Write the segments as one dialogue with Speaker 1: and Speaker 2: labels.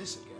Speaker 1: this again.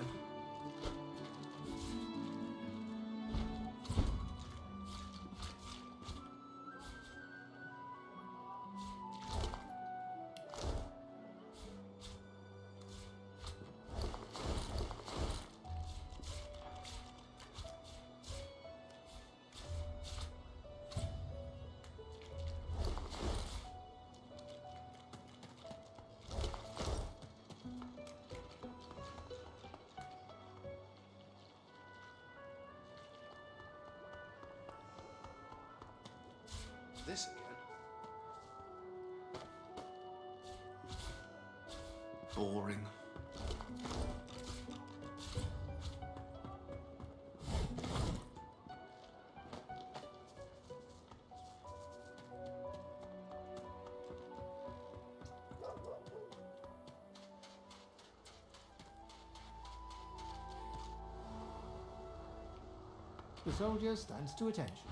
Speaker 1: This again. Boring.
Speaker 2: The soldier stands to attention.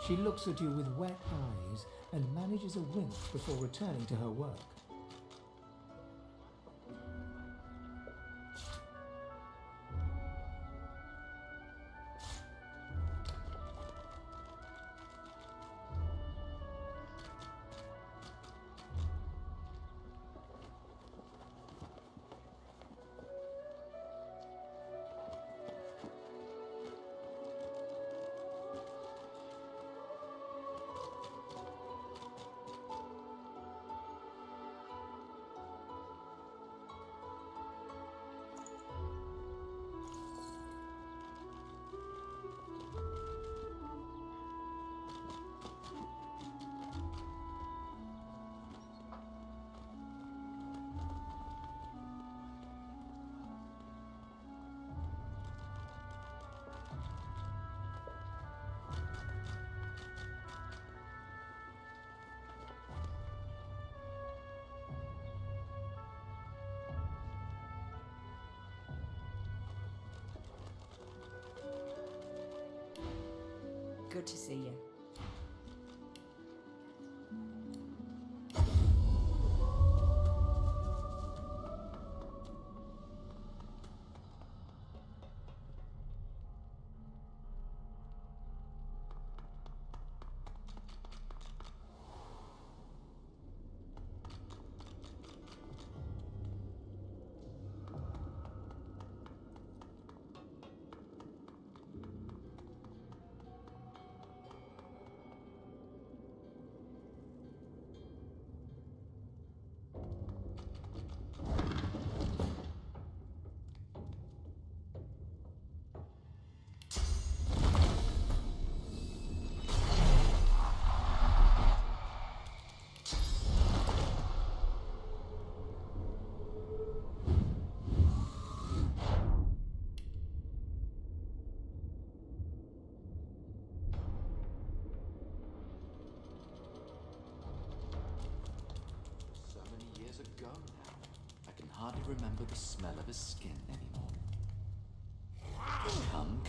Speaker 2: She looks at you with wet eyes and manages a wink before returning to her work.
Speaker 3: Good to see you.
Speaker 4: hardly remember the smell of his skin anymore. Come.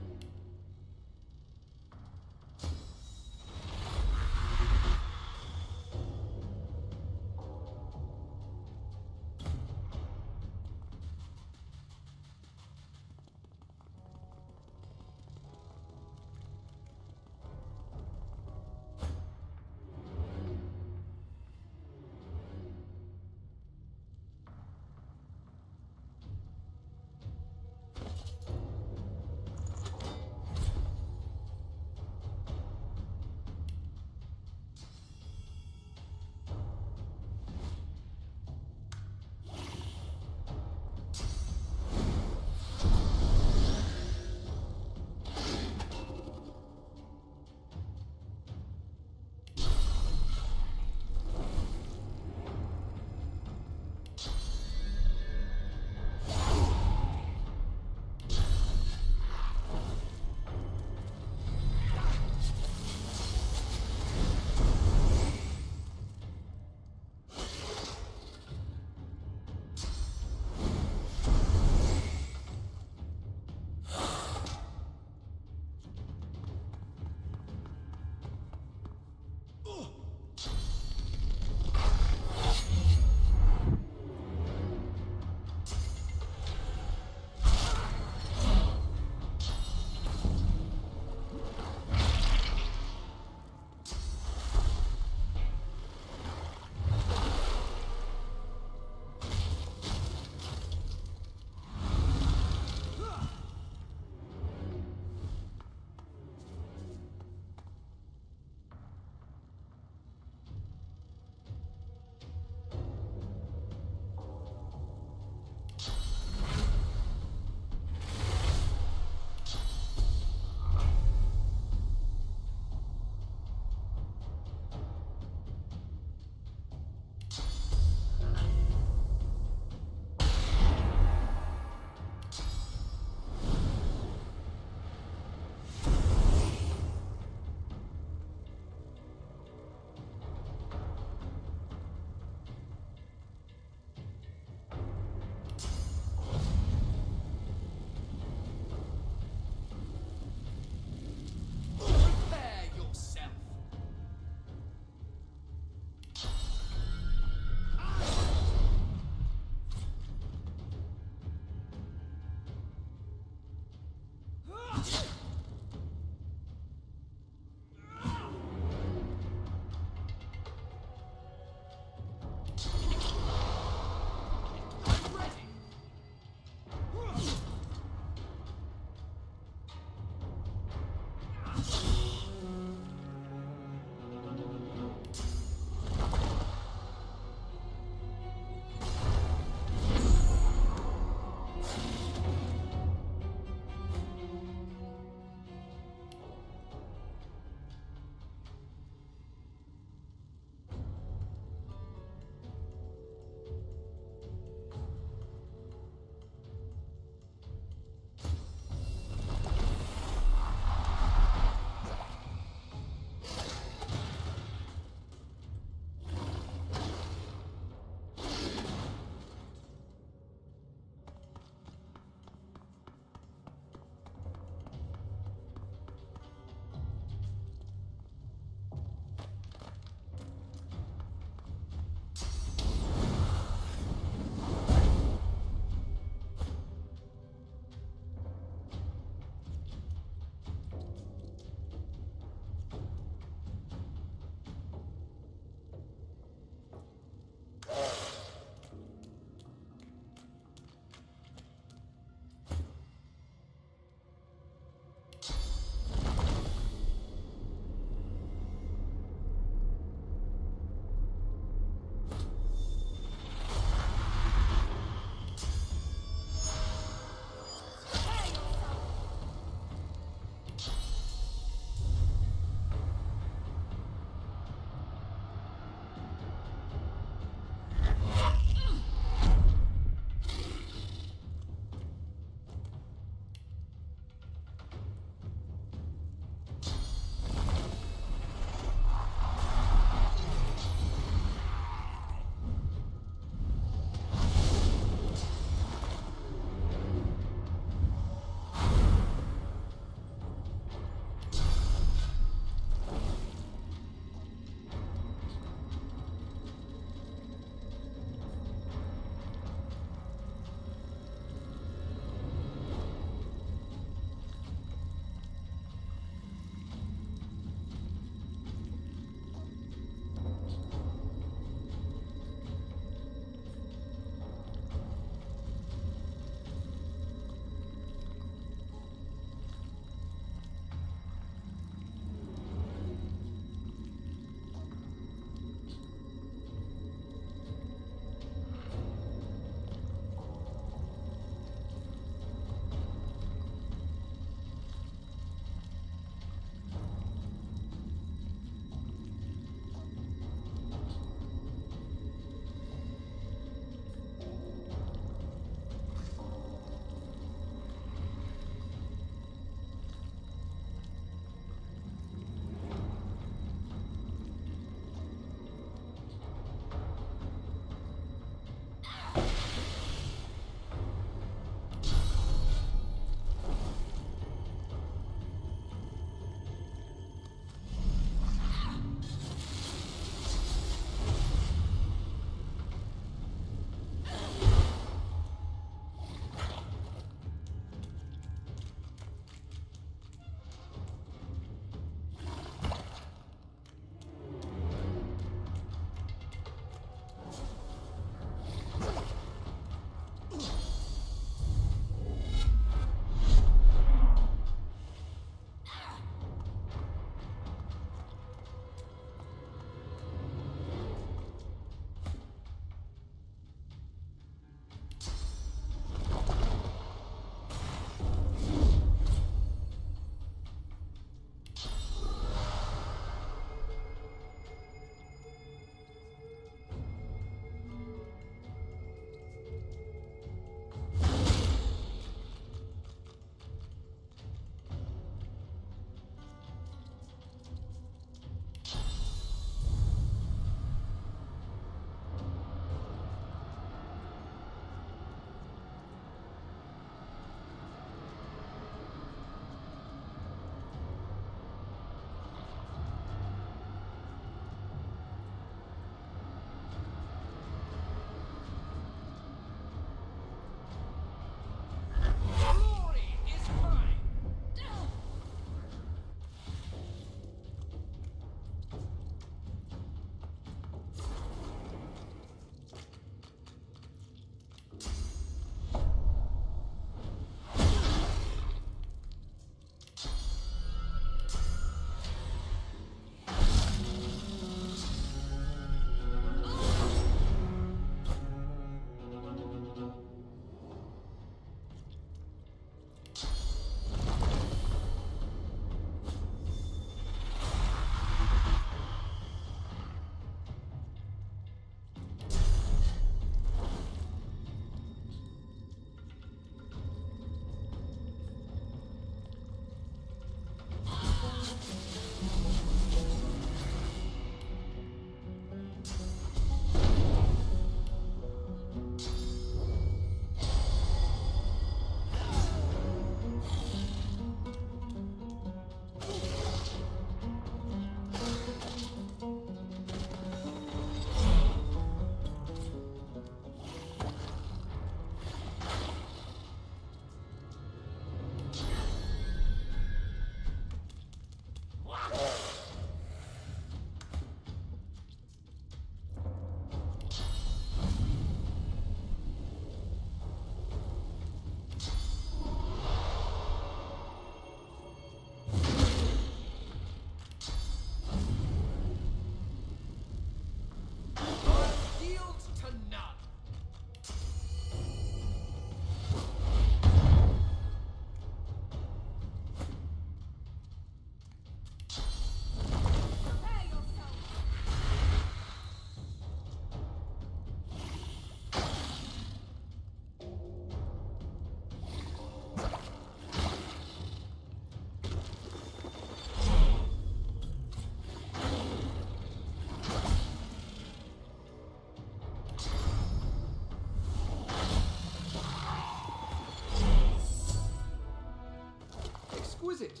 Speaker 5: exquisite.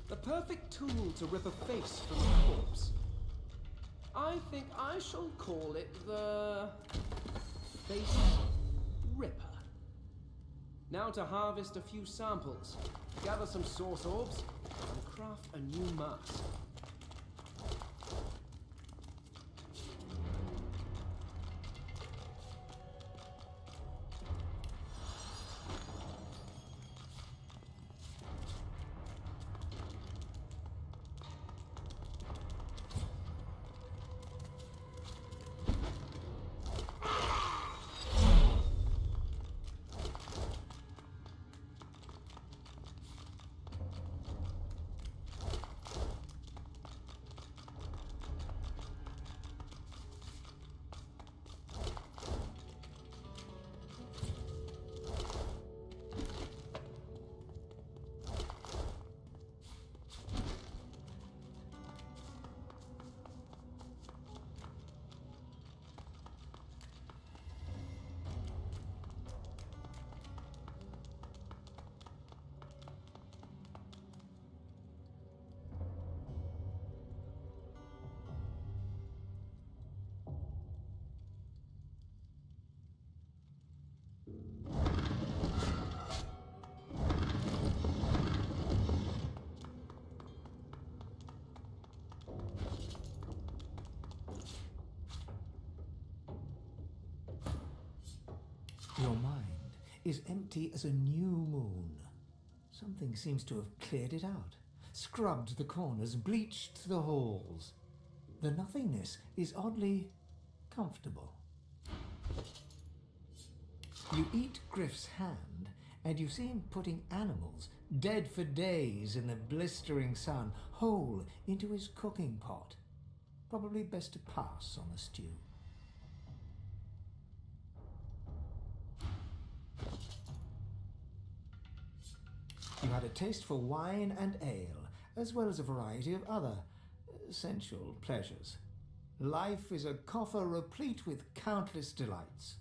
Speaker 5: The perfect tool to rip a face from a corpse. I think I shall call it the Face Ripper. Now to harvest a few samples, gather some source orbs, and craft a new mask.
Speaker 2: Your mind is empty as a new moon. Something seems to have cleared it out, scrubbed the corners, bleached the halls. The nothingness is oddly comfortable. You eat Griff's hand, and you see him putting animals, dead for days in the blistering sun, whole into his cooking pot. Probably best to pass on the stew. You had a taste for wine and ale, as well as a variety of other sensual pleasures. Life is a coffer replete with countless delights.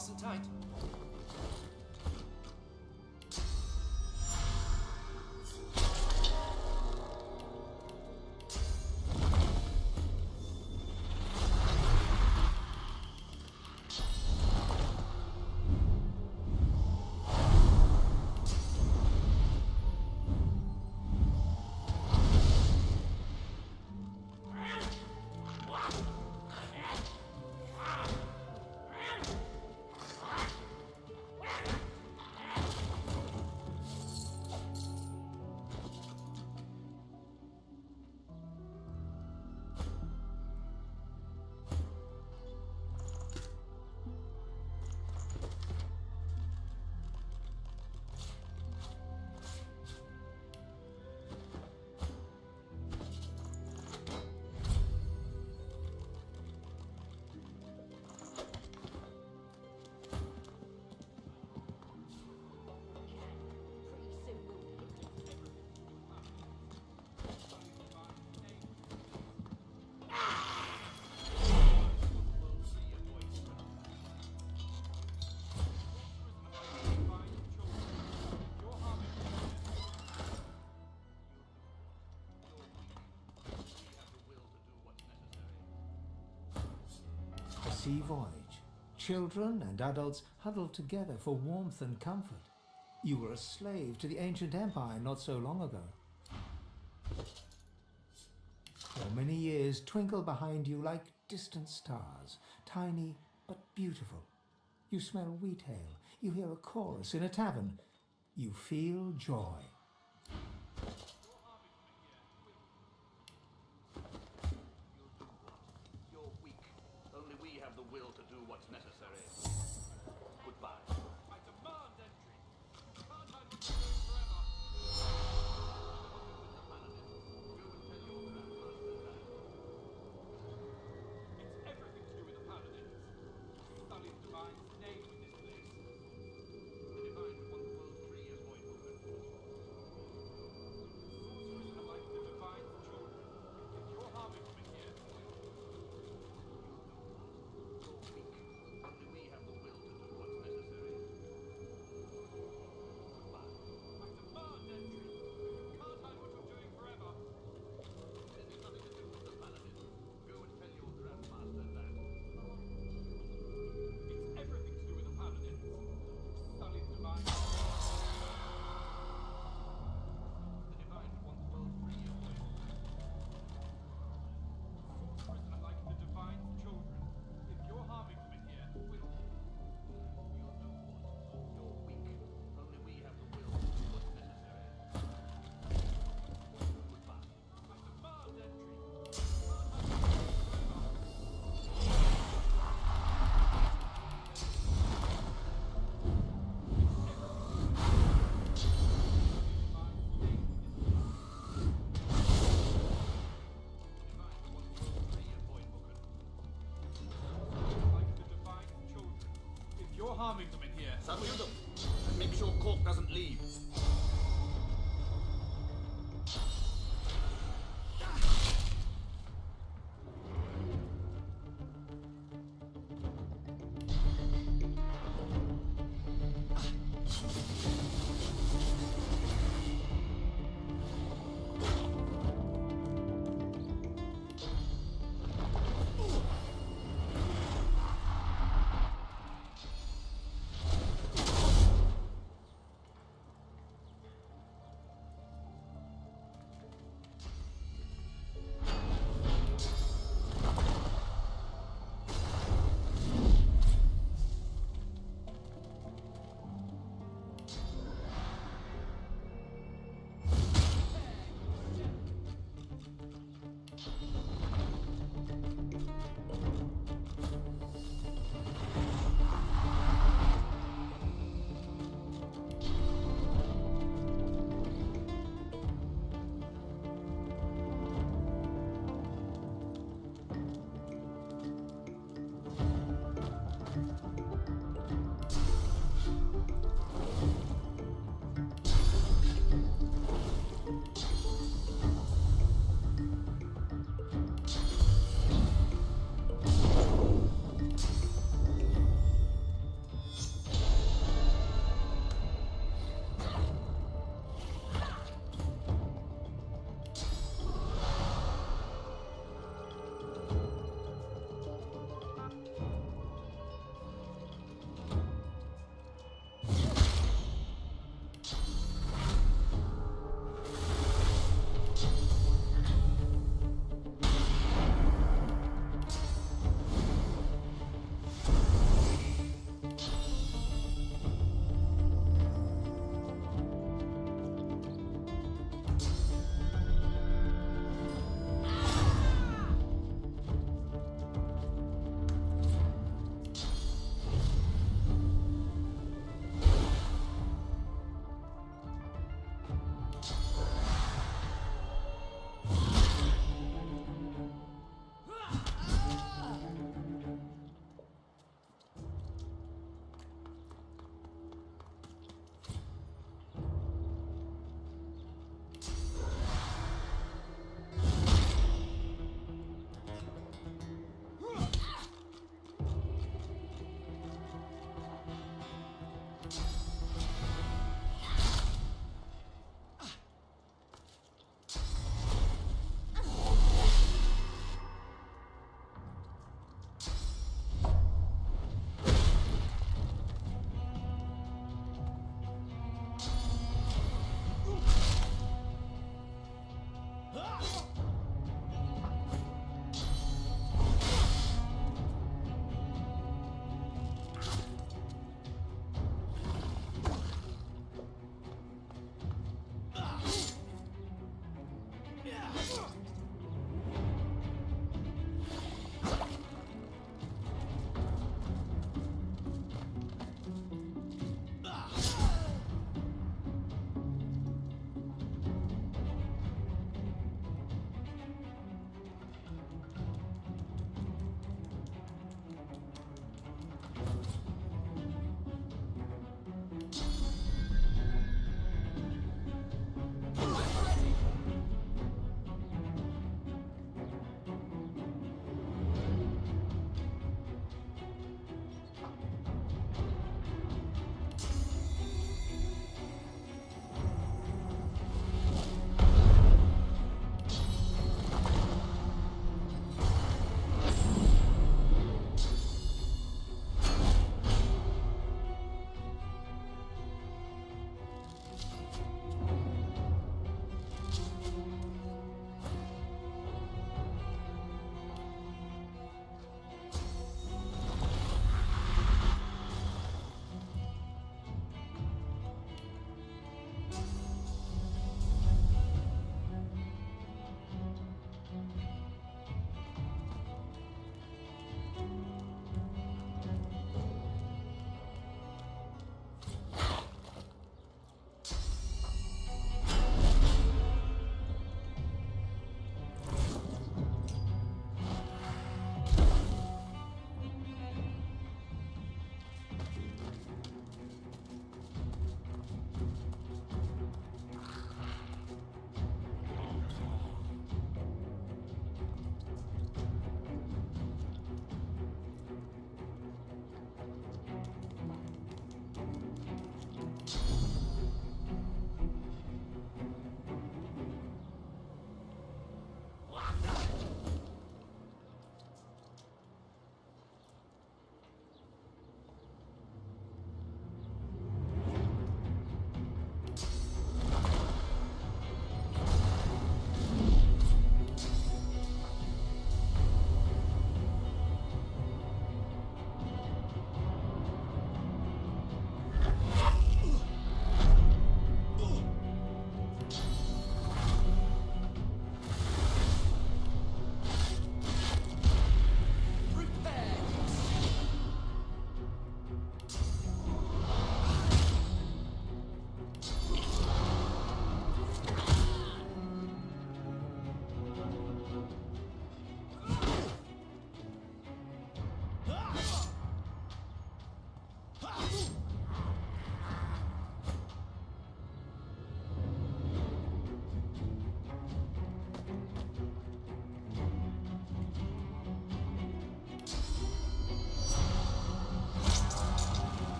Speaker 5: Fasten tight.
Speaker 2: A sea voyage. Children and adults huddled together for warmth and comfort. You were a slave to the ancient empire not so long ago. For many years twinkle behind you like distant stars, tiny but beautiful. You smell wheat ale. You hear a chorus in a tavern. You feel joy.
Speaker 1: You're weak. Only we have the will to do what's necessary. Goodbye.
Speaker 6: I demand entry. Can't I look forever? It's everything to do with the paladins. Sully the Divine's name in this place.
Speaker 1: The Divine want the world free as void woman.
Speaker 6: Sorcerers are like the Divine's children. If you're harming them in here,
Speaker 1: You're weak. Only we have the will to do what's necessary. Goodbye.
Speaker 6: I demand entry. Can't hide what you're doing forever.
Speaker 1: This is nothing to do with the paladin. Go and tell your grandmaster that.
Speaker 6: It's everything to do with the paladins. Sully the Divine.
Speaker 1: The Divine want the world free as void woman.
Speaker 6: Sorcerers are like the Divine's children. If you're harming them in here, we'll...
Speaker 1: You're no good. You're weak. Only we have the will to do what's necessary. Goodbye.
Speaker 6: I demand entry. Like the Divine's children. If you're harming them in here,
Speaker 1: Subdue them, and make sure Cork doesn't leave.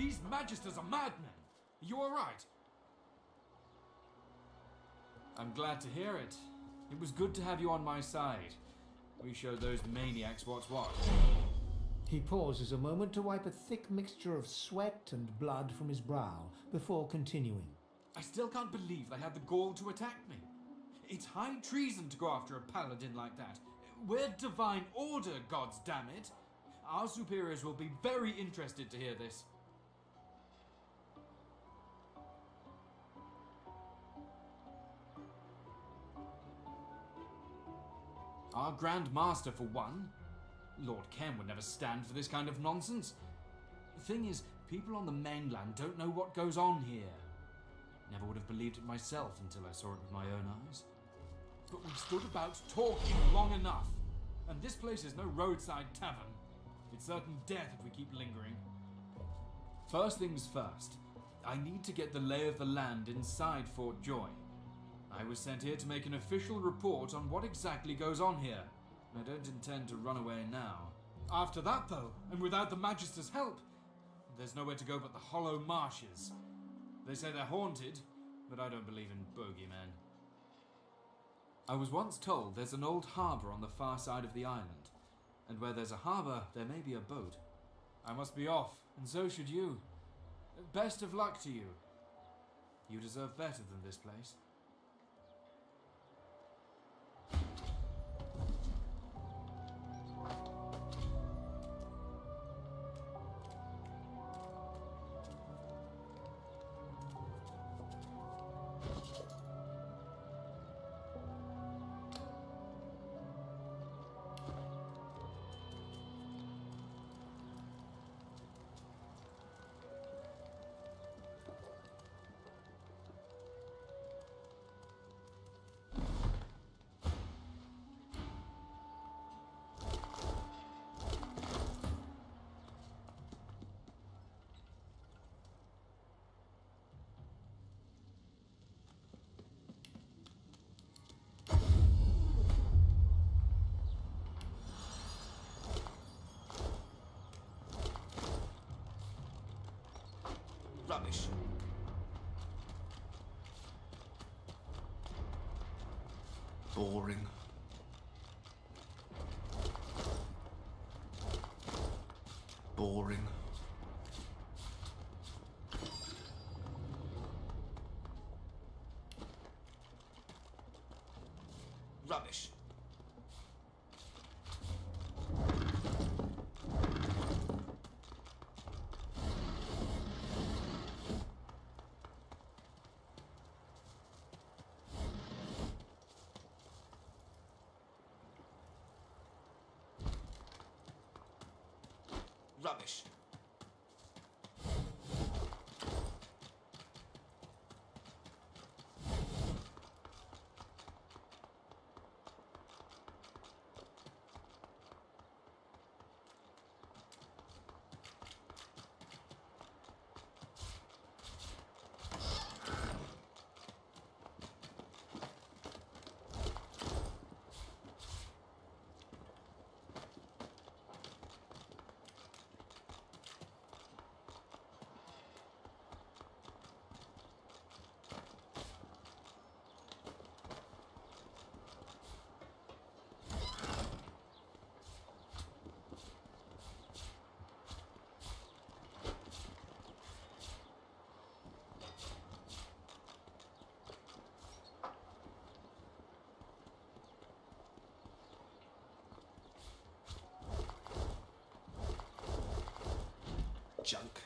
Speaker 7: These magisters are madmen! Are you alright? I'm glad to hear it. It was good to have you on my side. We showed those maniacs what's what.
Speaker 2: He pauses a moment to wipe a thick mixture of sweat and blood from his brow before continuing.
Speaker 7: I still can't believe they had the gall to attack me. It's high treason to go after a paladin like that. We're divine order, gods damn it. Our superiors will be very interested to hear this. Our Grand Master, for one. Lord Ken would never stand for this kind of nonsense. The thing is, people on the mainland don't know what goes on here. Never would have believed it myself until I saw it with my own eyes. But we stood about talking long enough, and this place is no roadside tavern. It's certain death if we keep lingering. First things first, I need to get the lay of the land inside Fort Joy. I was sent here to make an official report on what exactly goes on here. I don't intend to run away now. After that, though, and without the Magister's help, there's nowhere to go but the Hollow Marshes. They say they're haunted, but I don't believe in bogeymen. I was once told there's an old harbour on the far side of the island, and where there's a harbour, there may be a boat. I must be off, and so should you. Best of luck to you. You deserve better than this place.
Speaker 1: Rubbish. Boring. Boring. Rubbish. Rubbish. Junk.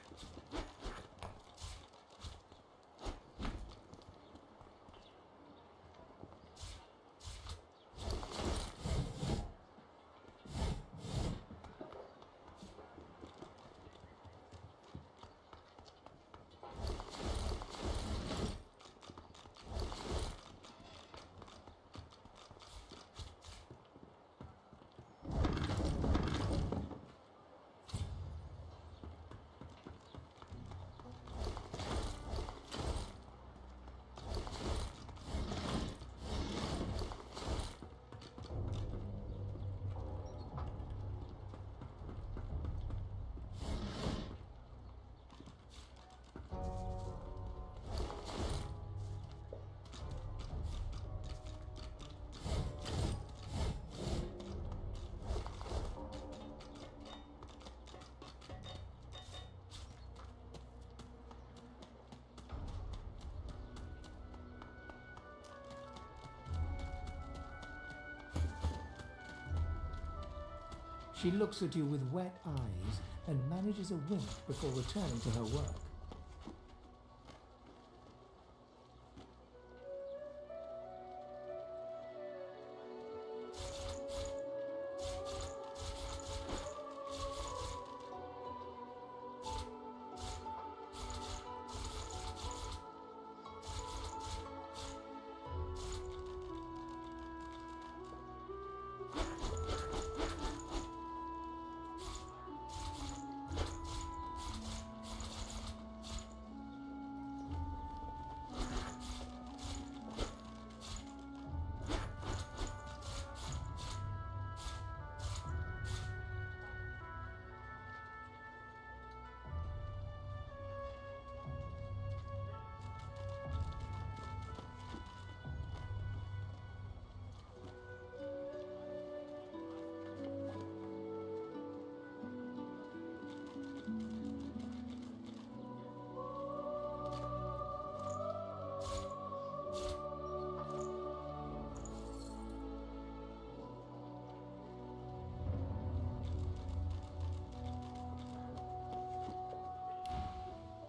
Speaker 2: She looks at you with wet eyes and manages a wink before returning to her work.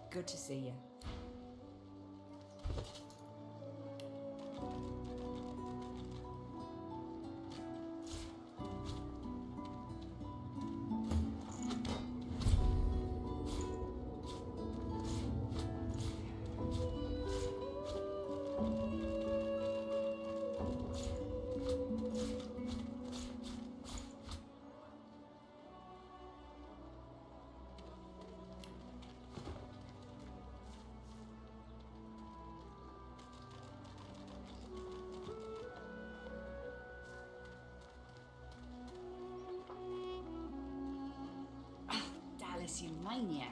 Speaker 3: Good to see you. Dallas, you maniac.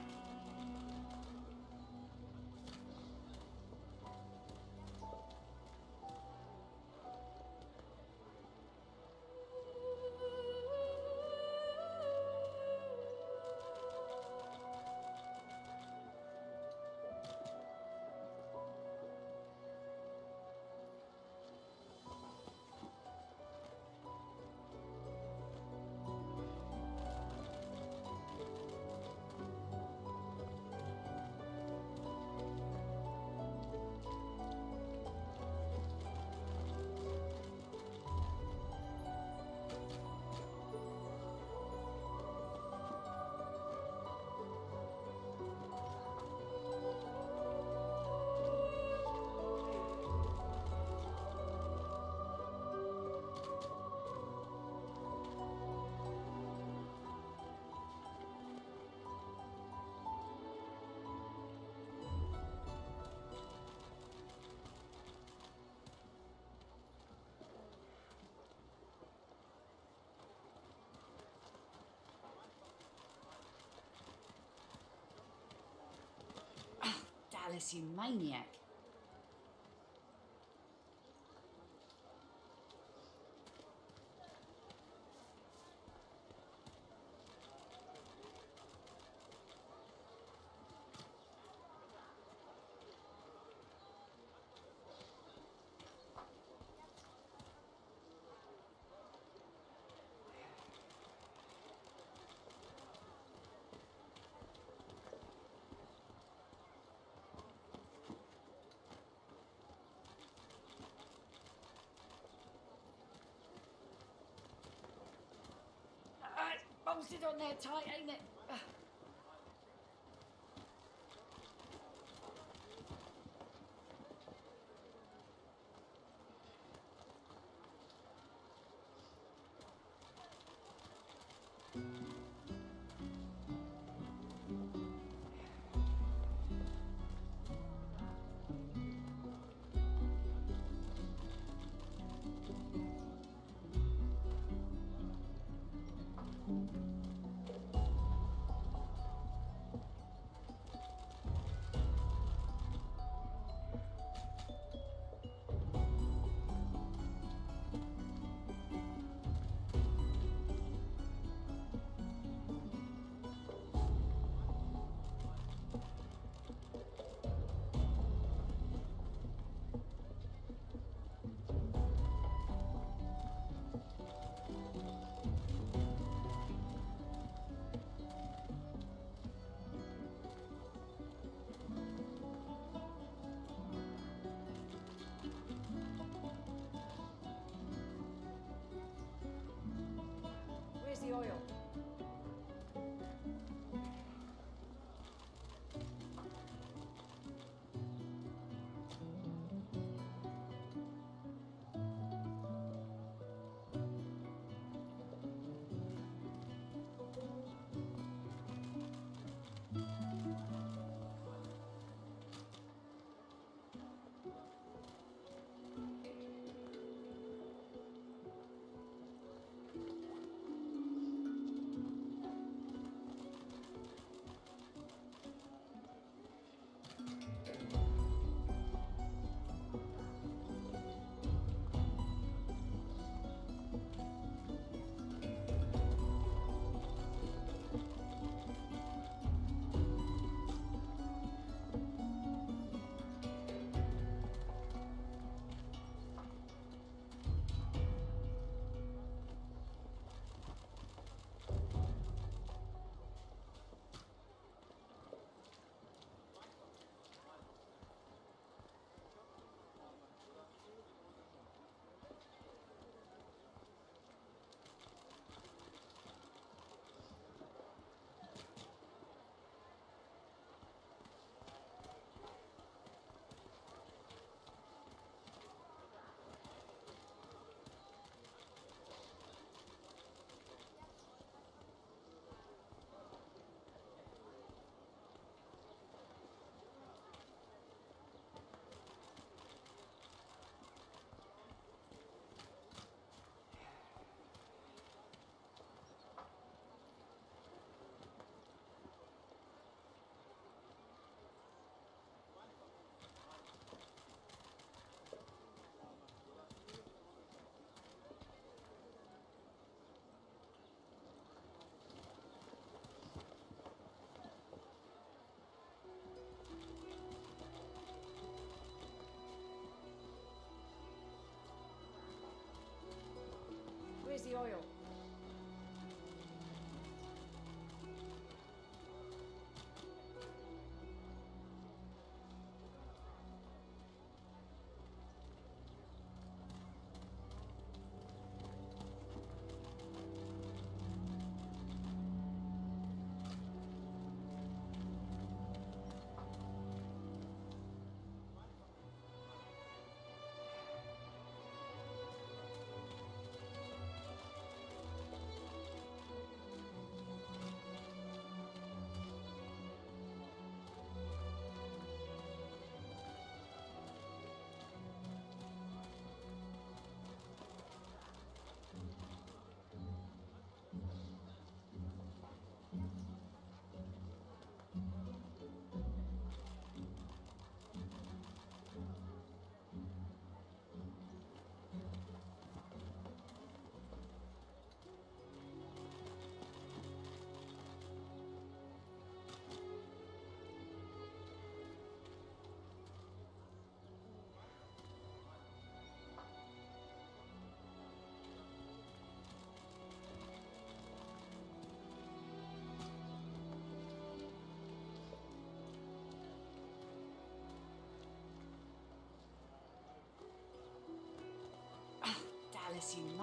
Speaker 3: Dallas, you maniac. Bolted on there tight, ain't it?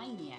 Speaker 3: maniac.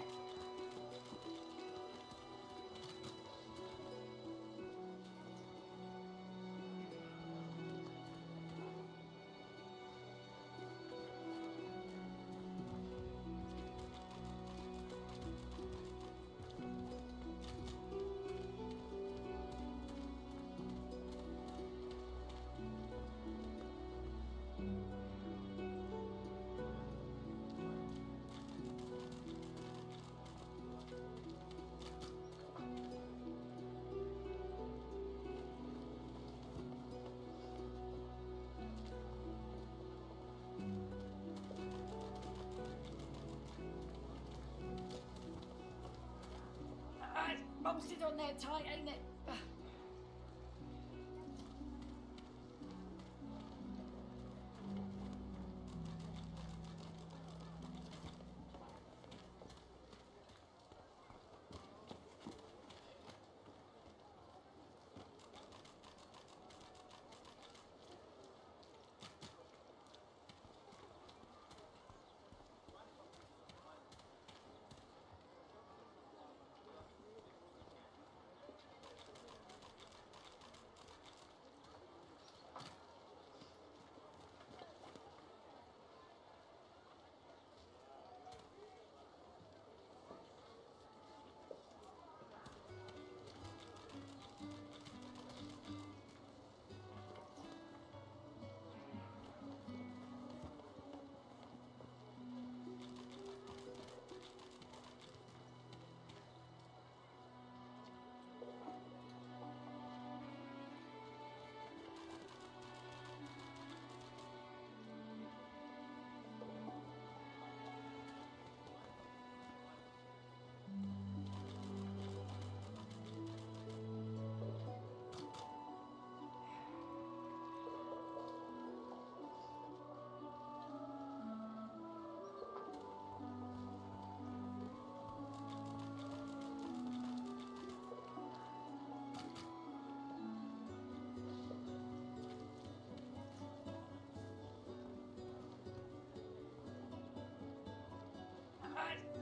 Speaker 3: Bolted on there tight, ain't it?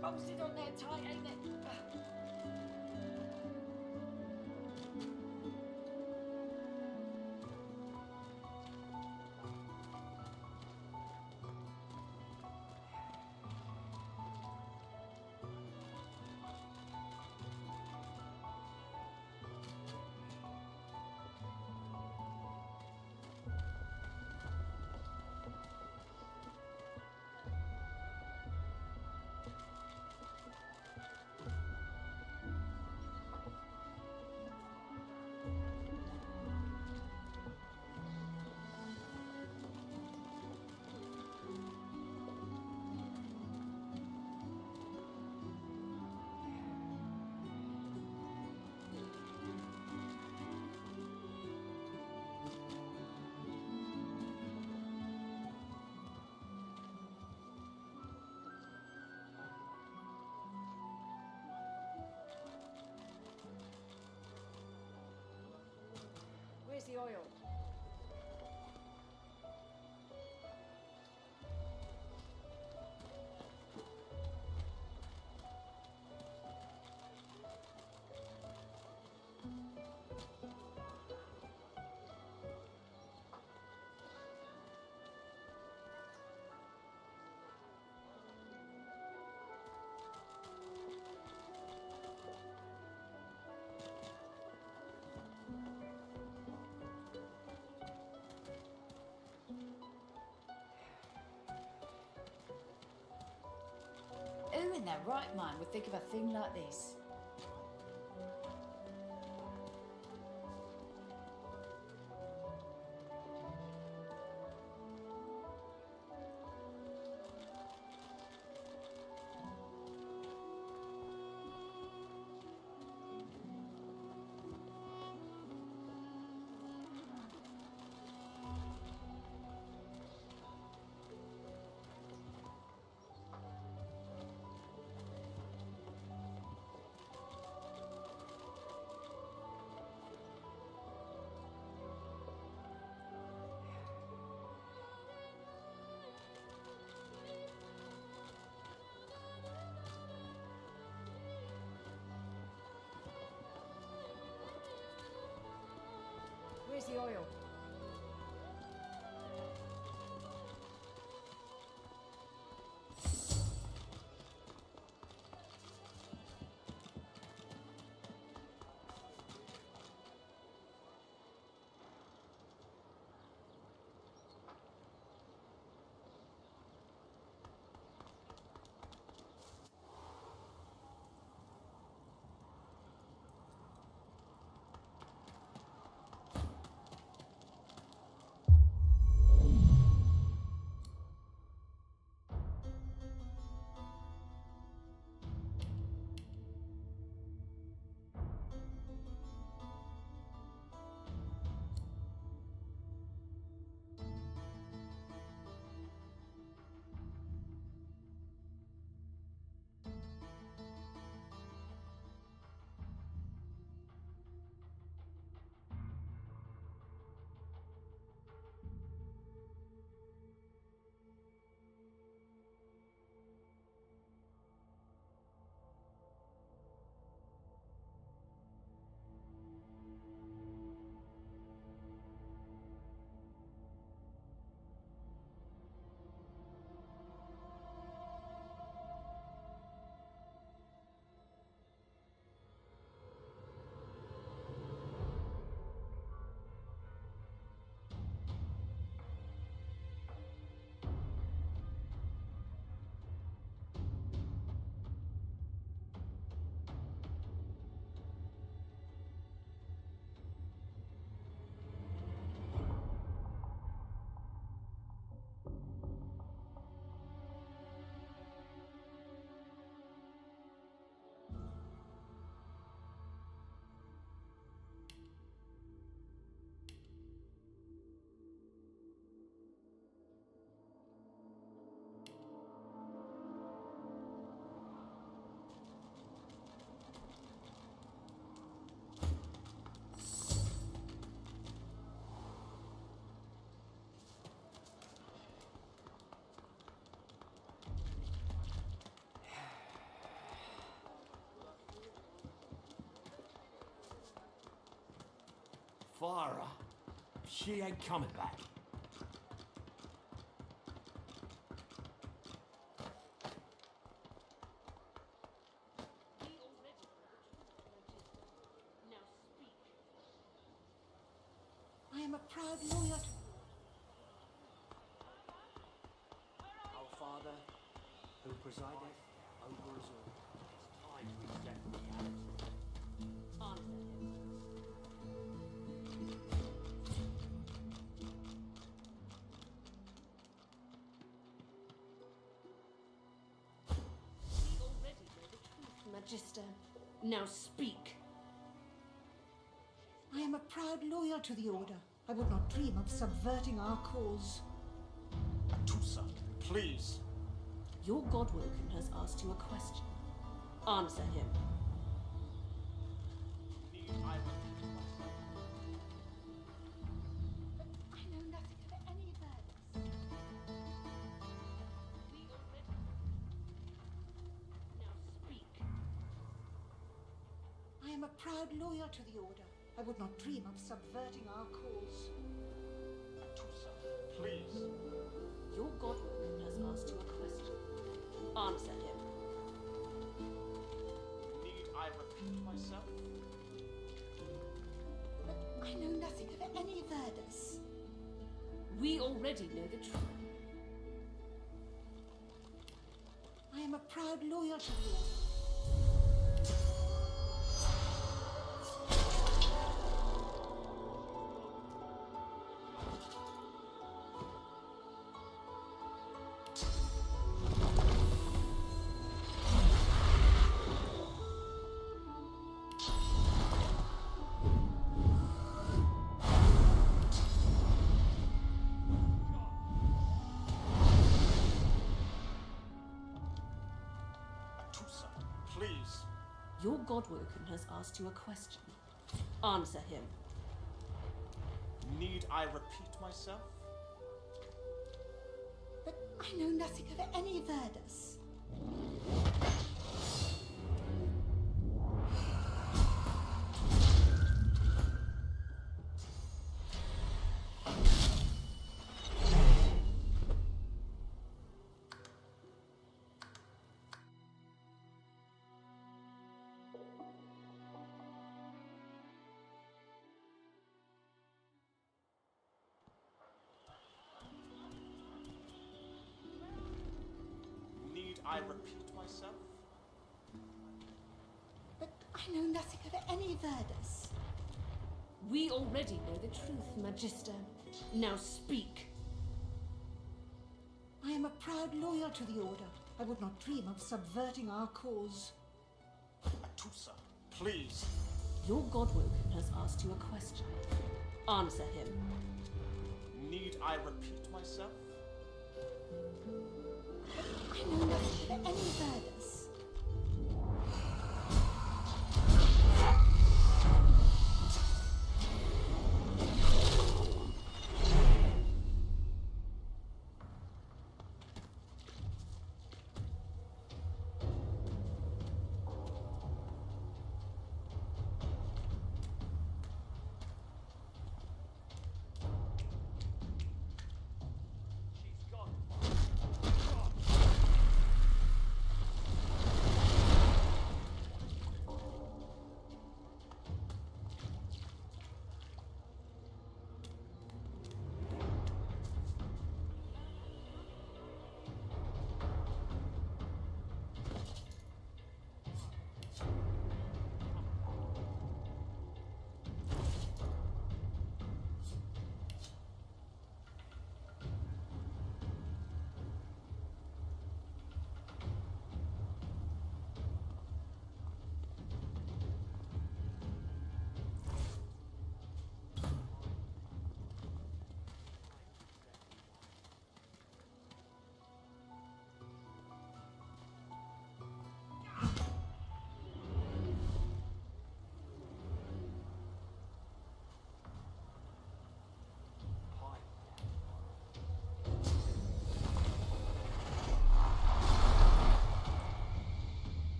Speaker 3: Bolted on there tight, ain't it? Where's the oil? Who in their right mind would think of a thing like this? loyal.
Speaker 8: Farah, she ain't coming back.
Speaker 9: I am a proud lawyer.
Speaker 8: Our Father, who presideth over us all. It's time to accept reality.
Speaker 9: Answer him. We already know the truth, Magister. Now speak. I am a proud loyal to the Order. I would not dream of subverting our cause.
Speaker 8: Tusa, please.
Speaker 9: Your Godwoken has asked you a question. Answer him.
Speaker 6: Need I repeat myself?
Speaker 3: I know nothing of any verdicts.
Speaker 9: We already. Now speak. I am a proud loyal to the Order. I would not dream of subverting our cause.
Speaker 8: Tusa, please.
Speaker 9: Your Godwoken has asked you a question. Answer him.
Speaker 6: Need I repeat myself?
Speaker 9: I know nothing of any Verdus. We already know the truth. I am a proud loyal to the Order.
Speaker 8: Tusa, please.
Speaker 9: Your Godwoken has asked you a question. Answer him.
Speaker 8: Need I repeat myself?
Speaker 9: But I know nothing of any Verdus.
Speaker 6: I repeat myself?
Speaker 9: But I know nothing of any Verdus.
Speaker 10: We already know the truth, Magister. Now speak.
Speaker 9: I am a proud loyal to the Order. I would not dream of subverting our cause.
Speaker 6: Atusa, please.
Speaker 10: Your Godwoken has asked you a question. Answer him.
Speaker 6: Need I repeat myself?
Speaker 9: I know nothing of any Verdus.
Speaker 6: She's gone.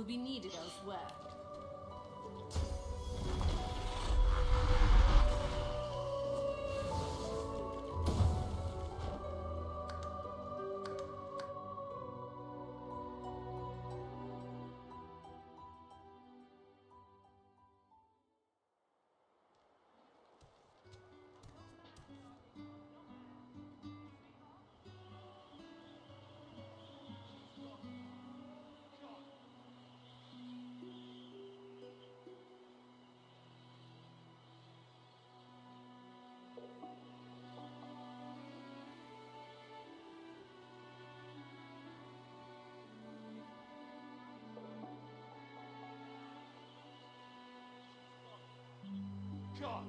Speaker 10: will be needed elsewhere.
Speaker 6: God!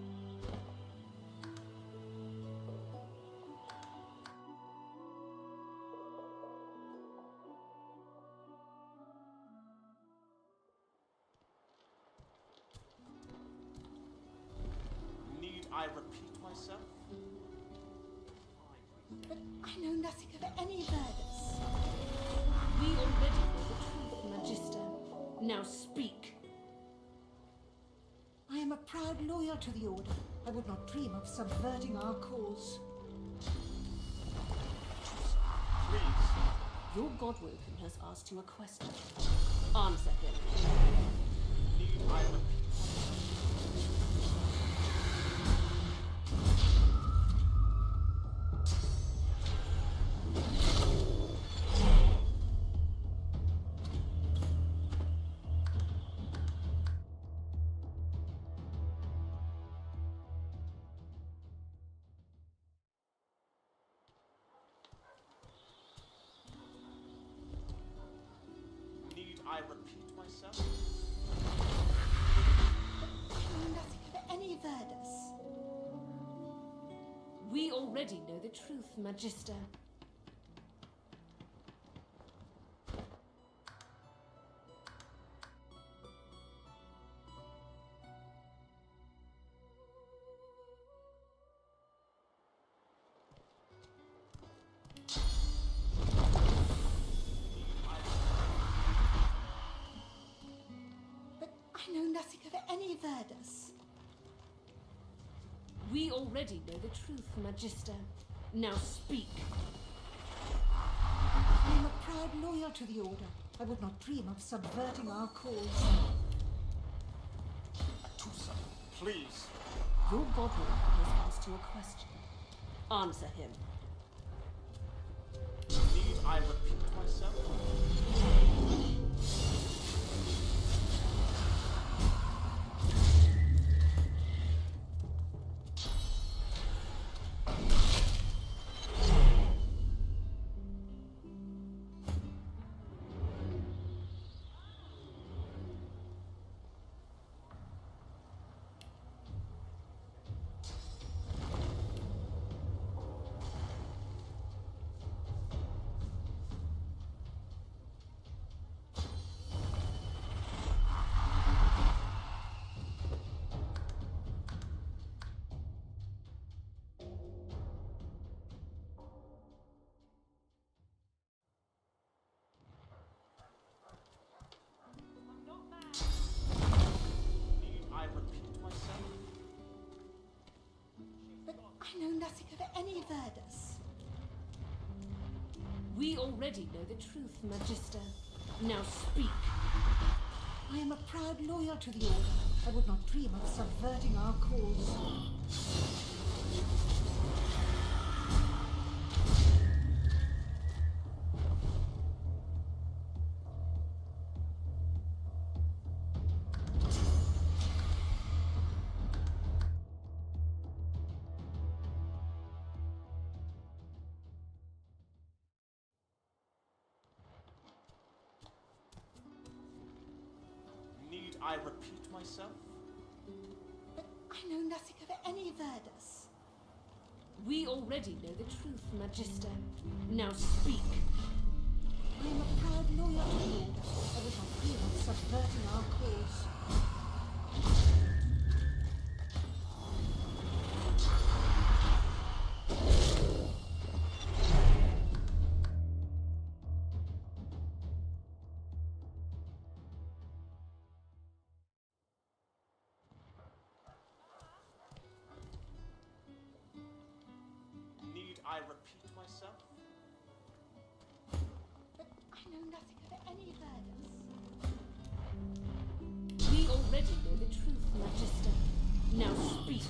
Speaker 8: Need I repeat myself?
Speaker 9: But I know nothing of any Verdus.
Speaker 10: We already know the truth, Magister. Now speak.
Speaker 9: I am a proud loyal to the Order. I would not dream of subverting our cause.
Speaker 8: Please.
Speaker 10: Your Godwoken has asked you a question. Answer him.
Speaker 8: Need I repeat? Need I repeat myself?
Speaker 9: I know nothing of any Verdus.
Speaker 10: We already know the truth, Magister.
Speaker 9: But I know nothing of any Verdus.
Speaker 10: We already know the truth, Magister. Now speak.
Speaker 9: I am a proud loyal to the Order. I would not dream of subverting our cause.
Speaker 8: Atusa, please.
Speaker 10: Your Godwoken has asked you a question. Answer him.
Speaker 8: Need I repeat myself? Need I repeat myself?
Speaker 9: But I know nothing of any Verdus.
Speaker 10: We already know the truth, Magister. Now speak.
Speaker 9: I am a proud loyal to the Order. I would not dream of subverting our cause.
Speaker 8: Need I repeat myself?
Speaker 9: But I know nothing of any Verdus.
Speaker 10: We already know the truth, Magister. Now speak.
Speaker 9: I am a proud loyal to the Order. I would not dream of subverting our cause.
Speaker 8: I repeat myself?
Speaker 9: But I know nothing of any murders.
Speaker 10: We already know the truth, Magister. Now speak.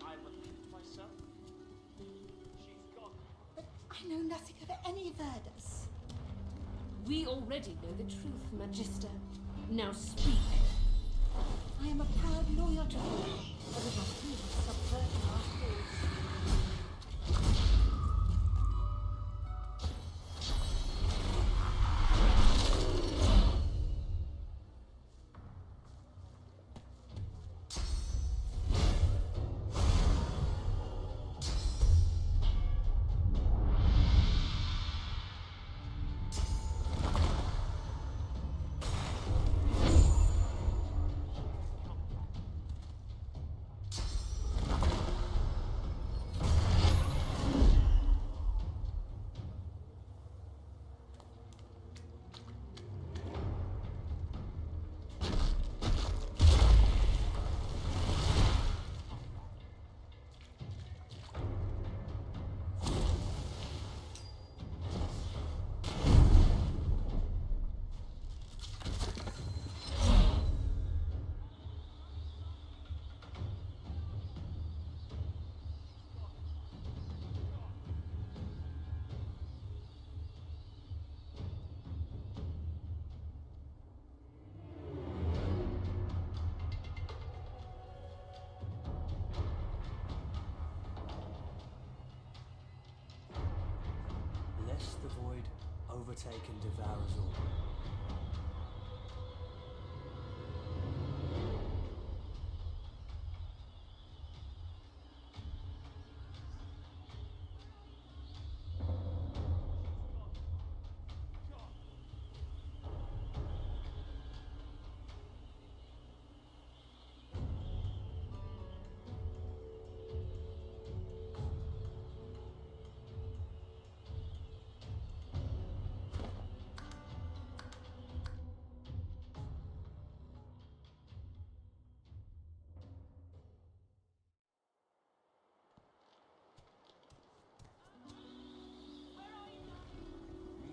Speaker 8: I repeat myself? She's gone.
Speaker 9: But I know nothing of any murders.
Speaker 10: We already know the truth, Magister. Now speak.
Speaker 9: I am a proud loyal to the order. I would not dream of subverting our cause.
Speaker 8: Lest the void overtake and devour us all.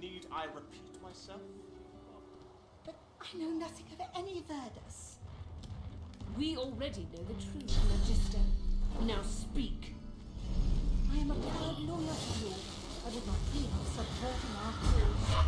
Speaker 8: Need I repeat myself?
Speaker 9: But I know nothing of any murders.
Speaker 10: We already know the truth, Magister. Now speak.
Speaker 9: I am a proud loyal to the order. I would not dream of subverting our cause.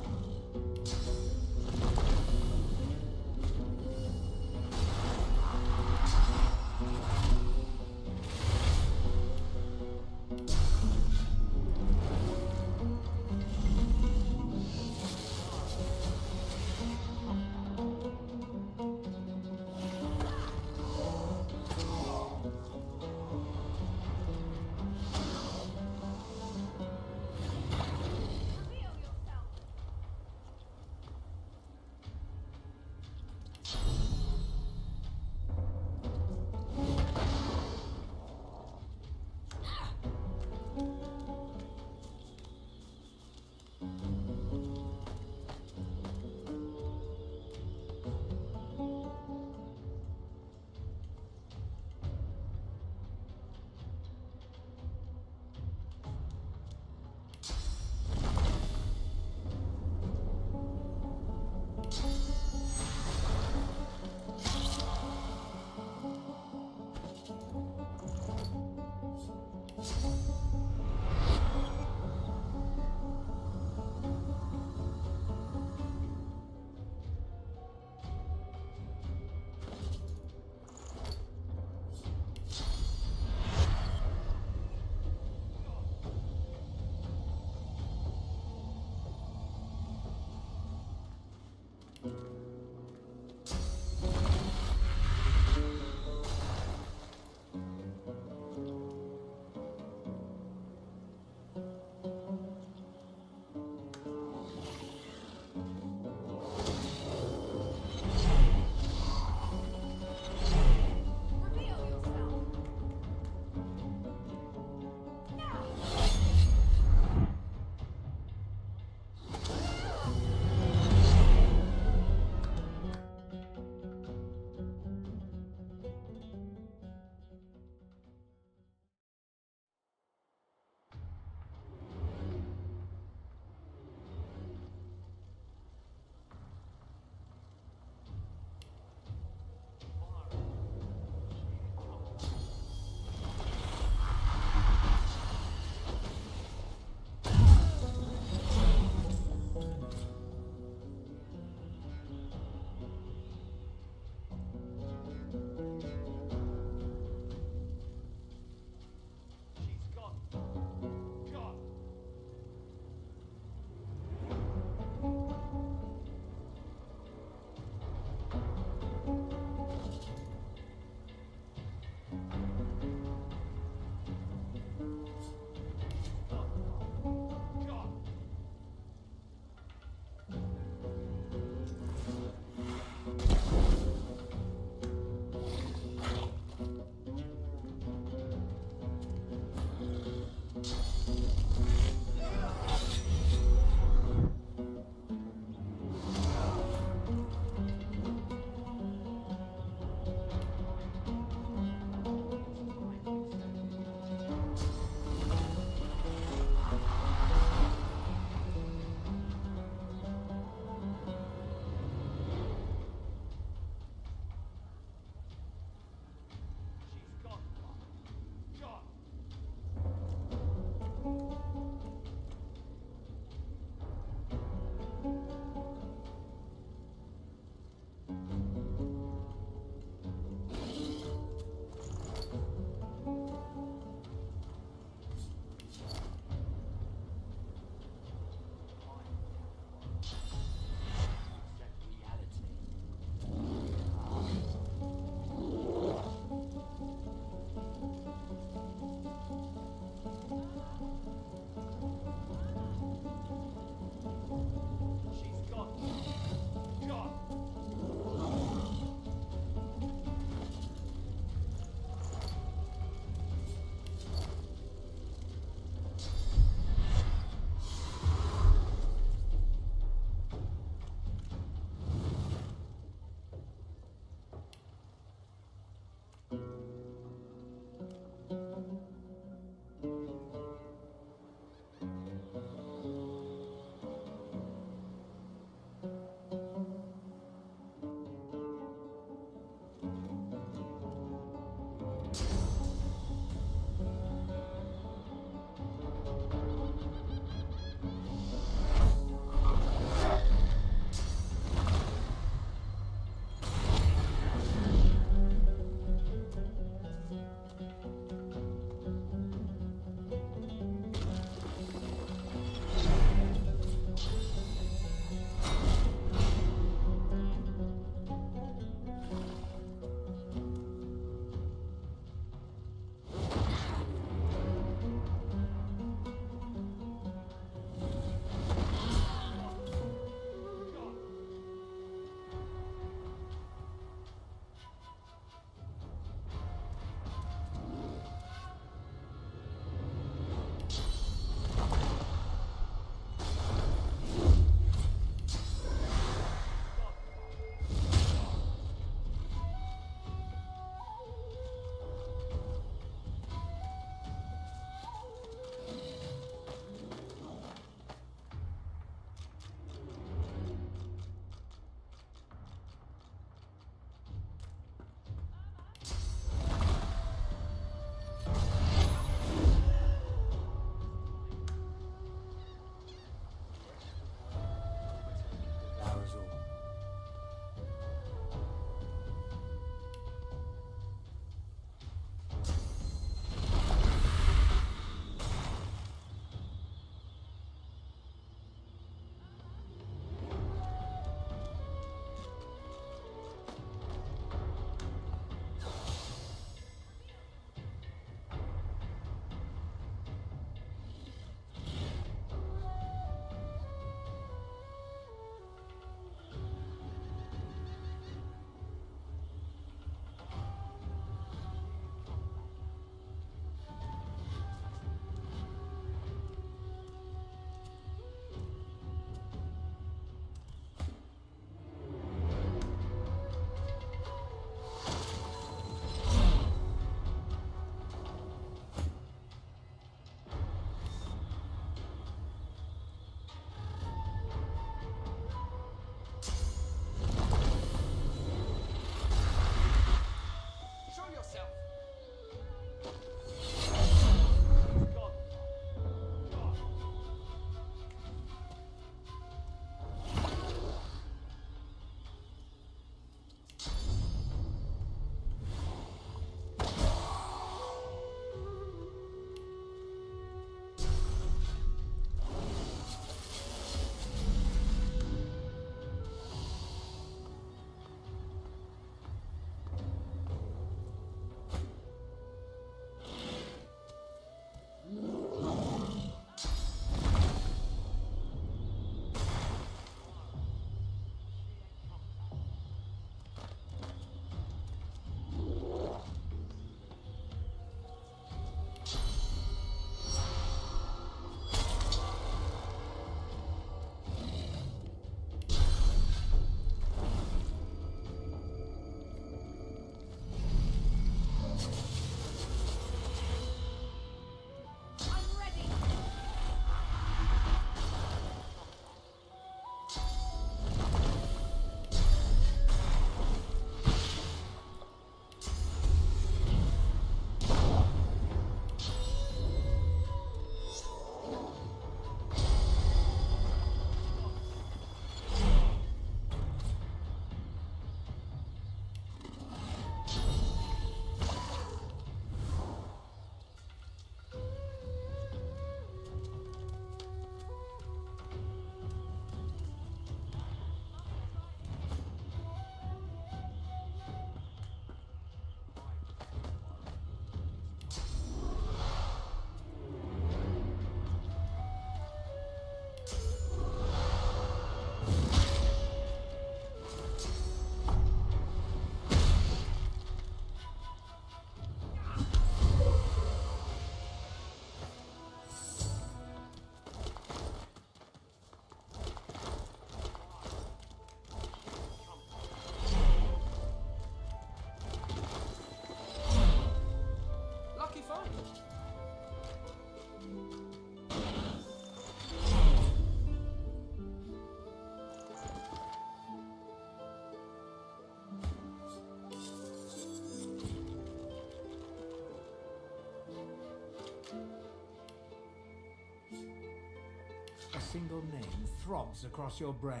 Speaker 2: single name throbs across your brain.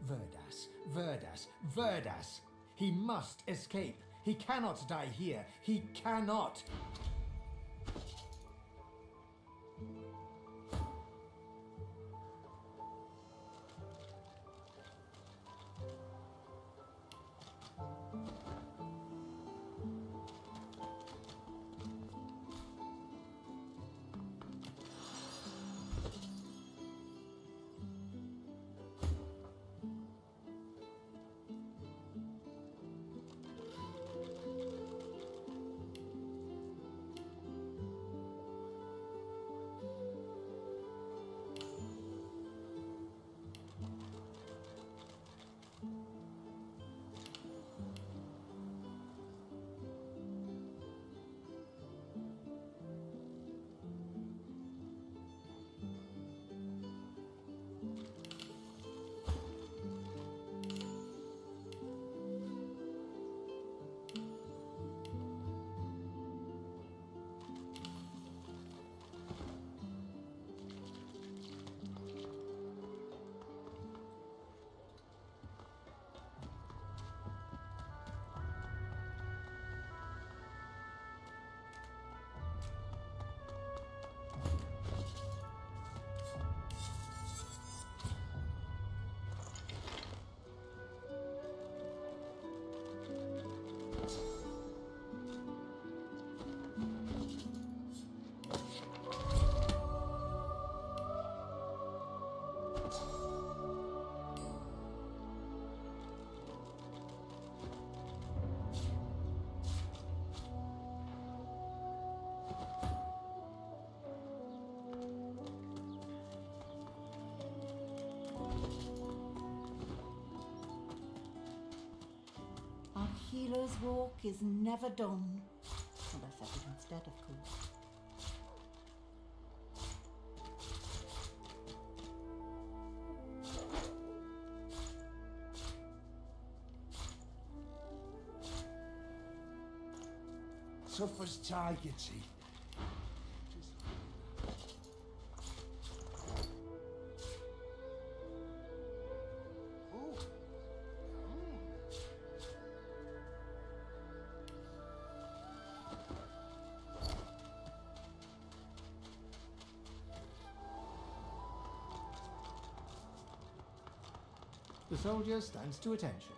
Speaker 2: Verdas, Verdas, Verdas! He must escape. He cannot die here. He cannot.
Speaker 9: Our healer's walk is never done. Unless I did instead, of course.
Speaker 11: Tough as tiger teeth.
Speaker 2: The soldier stands to attention.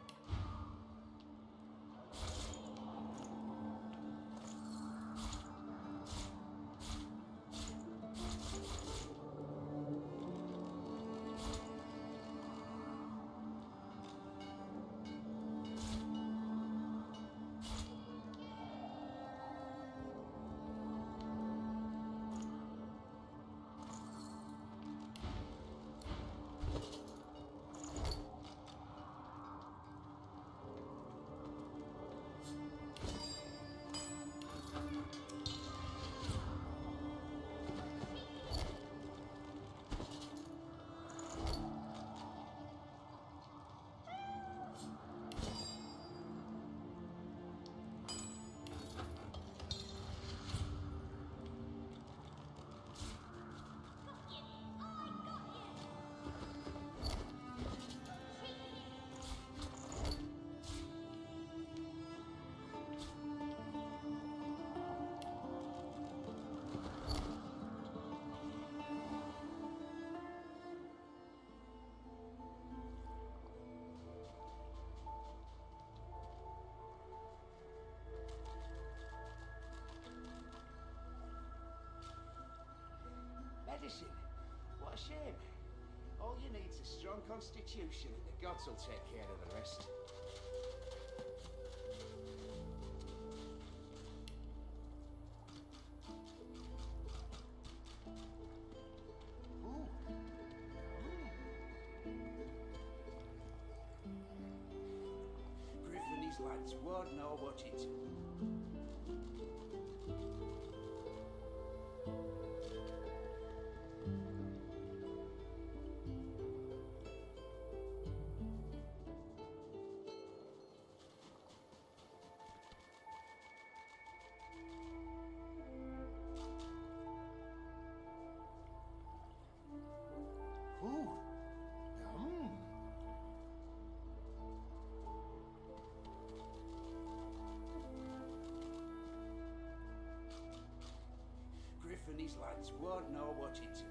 Speaker 11: Medicine? What a shame. All you need's a strong constitution and the gods will take care of the rest. Griffin, these lads won't know what it... Ooh. won't know what you do.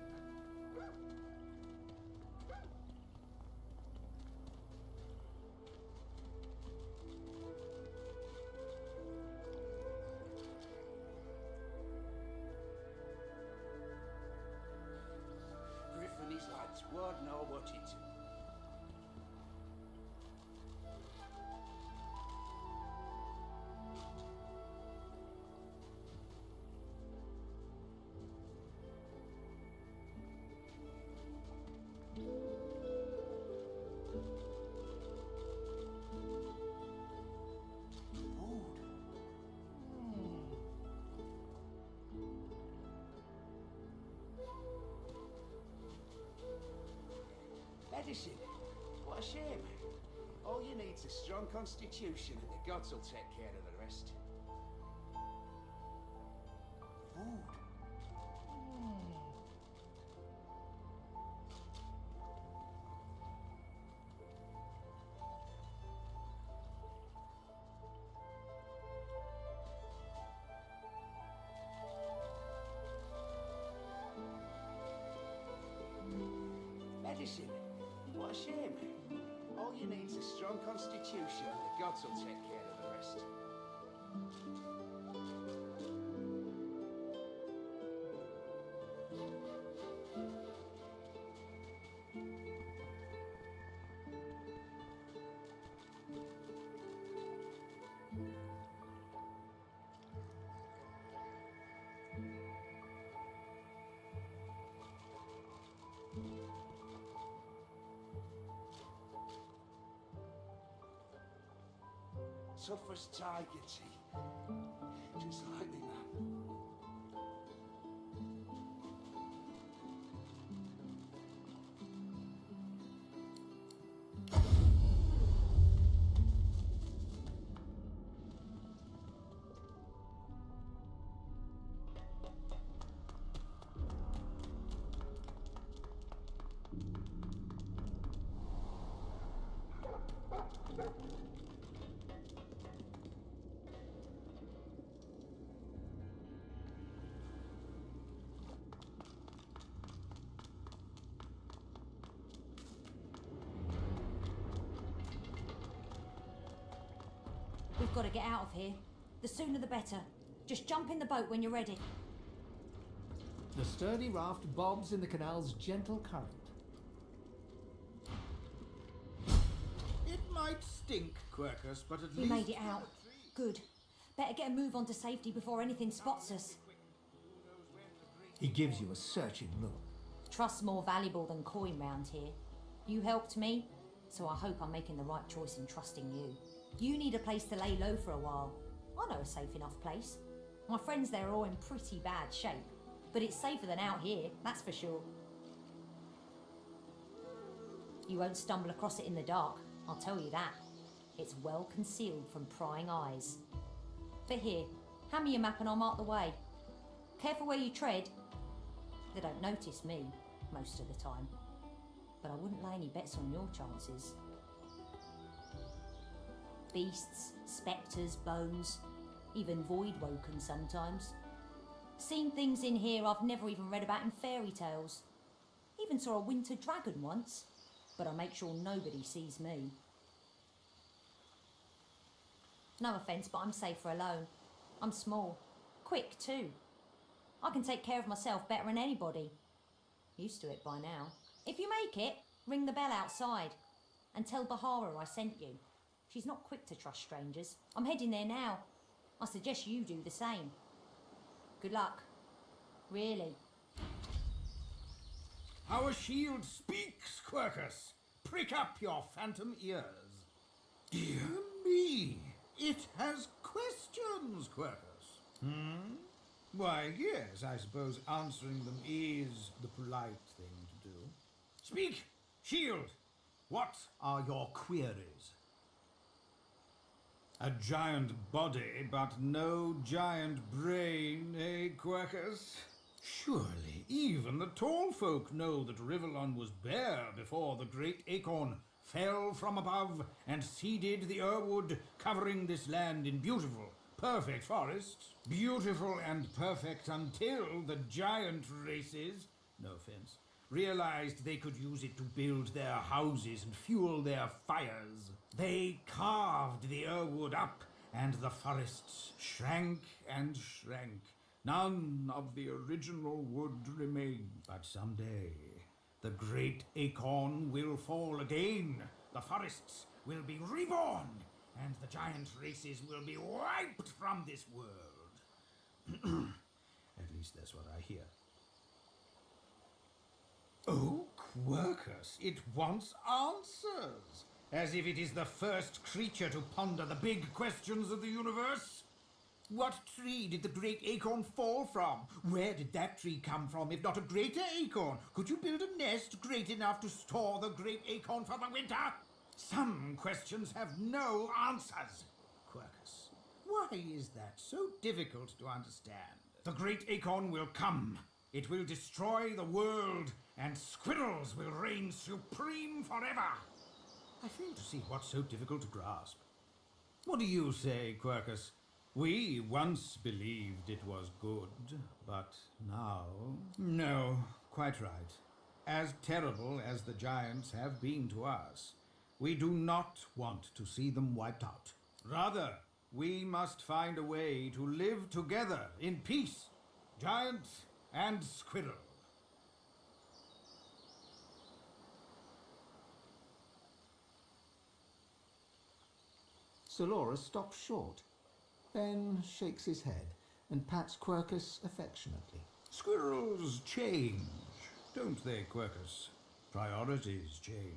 Speaker 11: Griff and his lads won't know what you do. Medicine? What a shame. All you need's a strong constitution and the gods will take care of the rest. Food. Medicine? What a shame. All you need's a strong constitution and the gods will take care of the rest. Tough as tiger tea. Just like me, man.
Speaker 12: We've got to get out of here. The sooner the better. Just jump in the boat when you're ready.
Speaker 2: The sturdy raft bobs in the canal's gentle current.
Speaker 13: It might stink, Quercus, but at
Speaker 12: We
Speaker 13: least...
Speaker 12: made it out. Good. Better get a move on to safety before anything spots us.
Speaker 2: He gives you a searching look.
Speaker 12: Trust's more valuable than coin round here. You helped me, so I hope I'm making the right choice in trusting you. You need a place to lay low for a while. I know a safe enough place. My friends there are all in pretty bad shape, but it's safer than out here, that's for sure. You won't stumble across it in the dark, I'll tell you that. It's well concealed from prying eyes. But here, hand me your map and I'll mark the way. Careful where you tread. They don't notice me, most of the time. But I wouldn't lay any bets on your chances. Beasts, spectres, bones, even void woken sometimes. Seen things in here I've never even read about in fairy tales. Even saw a winter dragon once, but I make sure nobody sees me. No offence, but I'm safer alone. I'm small, quick too. I can take care of myself better than anybody. Used to it by now. If you make it, ring the bell outside and tell Bahara I sent you. She's not quick to trust strangers. I'm heading there now. I suggest you do the same. Good luck. Really.
Speaker 13: Our shield speaks, Quercus. Prick up your phantom ears. Dear me, it has questions, Quercus. Why, yes, I suppose answering them is the polite thing to do. Speak, shield. What are your queries? A giant body, but no giant brain, eh, Quercus? Surely even the tall folk know that Rivellon was bare before the great acorn fell from above and seeded the Earwood, covering this land in beautiful, Perfect forests. Beautiful and perfect until the giant races, no offense, realized they could use it to build their houses and fuel their fires. They carved the Irwood up, and the forests shrank and shrank. None of the original wood remained. But someday, the great acorn will fall again. The forests will be reborn, and the giant races will be wiped from this world. At least that's what I hear. Oh, Quercus, it wants answers. As if it is the first creature to ponder the big questions of the universe. What tree did the great acorn fall from? Where did that tree come from, if not a greater acorn? Could you build a nest great enough to store the great acorn for the winter? Some questions have no answers. Quercus, why is that so difficult to understand? The great acorn will come. It will destroy the world, and squirrels will reign supreme forever. I fail to see what's so difficult to grasp. What do you say, Quercus? We once believed it was good, but now... No, quite right. As terrible as the giants have been to us, we do not want to see them wiped out. Rather, we must find a way to live together in peace, giant and squirrel.
Speaker 2: Solora stops short, then shakes his head and pats Quercus affectionately.
Speaker 13: Squirrels change, don't they, Quercus? Priorities change.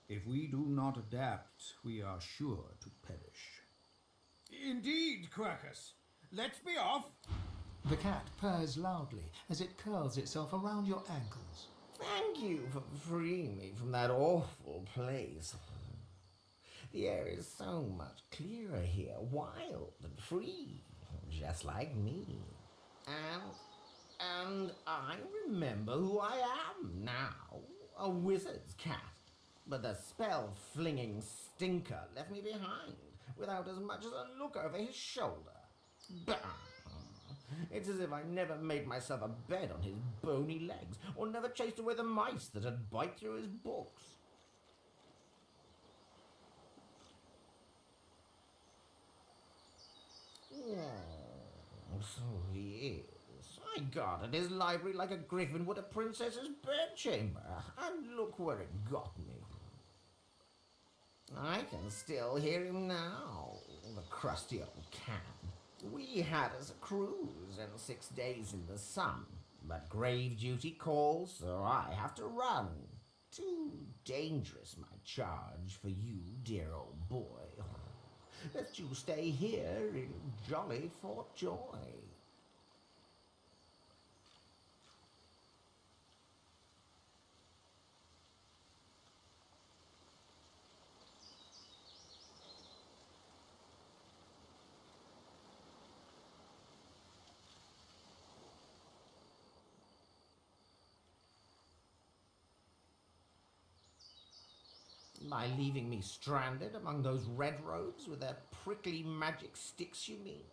Speaker 13: If we do not adapt, we are sure to perish. Indeed, Quercus. Let's be off.
Speaker 2: The cat purrs loudly as it curls itself around your ankles.
Speaker 14: Thank you for freeing me from that awful place. The air is so much clearer here, wild and free, just like me. And I remember who I am now, a wizard's cat. But the spell-flinging stinker left me behind, without as much as a look over his shoulder. Bah! It's as if I never made myself a bed on his bony legs, or never chased away the mice that'd bite through his books. Oh, so he is. I guarded his library like a griffin would a princess's bedchamber, and look where it got me. I can still hear him now, the crusty old can. We had us a cruise and 6 days in the sun, but grave duty calls, so I have to run. Too dangerous, my charge, for you, dear old boy. Let you stay here in jolly Fort Joy. By leaving me stranded among those red robes with their prickly magic sticks, you mean?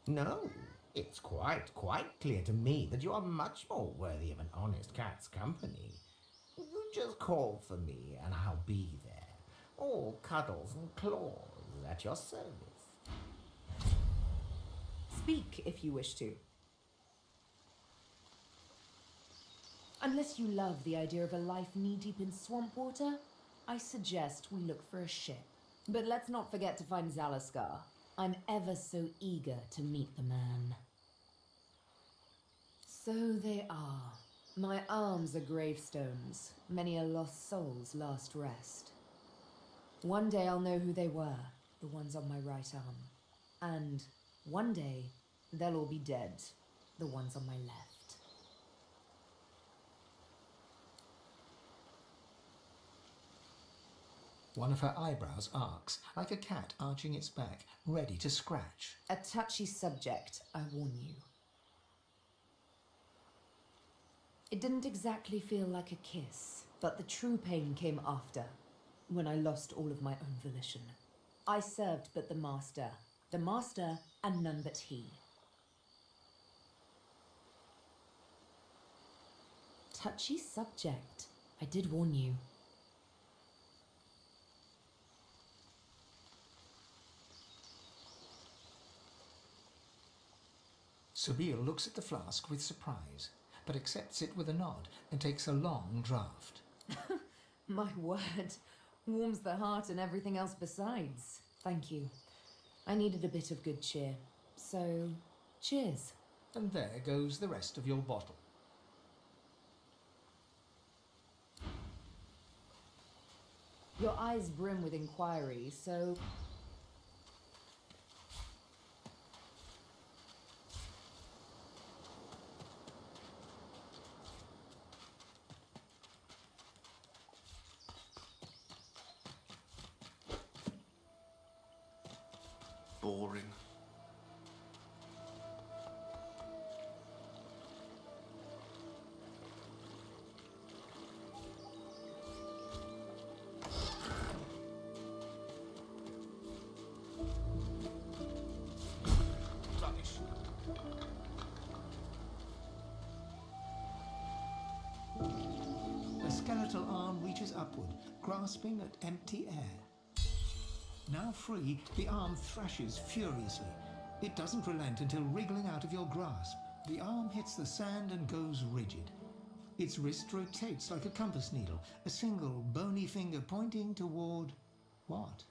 Speaker 14: No, it's quite clear to me that you are much more worthy of an honest cat's company. You just call for me and I'll be there, all cuddles and claws at your service.
Speaker 3: Speak if you wish to.
Speaker 10: Unless you love the idea of a life knee-deep in swamp water, I suggest we look for a ship.
Speaker 3: But let's not forget to find Zalaskar.
Speaker 10: I'm ever so eager to meet the man.
Speaker 3: So they are. My arms are gravestones. Many a lost soul's last rest. One day I'll know who they were, the ones on my right arm. And one day, they'll all be dead, the ones on my left.
Speaker 2: One of her eyebrows arcs, like a cat arching its back, ready to scratch.
Speaker 3: A touchy subject, I warn you. It didn't exactly feel like a kiss, but the true pain came after, when I lost all of my own volition. I served but the master,
Speaker 10: The Master and none but he. Touchy subject. I did warn you.
Speaker 2: Sabine looks at the flask with surprise, but accepts it with a nod and takes a long draught.
Speaker 10: My word. Warms the heart and everything else besides. Thank you. I needed a bit of good cheer. So, cheers.
Speaker 2: And there goes the rest of your bottle.
Speaker 10: Your eyes brim with inquiry, so...
Speaker 1: Boring. Rubbish.
Speaker 2: A skeletal arm reaches upward, grasping at empty air. Now free, the arm thrashes furiously. It doesn't relent until wriggling out of your grasp. The arm hits the sand and goes rigid. Its wrist rotates like a compass needle, a single bony finger pointing toward... what?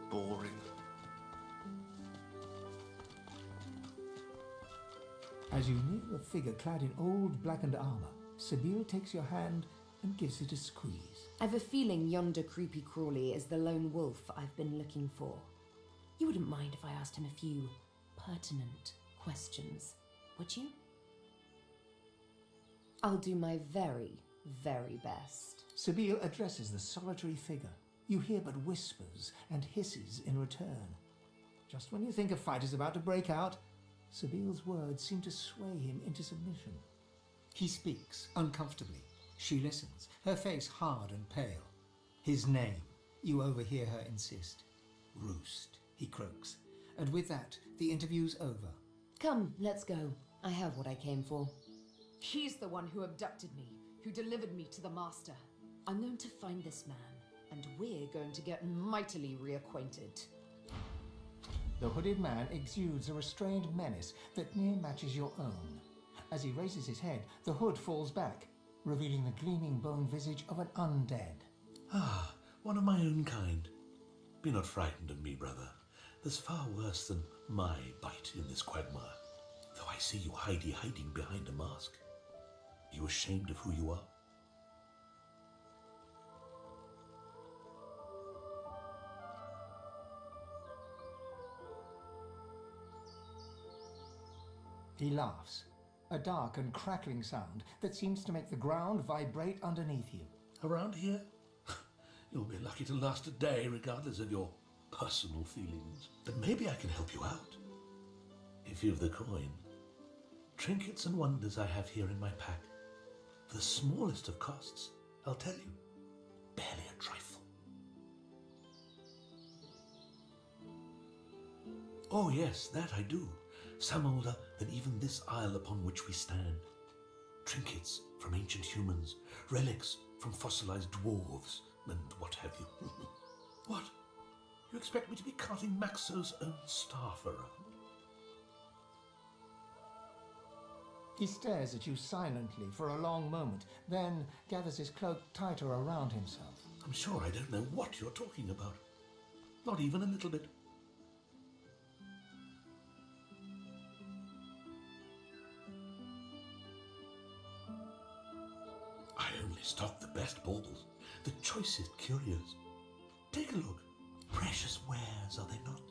Speaker 1: Boring.
Speaker 2: As you near a figure clad in old blackened armor, Sabine takes your hand and gives it a squeeze.
Speaker 10: I've a feeling yonder creepy crawly is the lone wolf I've been looking for. You wouldn't mind if I asked him a few pertinent questions, would you? I'll do my very, very best.
Speaker 2: Sabine addresses the solitary figure. You hear but whispers and hisses in return. Just when you think a fight is about to break out, Sabile's words seem to sway him into submission. He speaks uncomfortably. She listens, her face hard and pale. His name, you overhear her insist. Roost, he croaks. And with that, the interview's over.
Speaker 10: Come, let's go. I have what I came for. He's the one who abducted me, who delivered me to the Master. I'm going to find this man, and we're going to get mightily reacquainted.
Speaker 2: The hooded man exudes a restrained menace that near matches your own. As he raises his head, the hood falls back, revealing the gleaming bone visage of an undead.
Speaker 15: Ah, one of my own kind. Be not frightened of me, brother. There's far worse than my bite in this quagmire. Though I see you hiding behind a mask. You ashamed of who you are?
Speaker 2: He laughs, a dark and crackling sound that seems to make the ground vibrate underneath you.
Speaker 15: Around here? You'll be lucky to last a day, regardless of your personal feelings. But maybe I can help you out. If you've the coin. Trinkets and wonders I have here in my pack. For the smallest of costs, I'll tell you. Barely a trifle. Oh yes, that I do. Some older than even this isle upon which we stand. Trinkets from ancient humans, relics from fossilized dwarves, and what have you. What? You expect me to be carting Maxo's own staff around?
Speaker 2: He stares at you silently for a long moment, then gathers his cloak tighter around himself.
Speaker 15: I'm sure I don't know what you're talking about. Not even a little bit. I only stock the best baubles, the choicest curios. Take a look. Precious wares, are they not?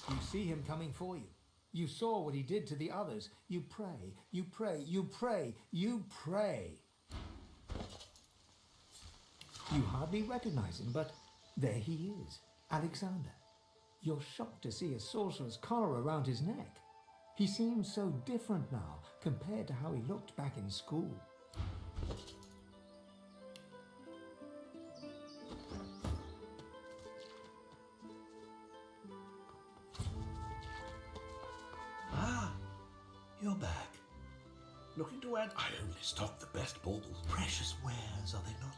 Speaker 2: You see him coming for you. You saw what he did to the others. You pray, you pray, you pray, you pray. You hardly recognize him, but there he is, Alexander. You're shocked to see a sorcerer's collar around his neck. He seems so different now compared to how he looked back in school.
Speaker 15: You're back. Looking to add? I only stock the best baubles. Precious wares, are they not?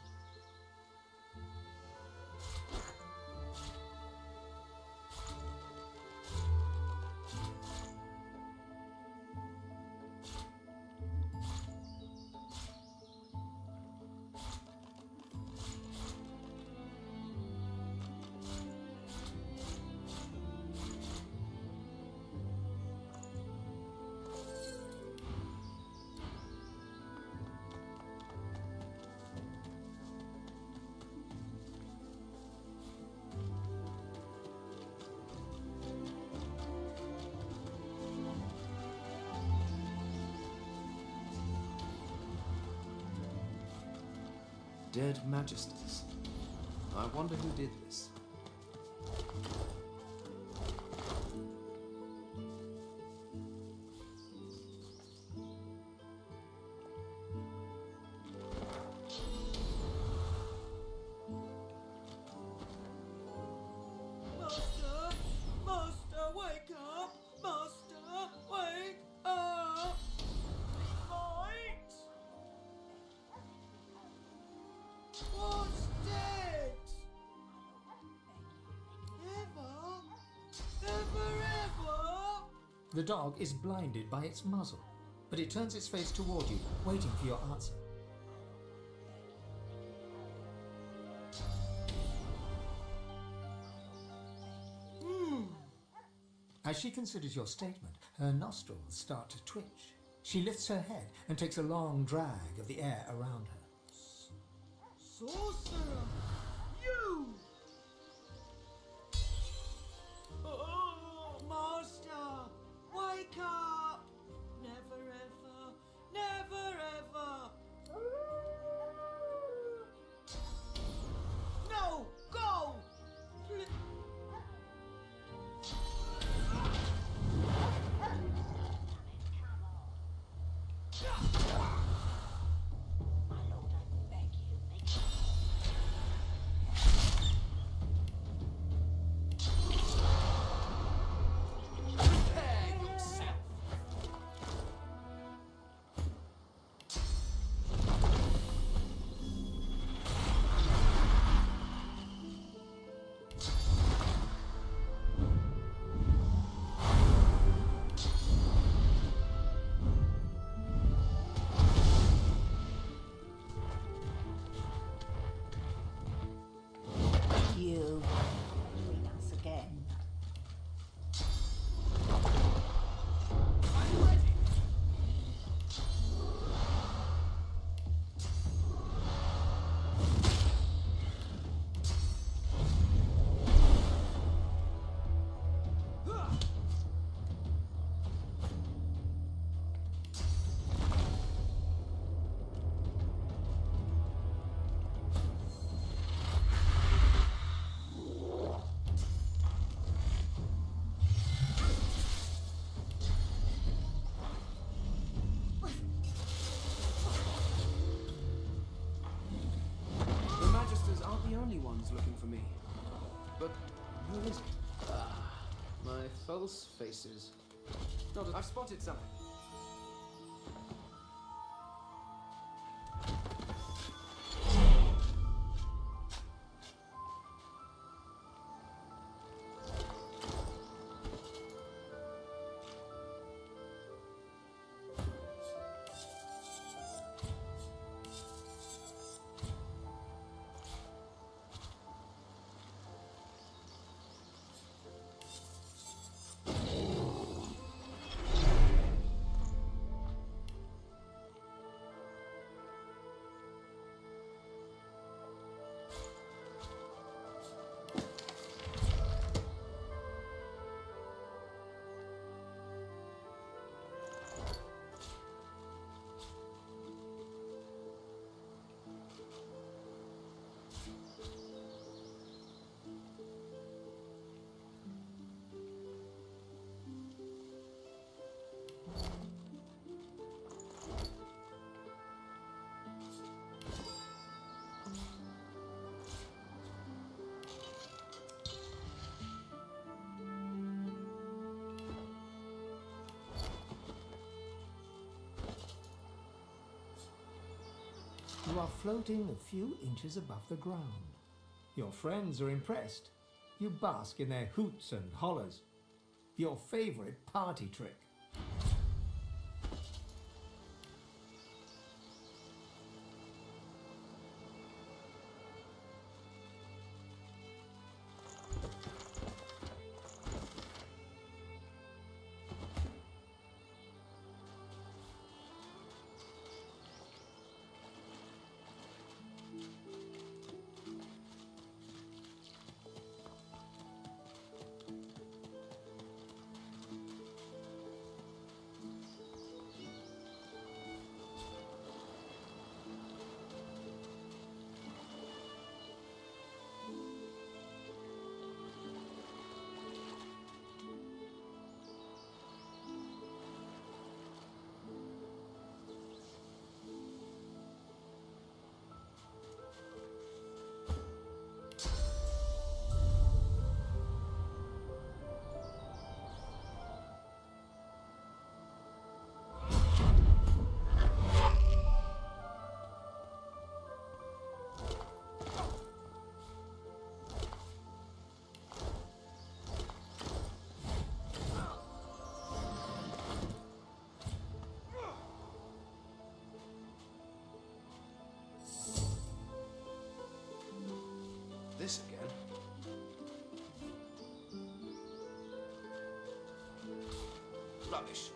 Speaker 7: Dead majesties. I wonder who did this.
Speaker 5: Master! Master, wake up! Master, wake up! Light! What's dead? Ever?
Speaker 2: The dog is blinded by its muzzle, but it turns its face toward you, waiting for your answer. As she considers your statement, her nostrils start to twitch. She lifts her head and takes a long drag of the air around her.
Speaker 5: Sorcerer! You! Oh, Master! Wake up! Never ever, never for me. But where is it? Ah, my false faces. Not I've spotted something.
Speaker 2: You are floating a few inches above the ground. Your friends are impressed. You bask in their hoots and hollers. Your favorite party trick.
Speaker 5: This again. Rubbish.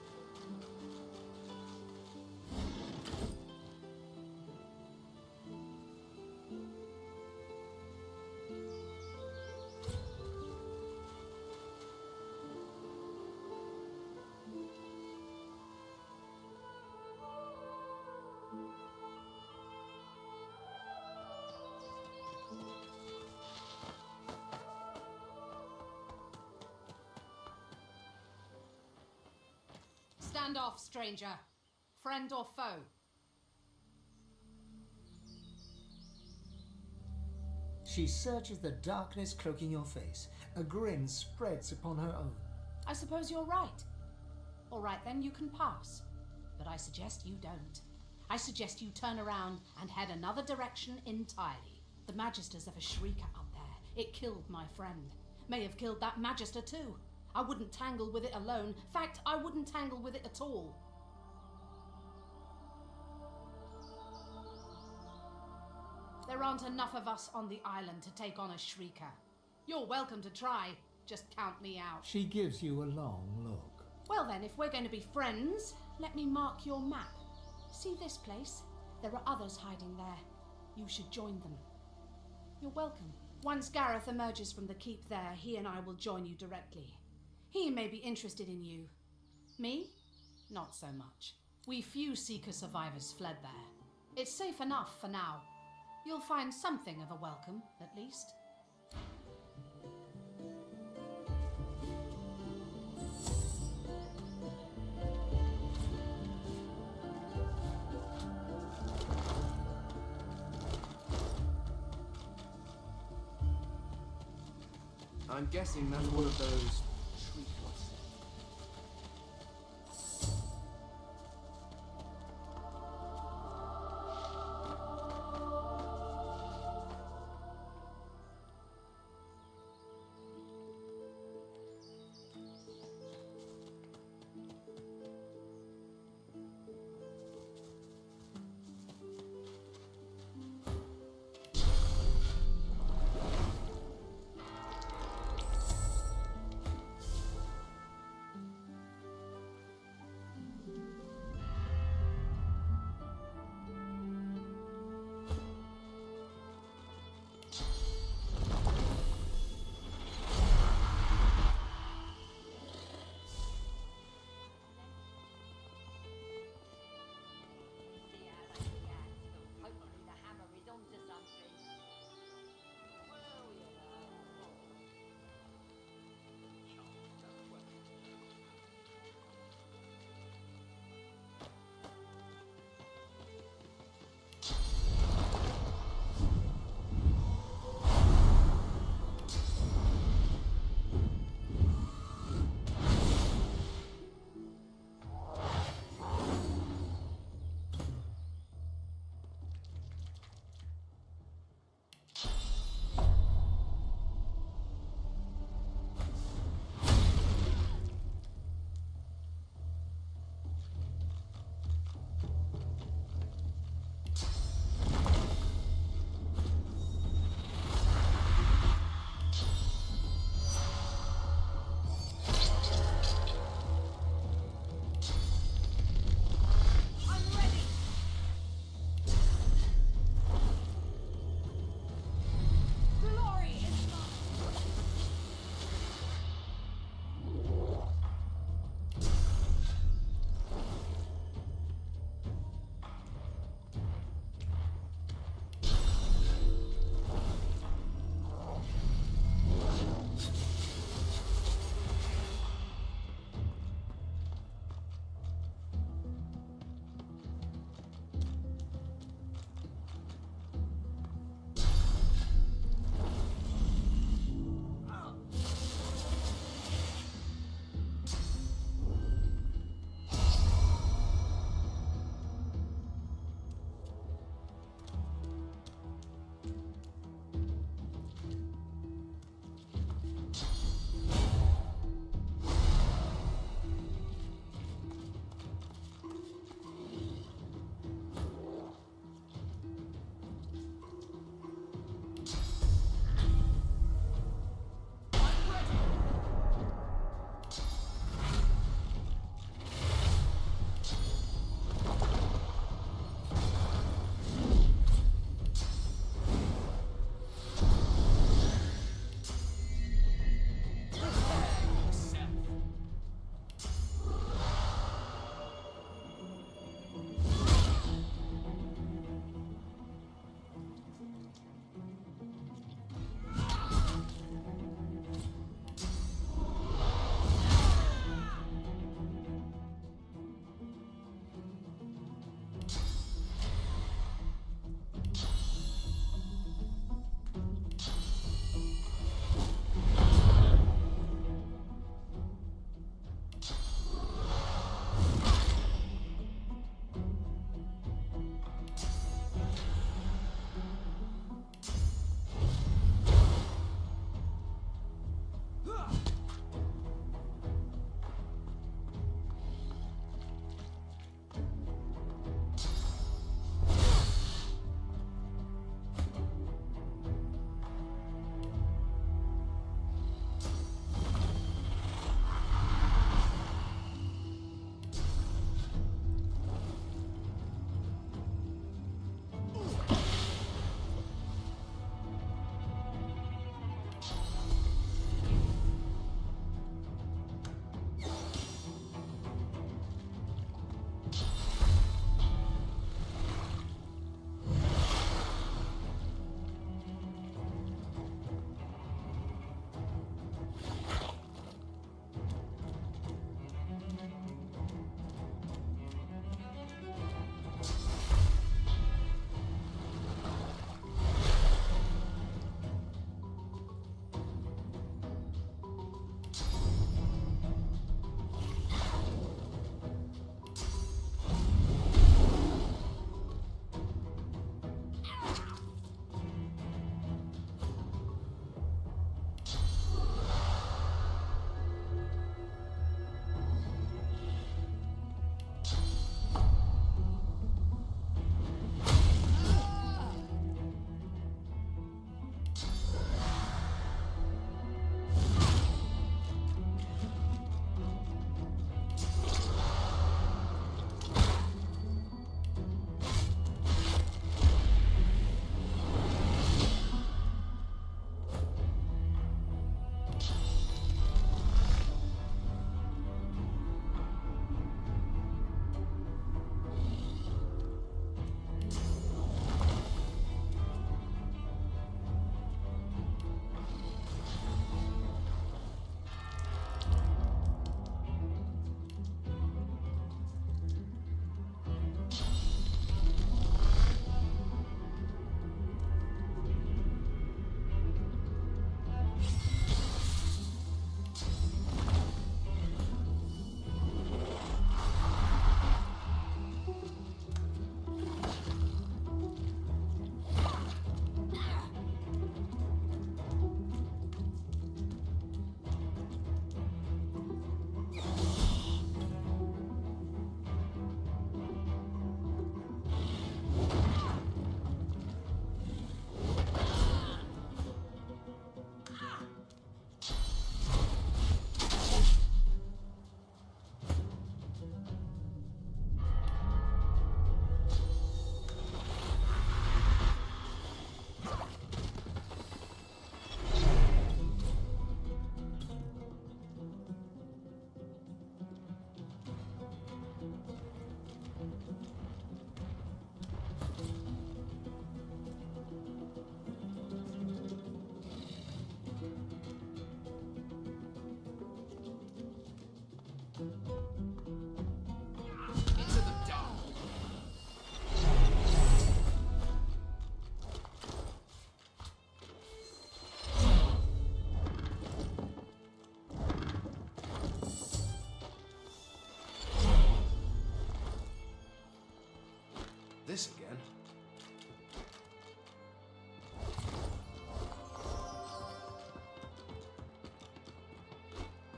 Speaker 10: Stand off, stranger. Friend or foe?
Speaker 2: She searches the darkness cloaking your face. A grin spreads upon her own.
Speaker 10: I suppose you're right. All right, then you can pass. But I suggest you don't. I suggest you turn around and head another direction entirely. The Magisters have a shrieker up there. It killed my friend. May have killed that Magister too. I wouldn't tangle with it alone. Fact, I wouldn't tangle with it at all. There aren't enough of us on the island to take on a shrieker. You're welcome to try. Just count me out.
Speaker 2: She gives you a long look.
Speaker 10: Well then, if we're going to be friends, let me mark your map. See this place? There are others hiding there. You should join them. You're welcome. Once Gareth emerges from the keep there, he and I will join you directly. He may be interested in you. Me? Not so much. We few Seeker survivors fled there. It's safe enough for now. You'll find something of a welcome, at least.
Speaker 5: I'm guessing that's one of those treacles.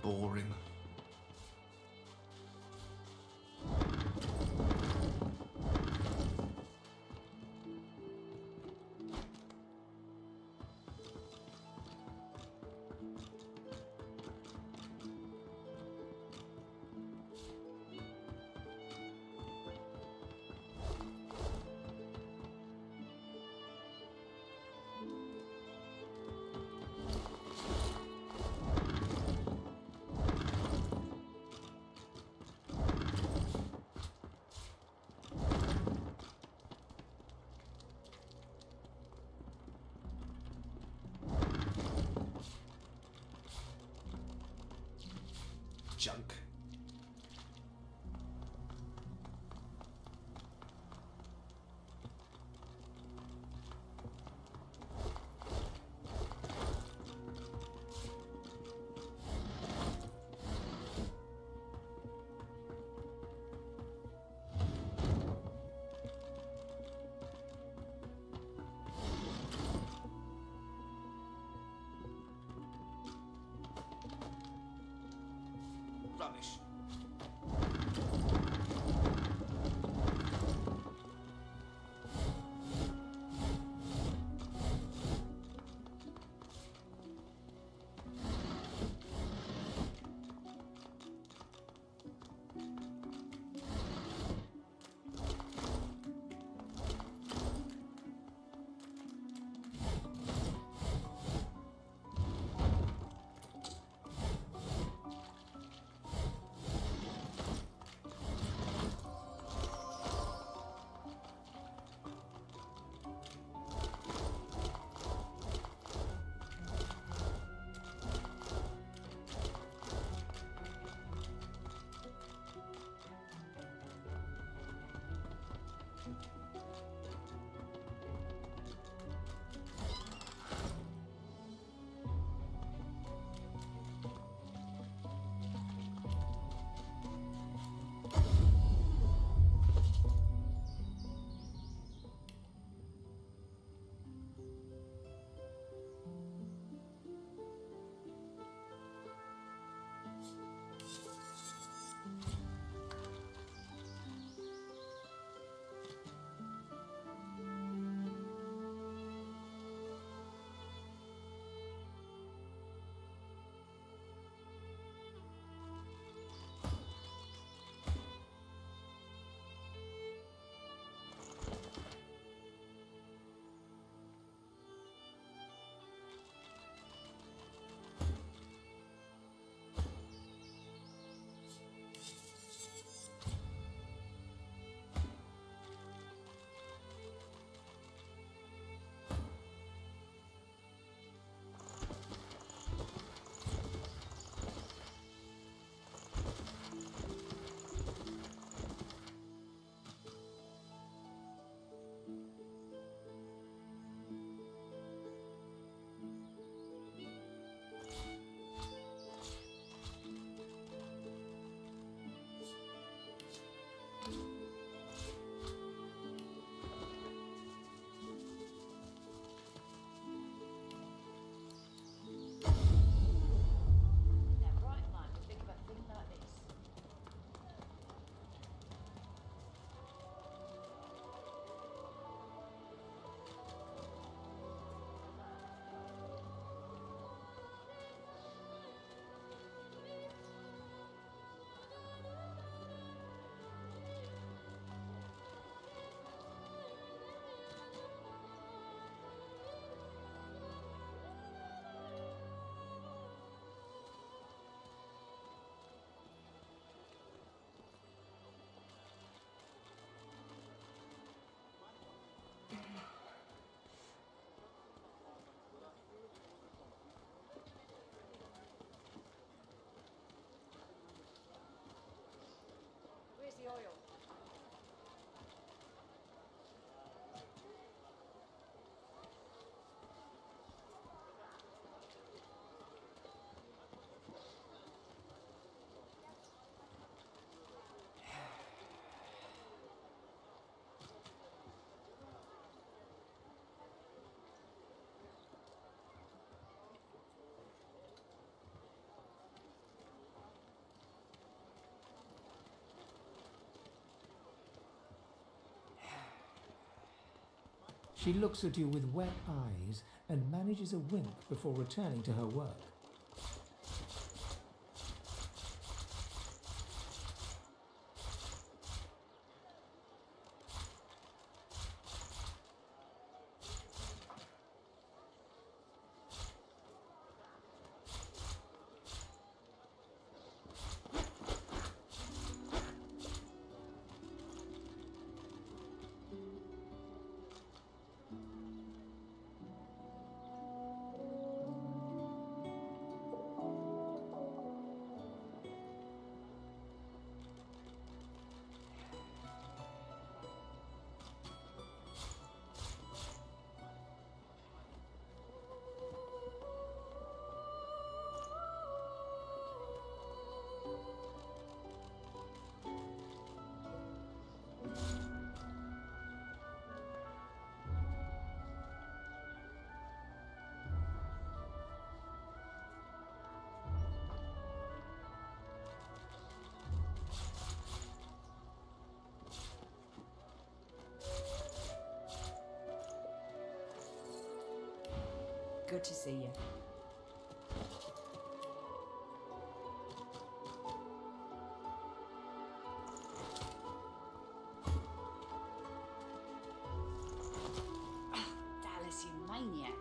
Speaker 1: boring. Junk. Rubbish.
Speaker 2: She looks at you with wet eyes and manages a wink before returning to her work.
Speaker 10: Good to see you.
Speaker 9: Dallas, you maniac.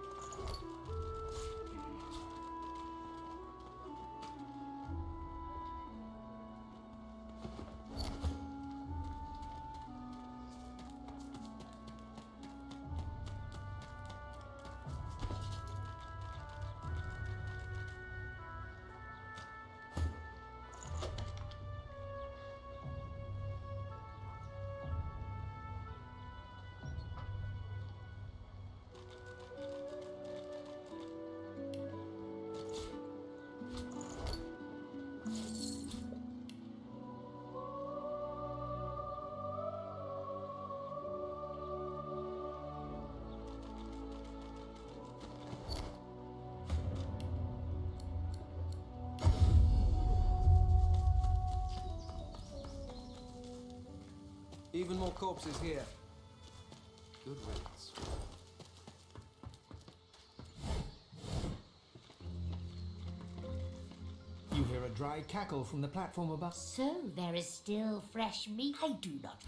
Speaker 5: Even more corpses here. Good riddance.
Speaker 2: You hear a dry cackle from the platform above.
Speaker 16: So there is still fresh meat. I do not.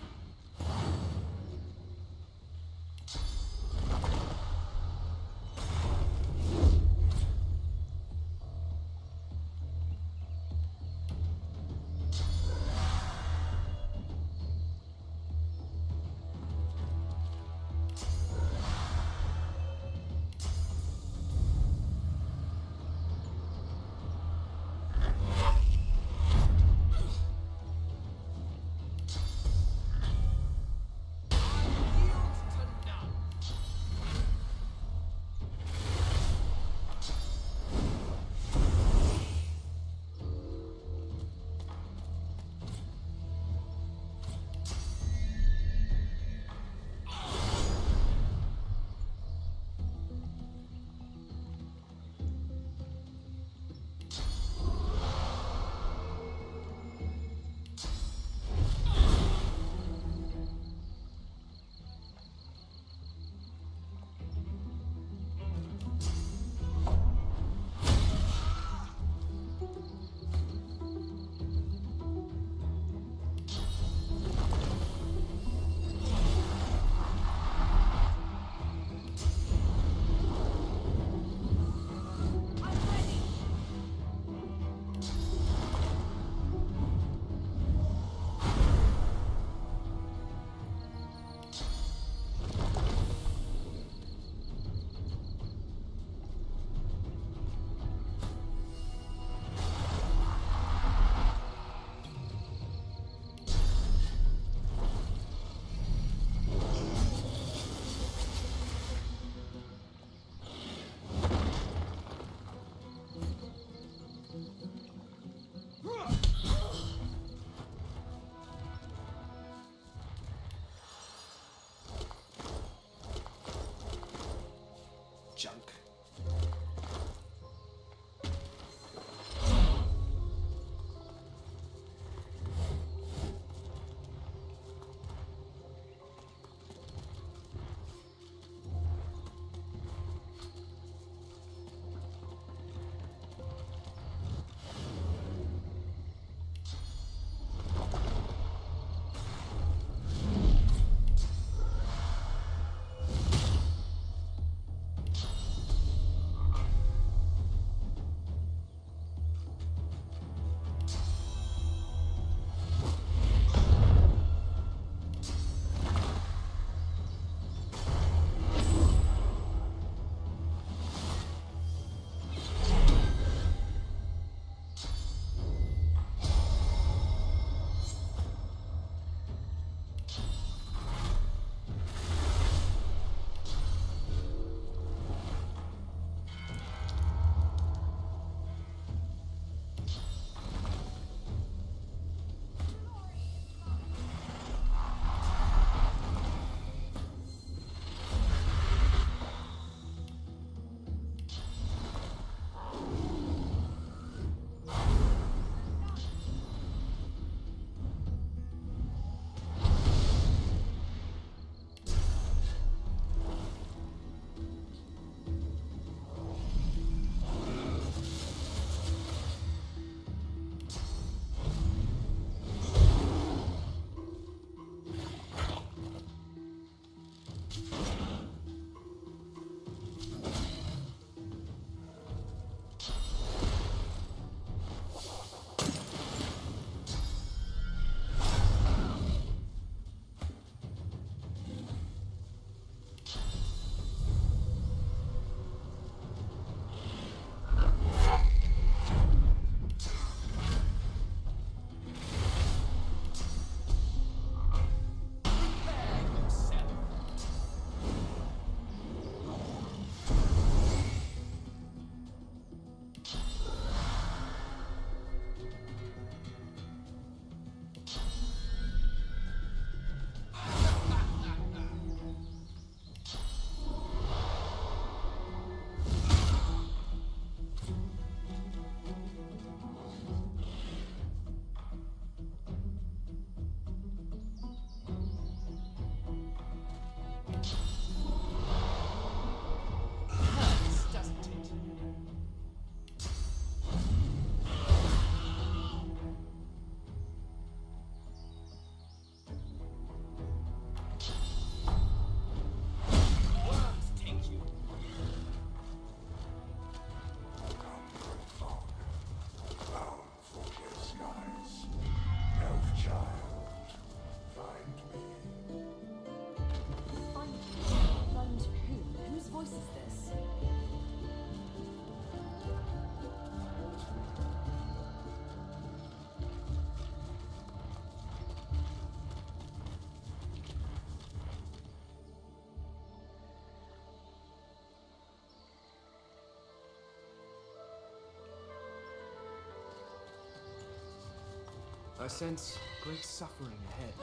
Speaker 5: I sense great suffering ahead.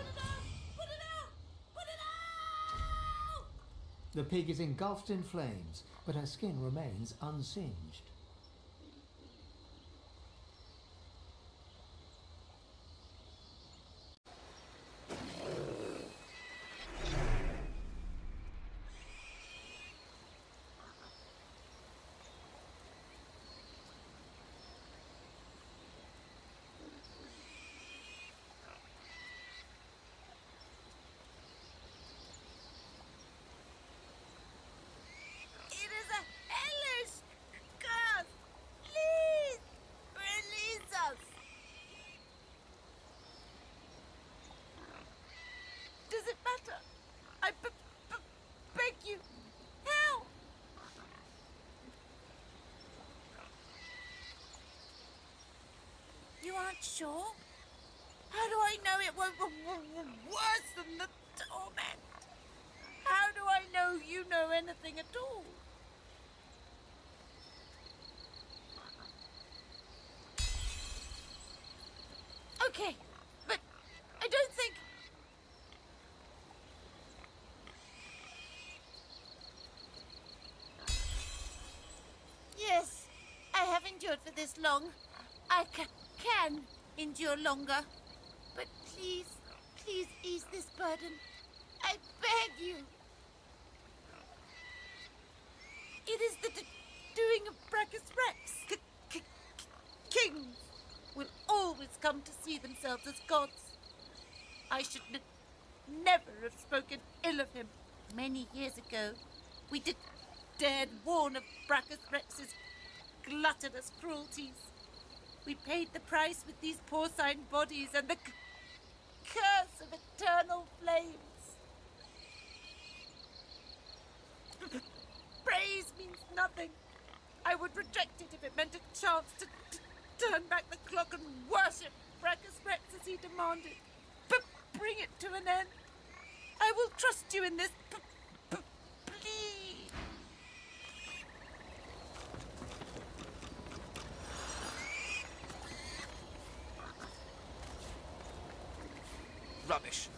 Speaker 2: The pig is engulfed in flames, but her skin remains unsinged.
Speaker 17: It is a hellish curse! Please, release us! Does it matter? I beg you, help! You aren't sure? How do I know it won't worse than the torment? How do I know you know anything at all? Okay, but I don't think... Yes, I have endured for this long. I can endure longer. But please, please ease this burden. I beg you. It is the doing of Brachus Rex. Kings will always come to see themselves as gods. I should never have spoken ill of him. Many years ago, we dared warn of Brachus Rex's gluttonous cruelties. We paid the price with these porcine bodies and the curse of eternal flames. Praise means nothing. I would reject it if it meant a chance to turn back the clock and worship Brachus Rex as he demanded. But bring it to an end. I will trust you in this. Please.
Speaker 5: Rubbish.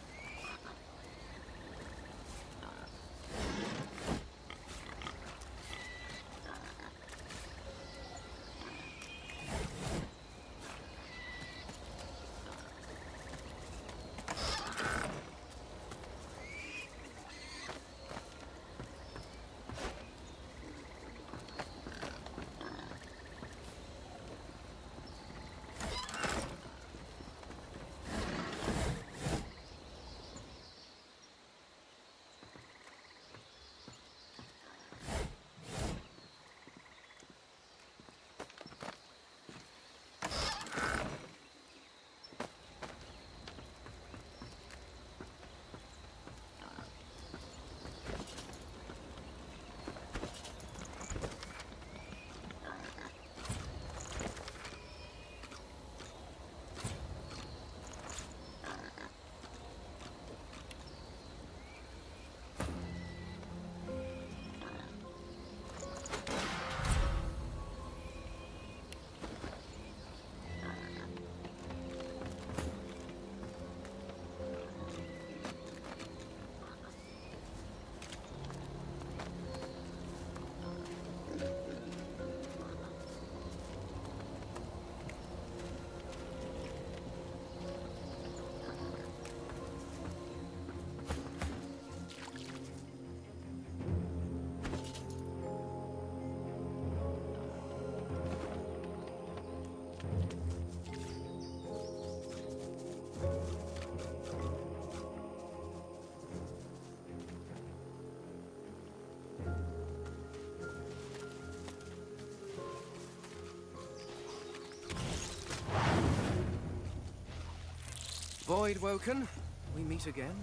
Speaker 5: Void woken, we meet again.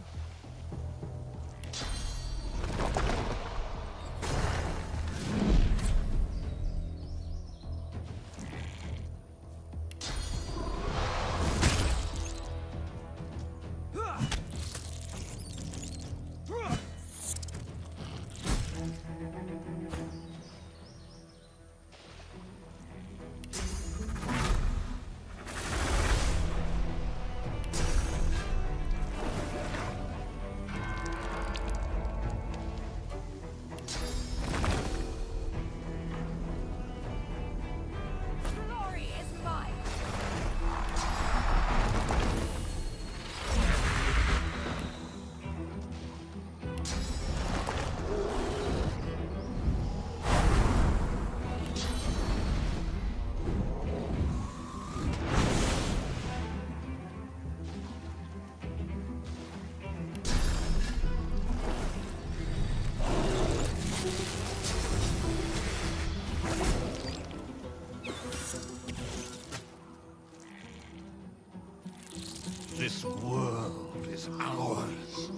Speaker 13: This world is ours.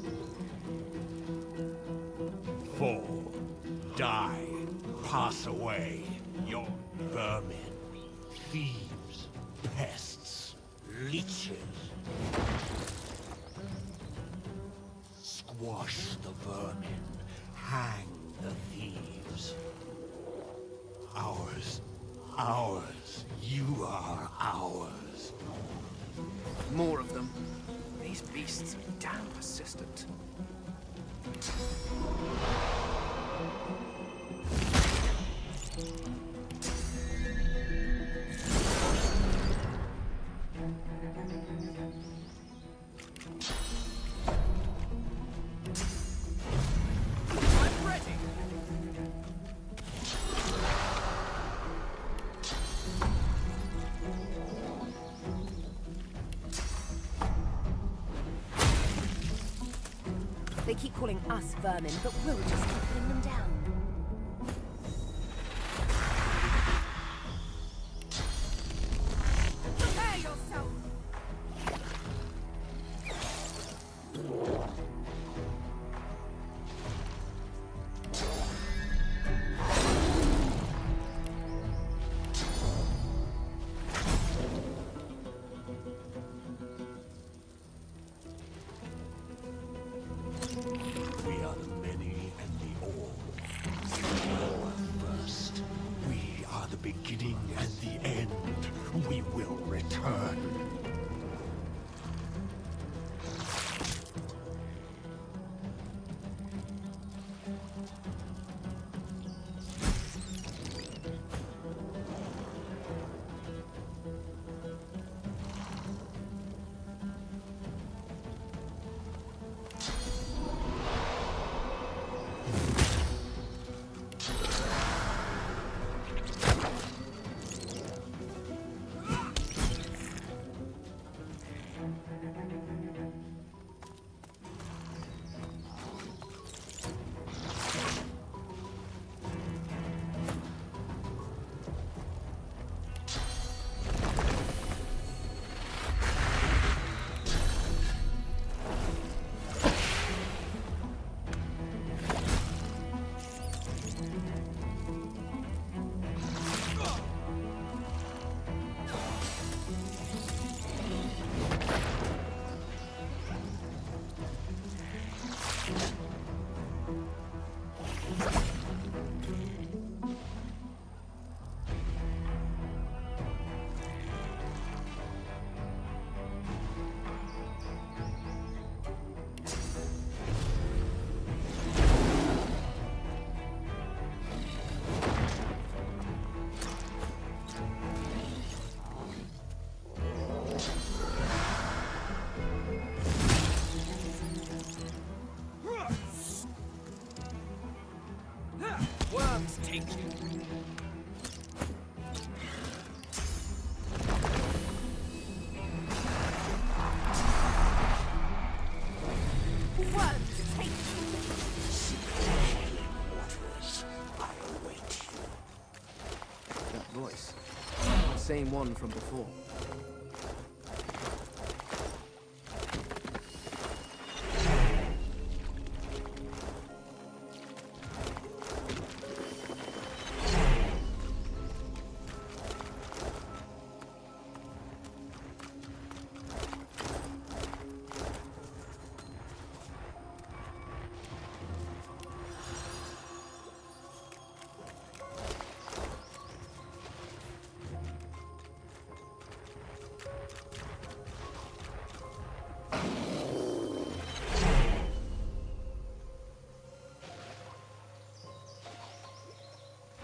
Speaker 13: Fall, die, pass away, your vermin, thieves, pests, leeches. Squash the vermin, hang the thieves. Ours, ours, you are ours.
Speaker 5: More of them. These beasts are damn persistent. I'm ready!
Speaker 10: They keep calling us vermin, but we'll just keep putting them down.
Speaker 17: Prepare yourself!
Speaker 13: We are the many and the all. We are first. We are the beginning and the end. We will return.
Speaker 5: Worms take you.
Speaker 17: Worms take you!
Speaker 5: That voice. Same one from before.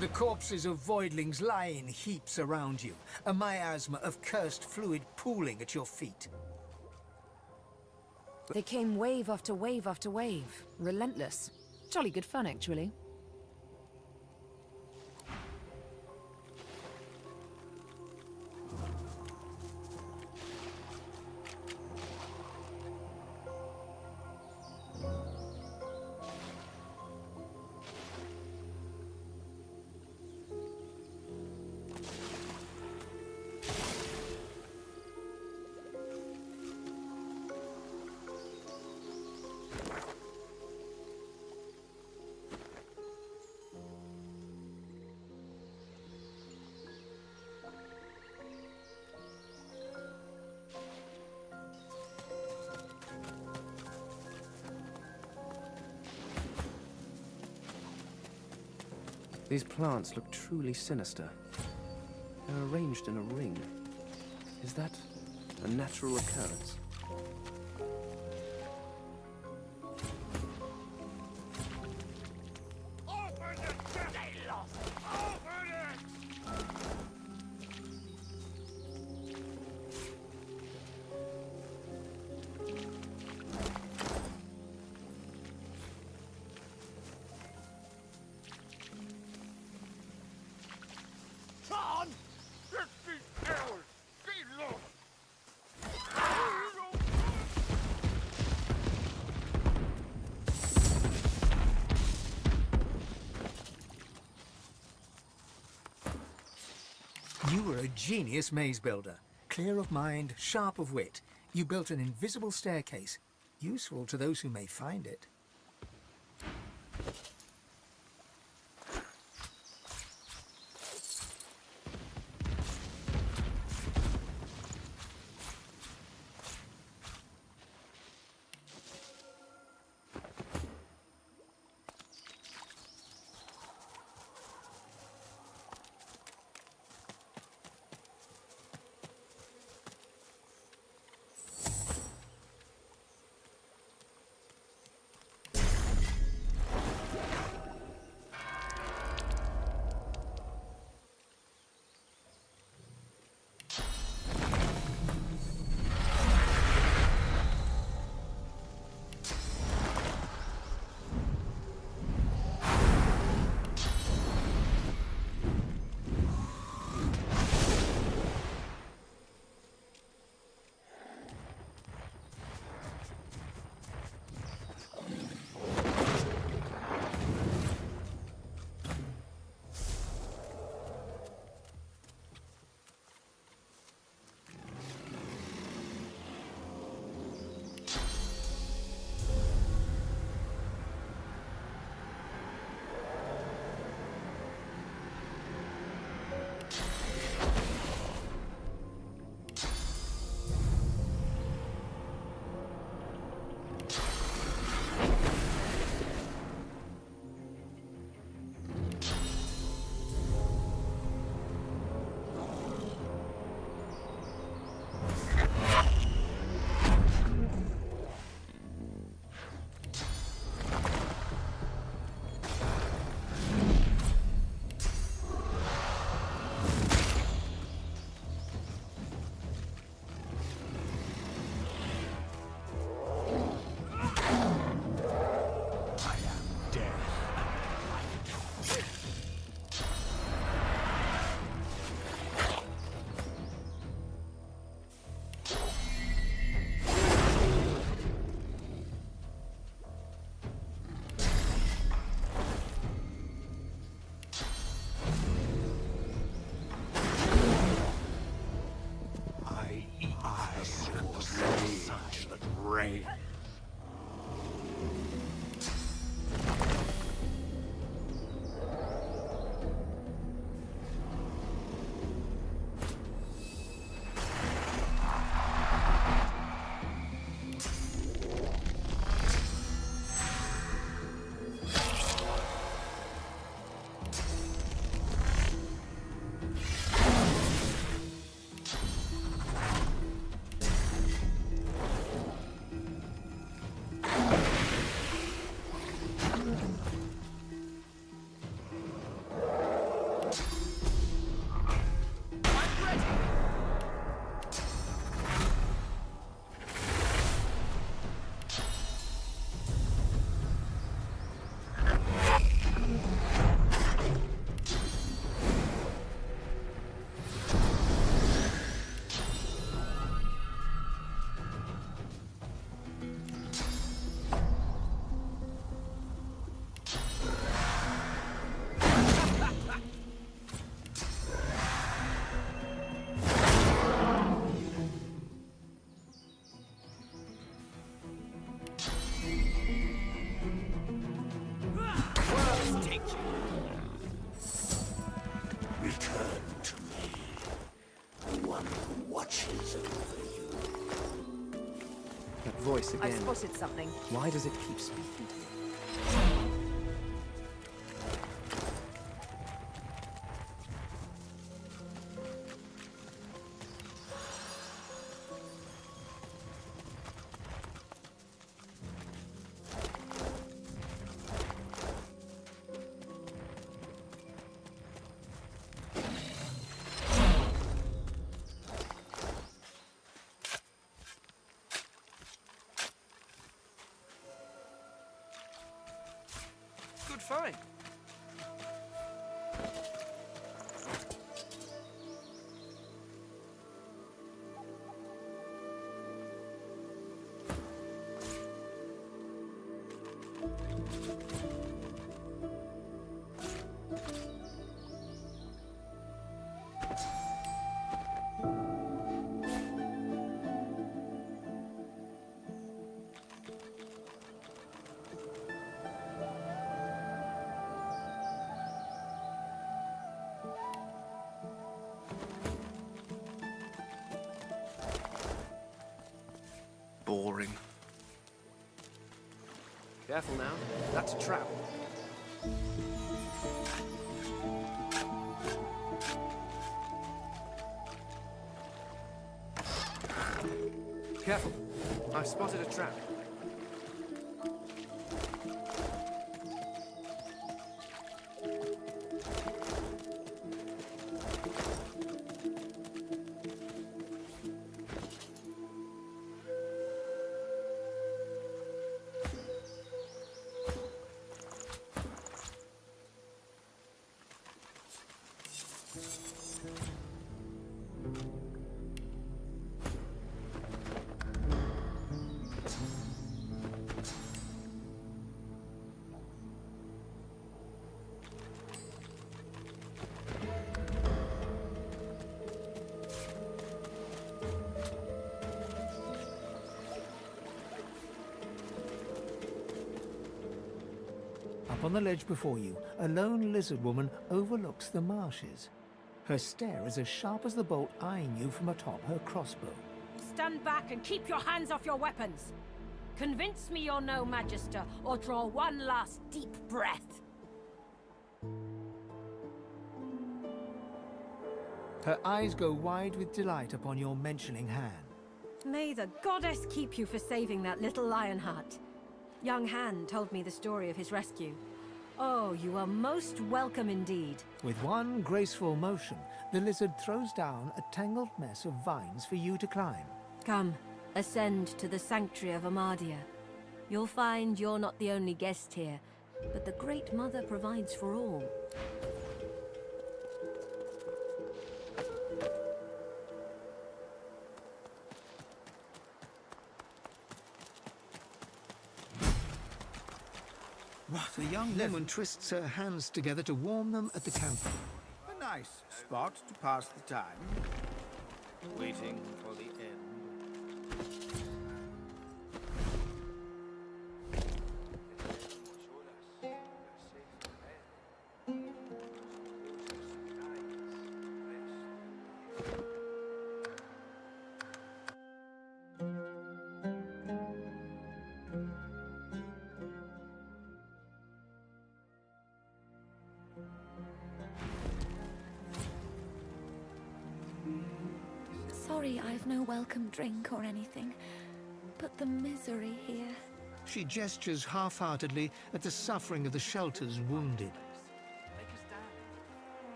Speaker 2: The corpses of voidlings lie in heaps around you, a miasma of cursed fluid pooling at your feet.
Speaker 3: They came wave after wave after wave. Relentless. Jolly good fun, actually.
Speaker 5: These plants look truly sinister. They're arranged in a ring. Is that a natural occurrence?
Speaker 2: You were a genius maze builder. Clear of mind, sharp of wit. You built an invisible staircase, useful to those who may find it.
Speaker 5: Voice again.
Speaker 3: I've spotted something.
Speaker 5: Why does it keep speaking to me? fine.
Speaker 1: Boring.
Speaker 5: Careful now. That's a trap. Careful. I've spotted a trap.
Speaker 2: Up on the ledge before you, a lone lizard woman overlooks the marshes. Her stare is as sharp as the bolt eyeing you from atop her crossbow.
Speaker 18: Stand back and keep your hands off your weapons. Convince me you're no magister, or draw one last deep breath.
Speaker 2: Her eyes go wide with delight upon your mentioning Han.
Speaker 18: May the goddess keep you for saving that little Lionheart. Young Han told me the story of his rescue. Oh, you are most welcome indeed.
Speaker 2: With one graceful motion, the lizard throws down a tangled mess of vines for you to climb.
Speaker 18: Come, ascend to the sanctuary of Amadia. You'll find you're not the only guest here, but the Great Mother provides for all.
Speaker 2: The young woman twists her hands together to warm them at the campfire.
Speaker 11: A nice spot to pass the time. Waiting for the end.
Speaker 19: Sorry I've no welcome drink or anything, but the misery here.
Speaker 2: She gestures half-heartedly at the suffering of the shelter's wounded.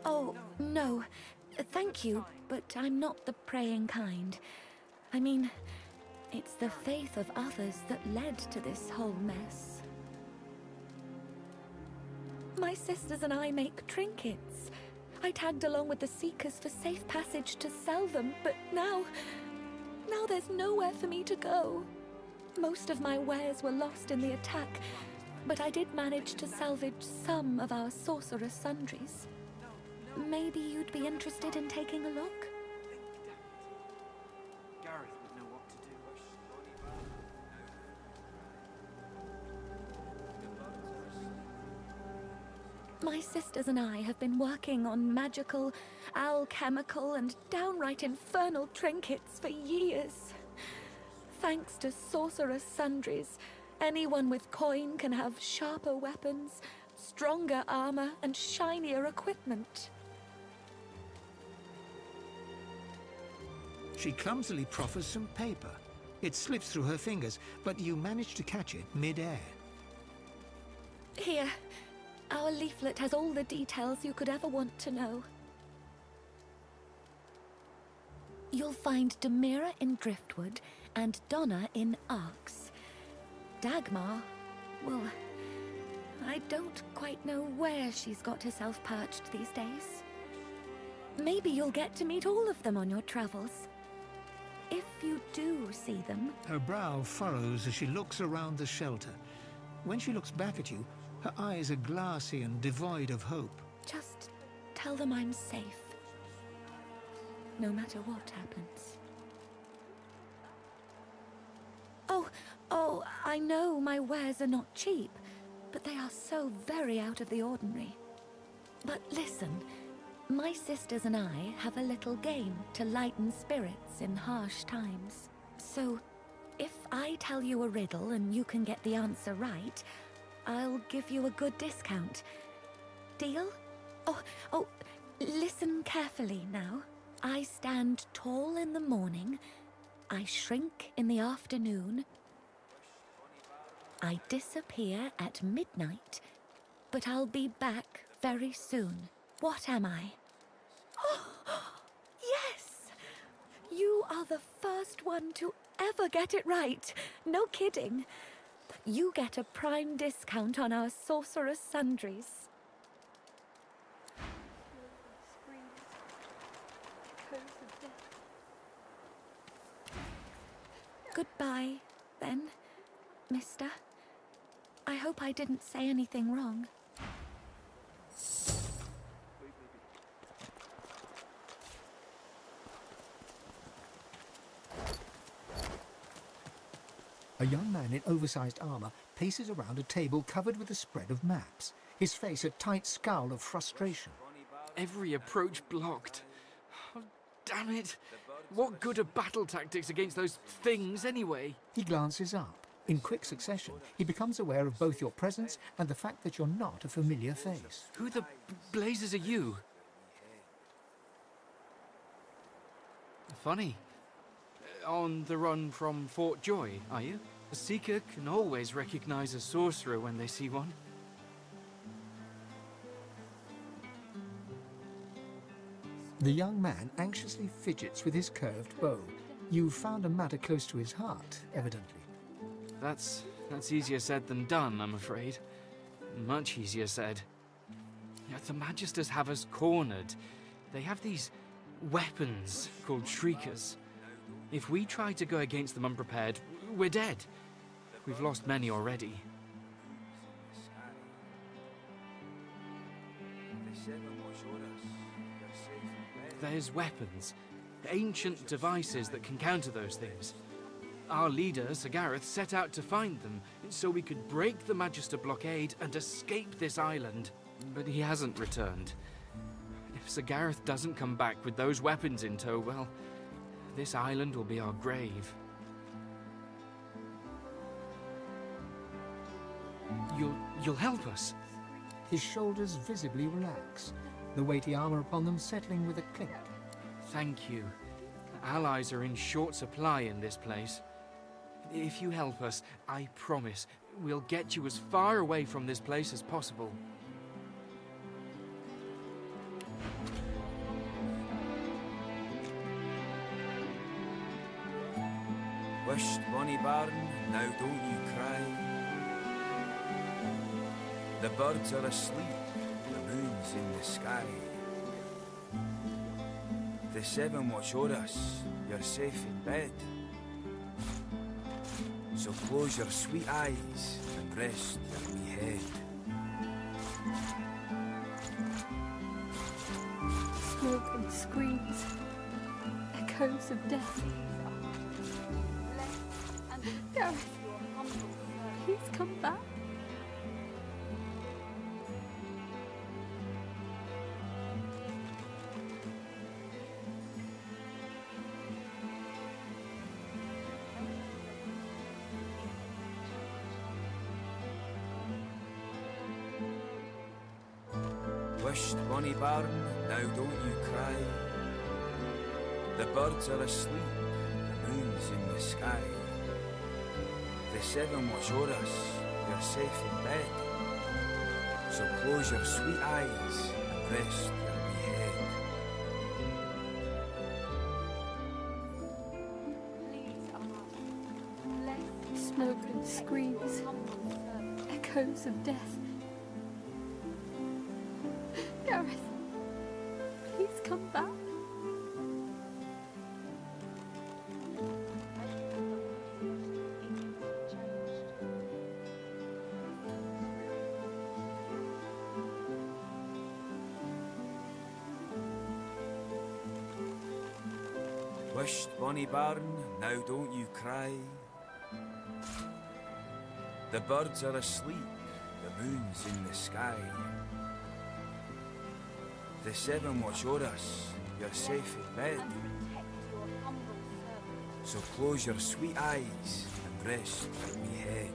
Speaker 19: Oh, no. Thank you, but I'm not the praying kind. I mean, it's the faith of others that led to this whole mess. My sisters and I make trinkets. I tagged along with the Seekers for safe passage to sell them, but now there's nowhere for me to go. Most of my wares were lost in the attack, but I did manage to salvage some of our sorcerer's sundries. Maybe you'd be interested in taking a look?
Speaker 5: Gareth would know what to do.
Speaker 19: My sisters and I have been working on magical, alchemical, and downright infernal trinkets for years. Thanks to sorcerer's sundries, anyone with coin can have sharper weapons, stronger armor, and shinier equipment.
Speaker 2: She clumsily proffers some paper. It slips through her fingers, but you manage to catch it mid-air.
Speaker 19: Here, our leaflet has all the details you could ever want to know. You'll find Demira in Driftwood and Donna in Arx. Dagmar, well, I don't quite know where she's got herself perched these days. Maybe you'll get to meet all of them on your travels. If you do see them...
Speaker 2: Her brow furrows as she looks around the shelter. When she looks back at you, her eyes are glassy and devoid of hope.
Speaker 19: Just tell them I'm safe. No matter what happens. Oh, I know my wares are not cheap, but they are so very out of the ordinary. But listen, my sisters and I have a little game to lighten spirits in harsh times. So, if I tell you a riddle and you can get the answer right, I'll give you a good discount. Deal? Oh, listen carefully now. I stand tall in the morning, I shrink in the afternoon, I disappear at midnight, but I'll be back very soon. What am I? Oh, yes! You are the first one to ever get it right. No kidding. You get a prime discount on our sorcerer's sundries. Goodbye, then, mister. I hope I didn't say anything wrong.
Speaker 2: A young man in oversized armor paces around a table covered with a spread of maps, his face a tight scowl of frustration.
Speaker 7: Every approach blocked. Oh, damn it! What good are battle tactics against those things, anyway?
Speaker 2: He glances up. In quick succession, he becomes aware of both your presence and the fact that you're not a familiar face.
Speaker 7: Who the blazes are you? Funny. On the run from Fort Joy, are you? A seeker can always recognize a sorcerer when they see one.
Speaker 2: The young man anxiously fidgets with his curved bow. You've found a matter close to his heart, evidently.
Speaker 7: That's easier said than done, I'm afraid. Much easier said. The Magisters have us cornered. They have these weapons called shriekers. If we try to go against them unprepared, we're dead. We've lost many already. There's weapons, ancient devices that can counter those things. Our leader, Sir Gareth, set out to find them so we could break the Magister blockade and escape this island. But he hasn't returned. If Sir Gareth doesn't come back with those weapons in tow, well, this island will be our grave. You'll help us?
Speaker 2: His shoulders visibly relax, the weighty armor upon them settling with a clink.
Speaker 7: Thank you. Allies are in short supply in this place. If you help us, I promise, we'll get you as far away from this place as possible.
Speaker 20: Wisht, bonny bairn, now don't you cry. The birds are asleep, the moon's in the sky. The seven watch o'er us, you're safe in bed. So close your sweet eyes and rest your wee head.
Speaker 19: Smoke and screams, echoes of death. Gareth, please come back.
Speaker 20: Wisht, bonny bairn, now don't you cry. The birds are asleep, the moon's in the sky. The seven watch o'er us, you're safe in bed. So close your sweet eyes and rest your wee head.
Speaker 19: Smoke and screams, echoes of death.
Speaker 20: Whisht, bonny barn, now don't you cry. The birds are asleep, the moon's in the sky. The seven watch o'er us, you're safe in bed. So close your sweet eyes and rest me head.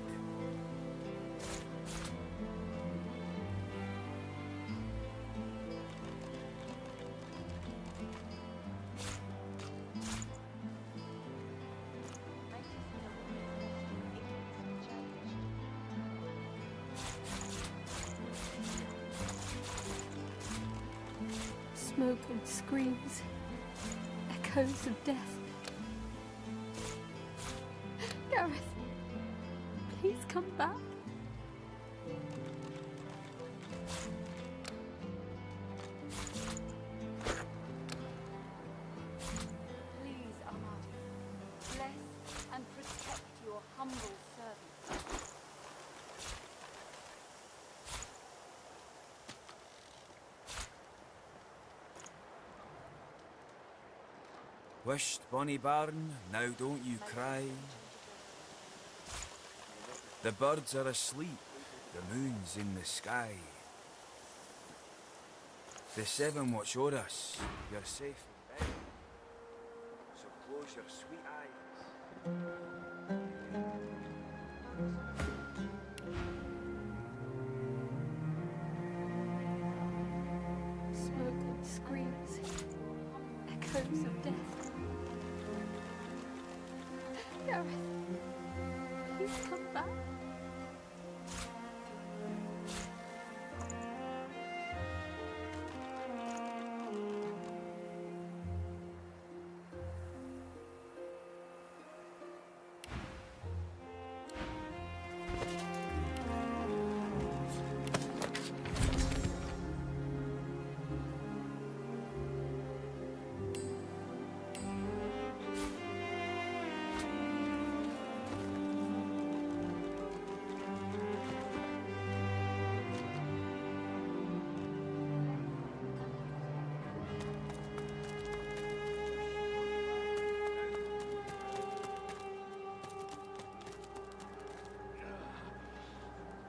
Speaker 19: Smoke and screams, echoes of death. Gareth, please come back.
Speaker 21: Please, Amadi, bless and protect your humble servant.
Speaker 20: Whisht, bonny barn, now don't you cry. The birds are asleep, the moon's in the sky. The seven watch o'er us, you're safe in bed. So close your sweet eyes.
Speaker 19: Smoke and screams, echoes of death. Gareth, please come back.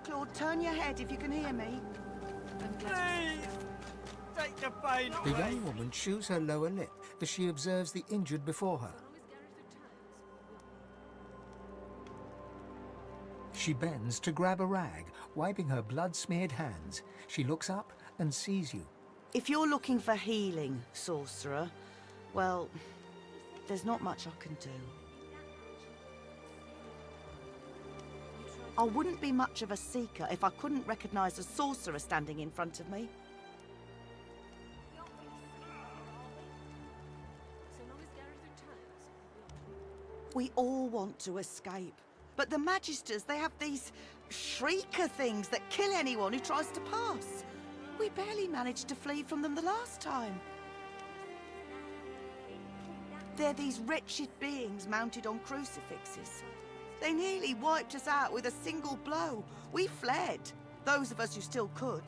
Speaker 9: Claude, turn your head if you can hear me.
Speaker 11: Please! Take the pain
Speaker 2: The young woman chews her lower lip as she observes the injured before her. She bends to grab a rag, wiping her blood-smeared hands. She looks up and sees you.
Speaker 9: If you're looking for healing, sorcerer, well, there's not much I can do. I wouldn't be much of a seeker if I couldn't recognize a sorcerer standing in front of me. We all want to escape, but the Magisters, they have these shrieker things that kill anyone who tries to pass. We barely managed to flee from them the last time. They're these wretched beings mounted on crucifixes. They nearly wiped us out with a single blow. We fled, those of us who still could.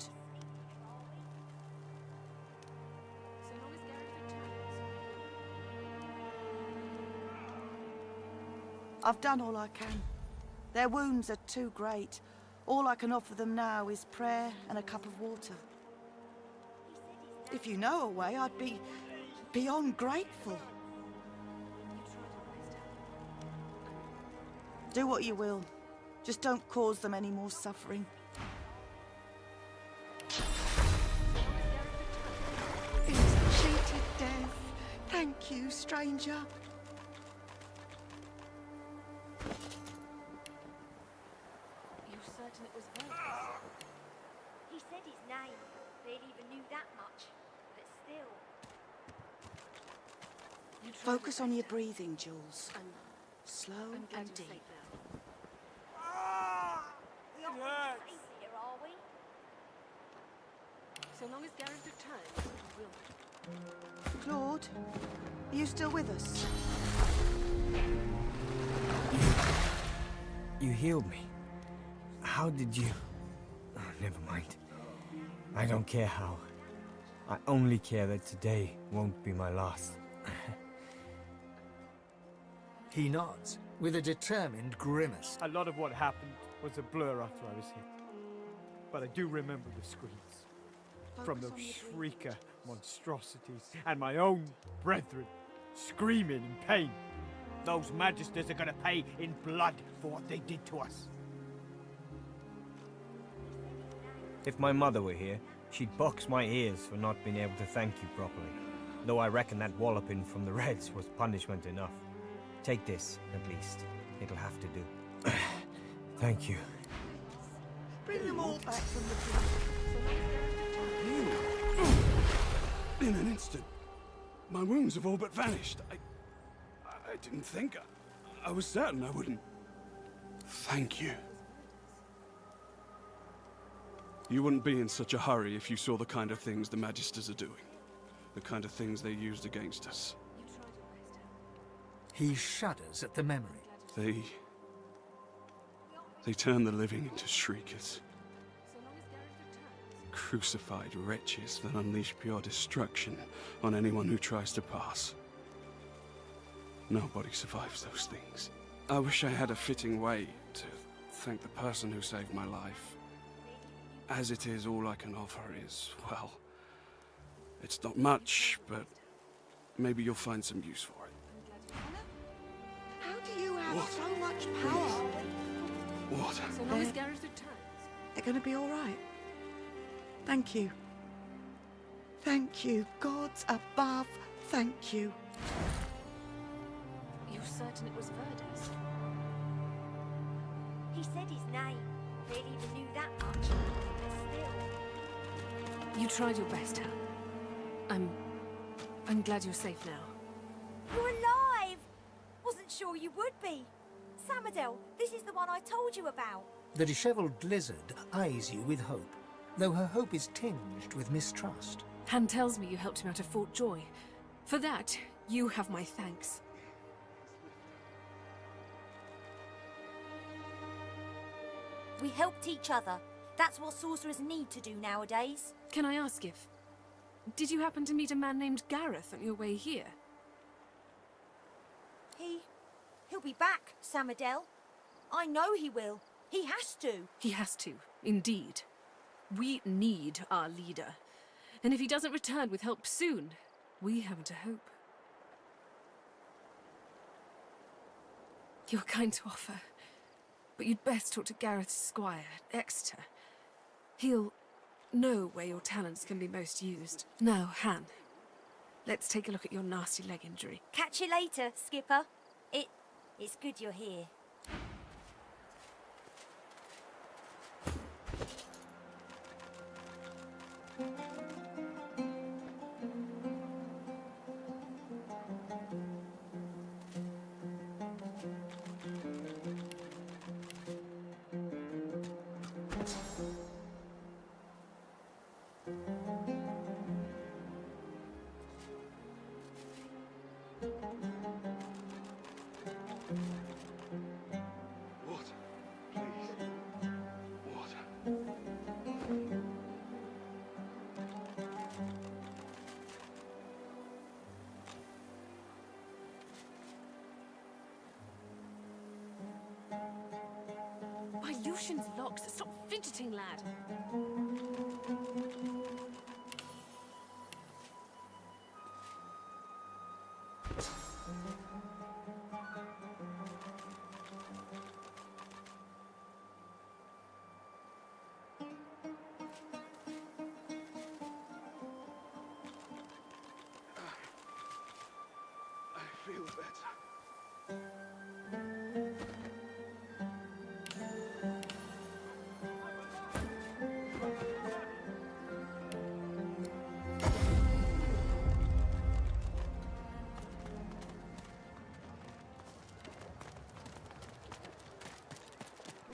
Speaker 9: I've done all I can. Their wounds are too great. All I can offer them now is prayer and a cup of water. If you know a way, I'd be beyond grateful. Do what you will. Just don't cause them any more suffering. It's cheated death. Thank you, stranger.
Speaker 21: You're certain it was Vertus?
Speaker 22: He said his name. They even knew that much. But still.
Speaker 9: Focus on your breathing, Jules. Slow and deep.
Speaker 22: It hurts. Here, are we?
Speaker 21: So long as Gareth returns, we will.
Speaker 9: Claude, are you still with us?
Speaker 23: You healed me. How did you... Oh, never mind. I don't care how. I only care that today won't be my last.
Speaker 2: He nods, with a determined grimace.
Speaker 4: A lot of what happened was a blur after I was hit. But I do remember the screams. From those shrieker monstrosities and my own brethren screaming in pain. Those magisters are gonna pay in blood for what they did to us.
Speaker 23: If my mother were here, she'd box my ears for not being able to thank you properly. Though I reckon that walloping from the Reds was punishment enough. Take this, at least. It'll have to do. Thank you.
Speaker 9: Bring them all back from the
Speaker 6: In an instant, my wounds have all but vanished. I didn't think. I was certain I wouldn't. Thank you. You wouldn't be in such a hurry if you saw the kind of things the Magisters are doing. The kind of things they used against us.
Speaker 2: He shudders at the memory.
Speaker 6: They turn the living into shriekers. Crucified wretches that unleash pure destruction on anyone who tries to pass. Nobody survives those things. I wish I had a fitting way to thank the person who saved my life. As it is, all I can offer is, well, it's not much, but maybe you'll find some use for it.
Speaker 9: How do you have so much power?
Speaker 6: What?
Speaker 9: So long as Gareth returns. They're gonna be all right. Thank you. Thank you. Gods above, thank you.
Speaker 22: You're certain it was Verdes? He said his name. Barely even knew that much. But still.
Speaker 8: You tried your best, Hal. I'm glad you're safe now.
Speaker 22: You're alive! Wasn't sure you would be. Samadel, this is the one I told you about.
Speaker 2: The dishevelled lizard eyes you with hope, though her hope is tinged with mistrust.
Speaker 8: Han tells me you helped him out of Fort Joy. For that, you have my thanks.
Speaker 22: We helped each other. That's what sorcerers need to do nowadays.
Speaker 8: Can I ask if... Did you happen to meet a man named Gareth on your way here?
Speaker 22: He'll be back, Samadel. I know he will. He has to.
Speaker 8: He has to, indeed. We need our leader. And if he doesn't return with help soon, we haven't a hope. You're kind to offer, but you'd best talk to Gareth's squire, Exeter. He'll know where your talents can be most used. Now, Han, let's take a look at your nasty leg injury.
Speaker 22: Catch you later, Skipper. It's good you're here.
Speaker 8: By Lucian's locks, stop fidgeting, lad.
Speaker 6: I feel better.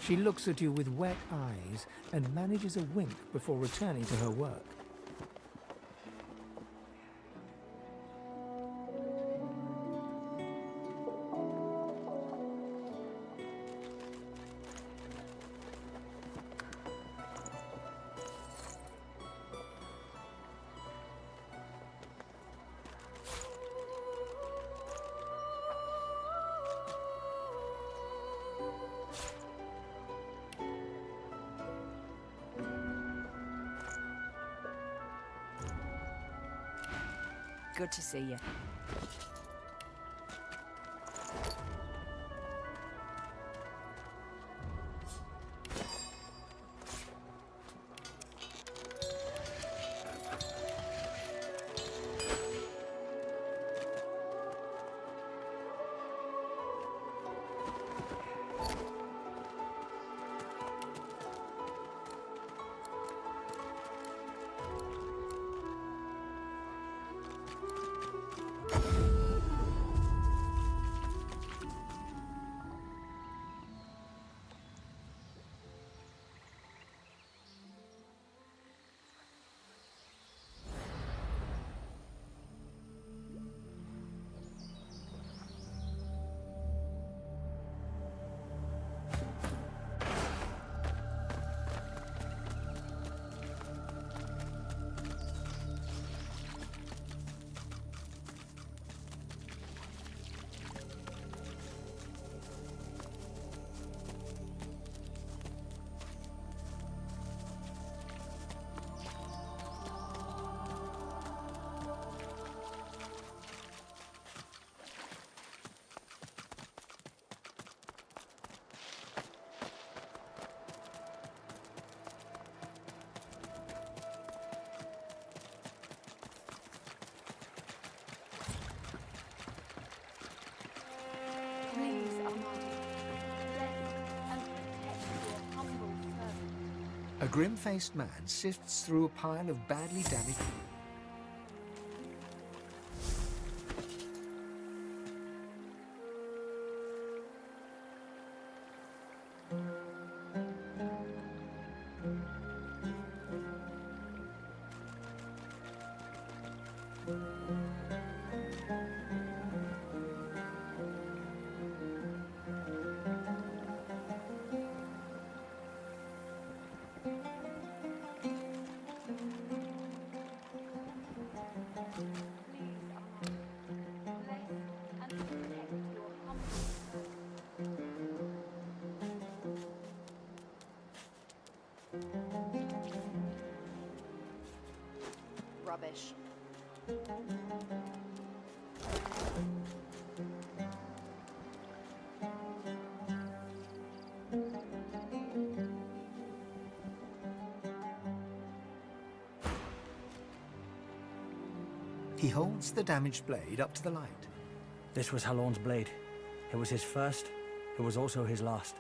Speaker 2: She looks at you with wet eyes and manages a wink before returning to her work.
Speaker 12: Good to see you.
Speaker 19: Please, Almighty, bless and protect your humble servant.
Speaker 2: A grim-faced man sifts through a pile of badly damaged...
Speaker 10: Rubbish.
Speaker 2: He holds the damaged blade up to the light.
Speaker 23: This was Halorn's blade. It was his first. It was also his last.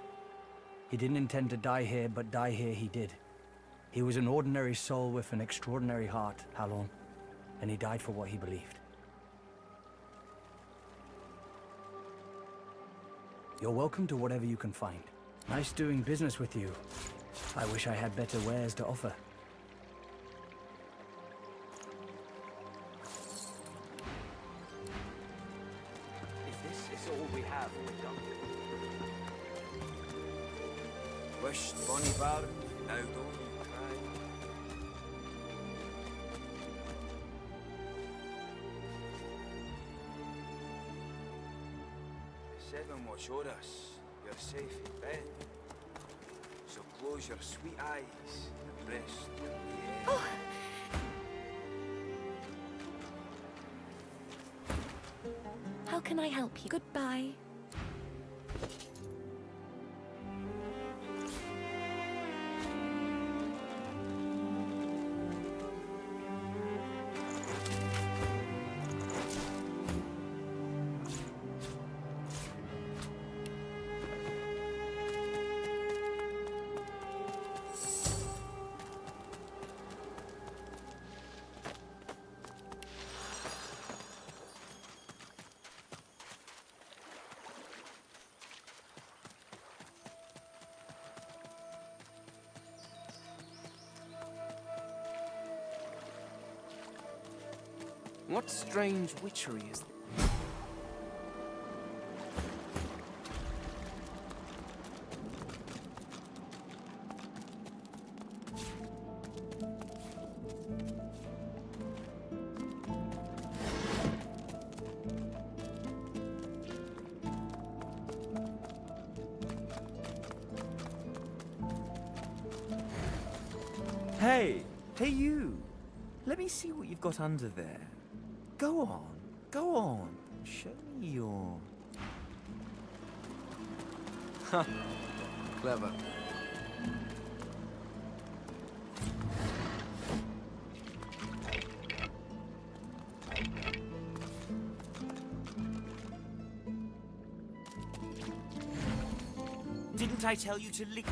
Speaker 23: He didn't intend to die here, but die here he did. He was an ordinary soul with an extraordinary heart, Halorn, and he died for what he believed. You're welcome to whatever you can find. Nice doing business with you. I wish I had better wares to offer.
Speaker 20: If this is all we have, we're done. Wished bonny barn, now don't you cry. The seven watch o'er us, you're safe in bed. So close your sweet eyes and rest in the air.
Speaker 19: Oh. How can I help you? Goodbye.
Speaker 5: What strange witchery is this?
Speaker 14: Hey! Hey you! Let me see what you've got under there.
Speaker 23: Go on. Go on. Show me your...
Speaker 12: Ha! Clever.
Speaker 23: Didn't I tell you to lick...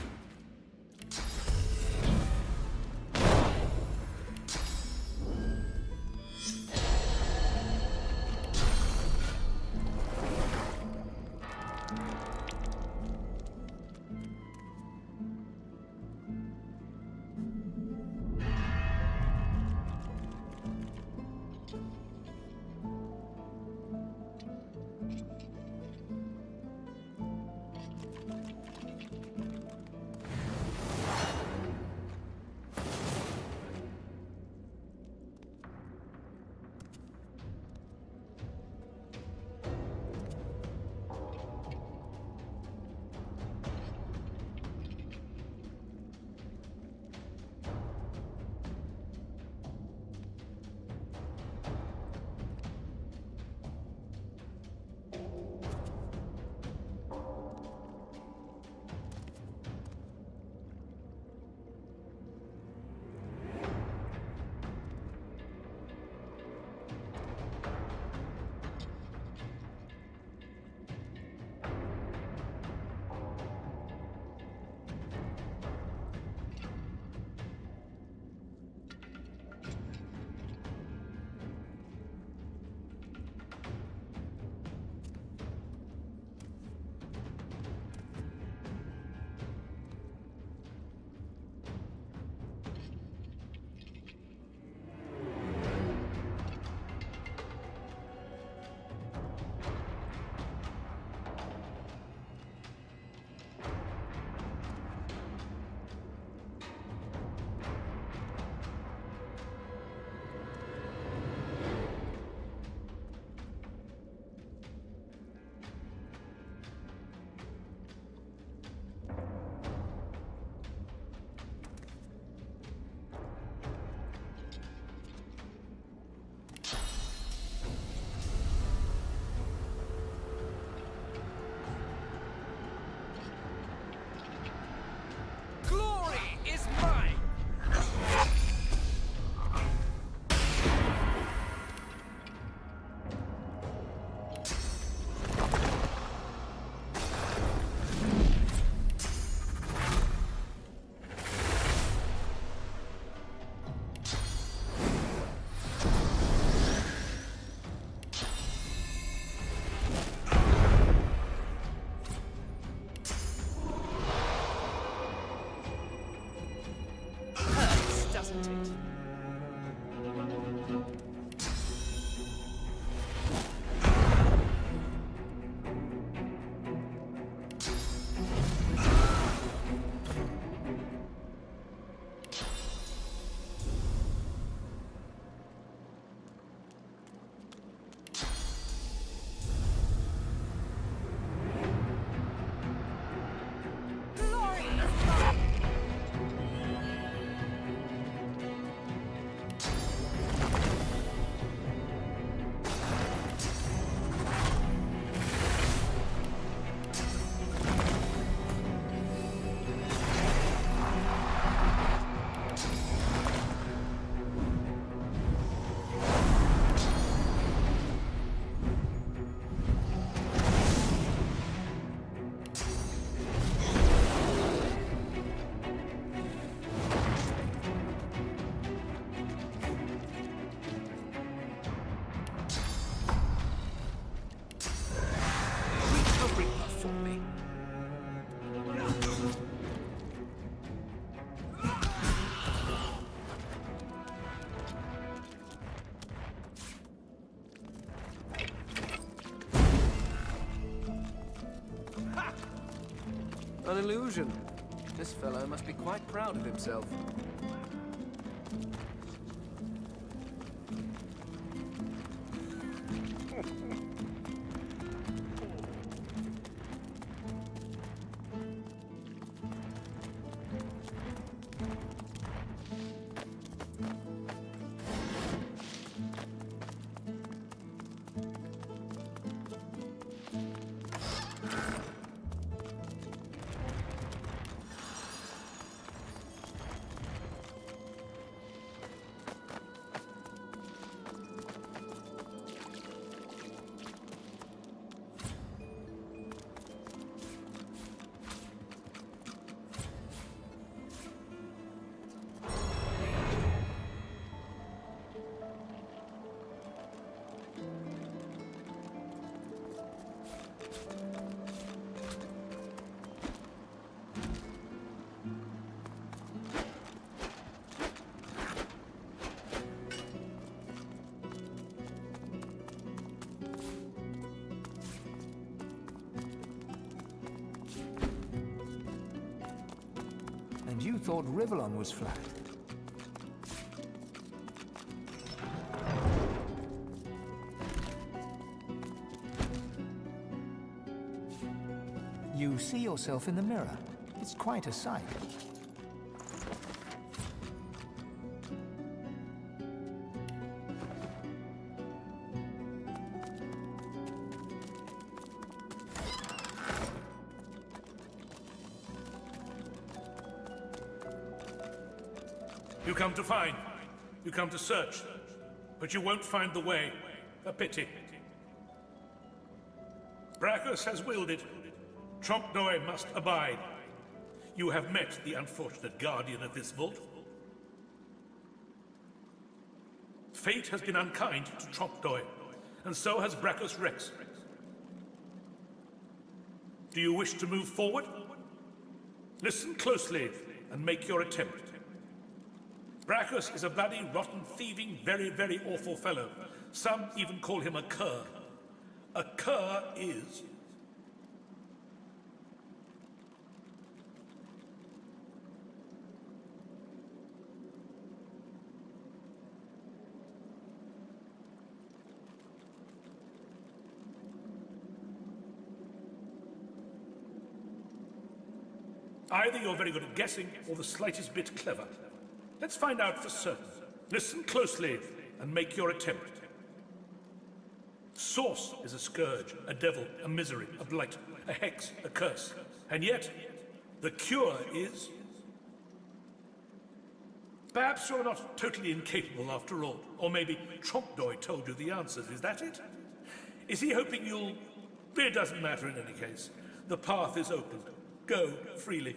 Speaker 12: An illusion. This fellow must be quite proud of himself.
Speaker 2: you thought Rivellon was flat. You see yourself in the mirror. It's quite a sight.
Speaker 14: You come to find. You come to search. But you won't find the way. A pity. Brachus has willed it. Trompdoy must abide. You have met the unfortunate guardian of this vault. Fate has been unkind to Trompdoy, and so has Brachus Rex. Do you wish to move forward? Listen closely and make your attempt. Brachus is a bloody, rotten, thieving, very, very awful fellow. Some even call him a cur. A cur is... Either you're very good at guessing, or the slightest bit clever. Let's find out for certain. Listen closely, and make your attempt. Source is a scourge, a devil, a misery, a blight, a hex, a curse. And yet, the cure is... Perhaps you're not totally incapable after all. Or maybe Trompdoy told you the answers, is that it? Is he hoping you'll... It doesn't matter in any case. The path is open. Go freely.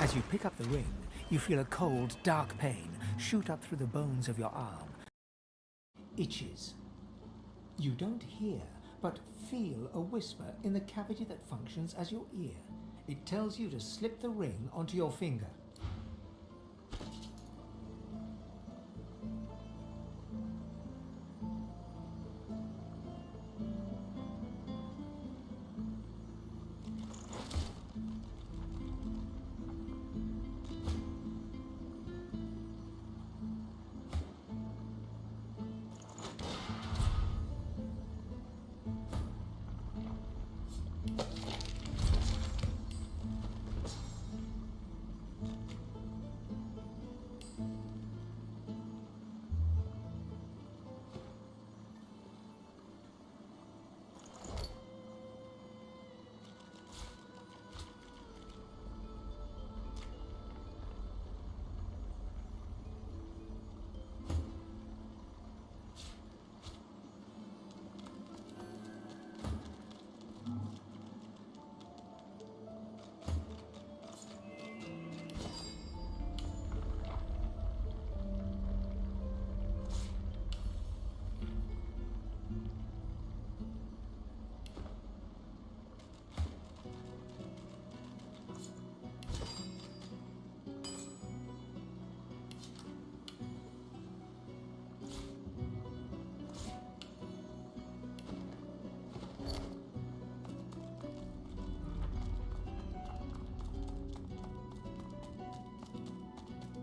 Speaker 2: As you pick up the ring, you feel a cold, dark pain shoot up through the bones of your arm. Itches. You don't hear, but feel a whisper in the cavity that functions as your ear. It tells you to slip the ring onto your finger.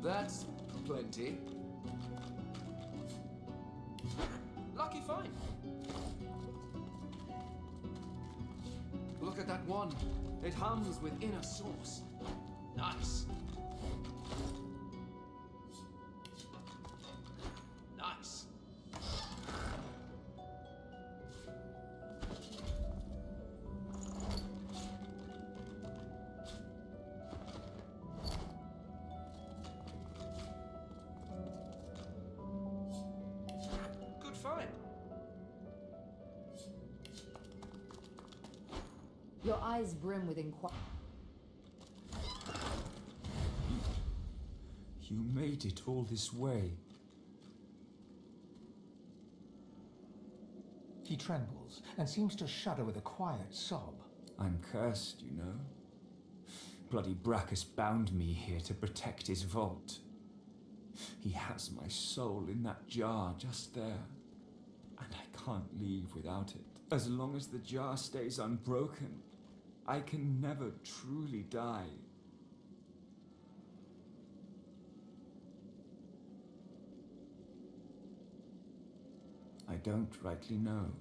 Speaker 5: That's plenty. Lucky find. Look at that one. It hums with inner sauce. Nice. Nice. Good find.
Speaker 3: Your eyes brim with inquiry.
Speaker 13: You made it all this way.
Speaker 2: He trembles and seems to shudder with a quiet sob.
Speaker 13: I'm cursed, you know. Bloody Brachus bound me here to protect his vault. He has my soul in that jar just there. And I can't leave without it. As long as the jar stays unbroken, I can never truly die. I don't rightly know.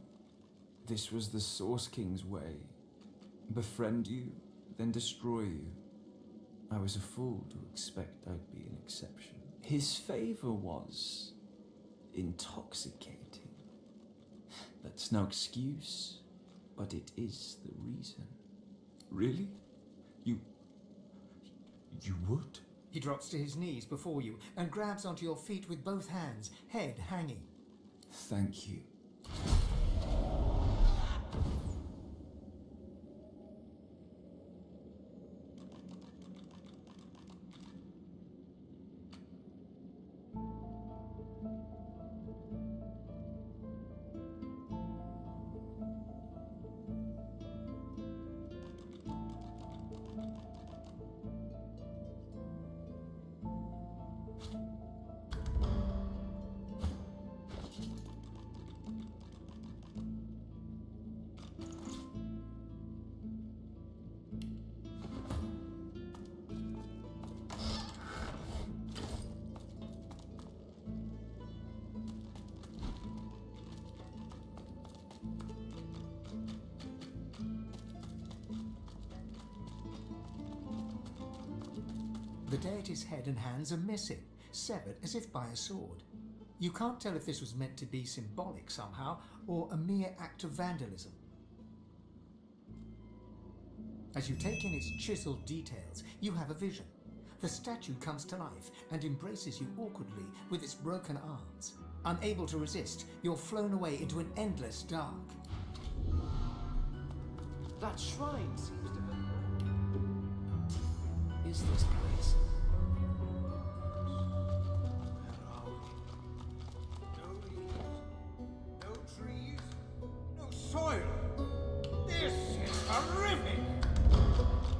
Speaker 13: This was the Source King's way. Befriend you, then destroy you. I was a fool to expect I'd be an exception. His favor was intoxicating. That's no excuse, but it is the reason. Really? You would?
Speaker 2: He drops to his knees before you and grabs onto your feet with both hands, head hanging.
Speaker 13: Thank you.
Speaker 2: The deity's head and hands are missing, severed as if by a sword. You can't tell if this was meant to be symbolic somehow, or a mere act of vandalism. As you take in its chiseled details, you have a vision. The statue comes to life and embraces you awkwardly with its broken arms. Unable to resist, you're flown away into an endless dark.
Speaker 5: That shrine seems to be... Is this place?
Speaker 1: Where are we? No leaves, no trees, no soil. This is horrific!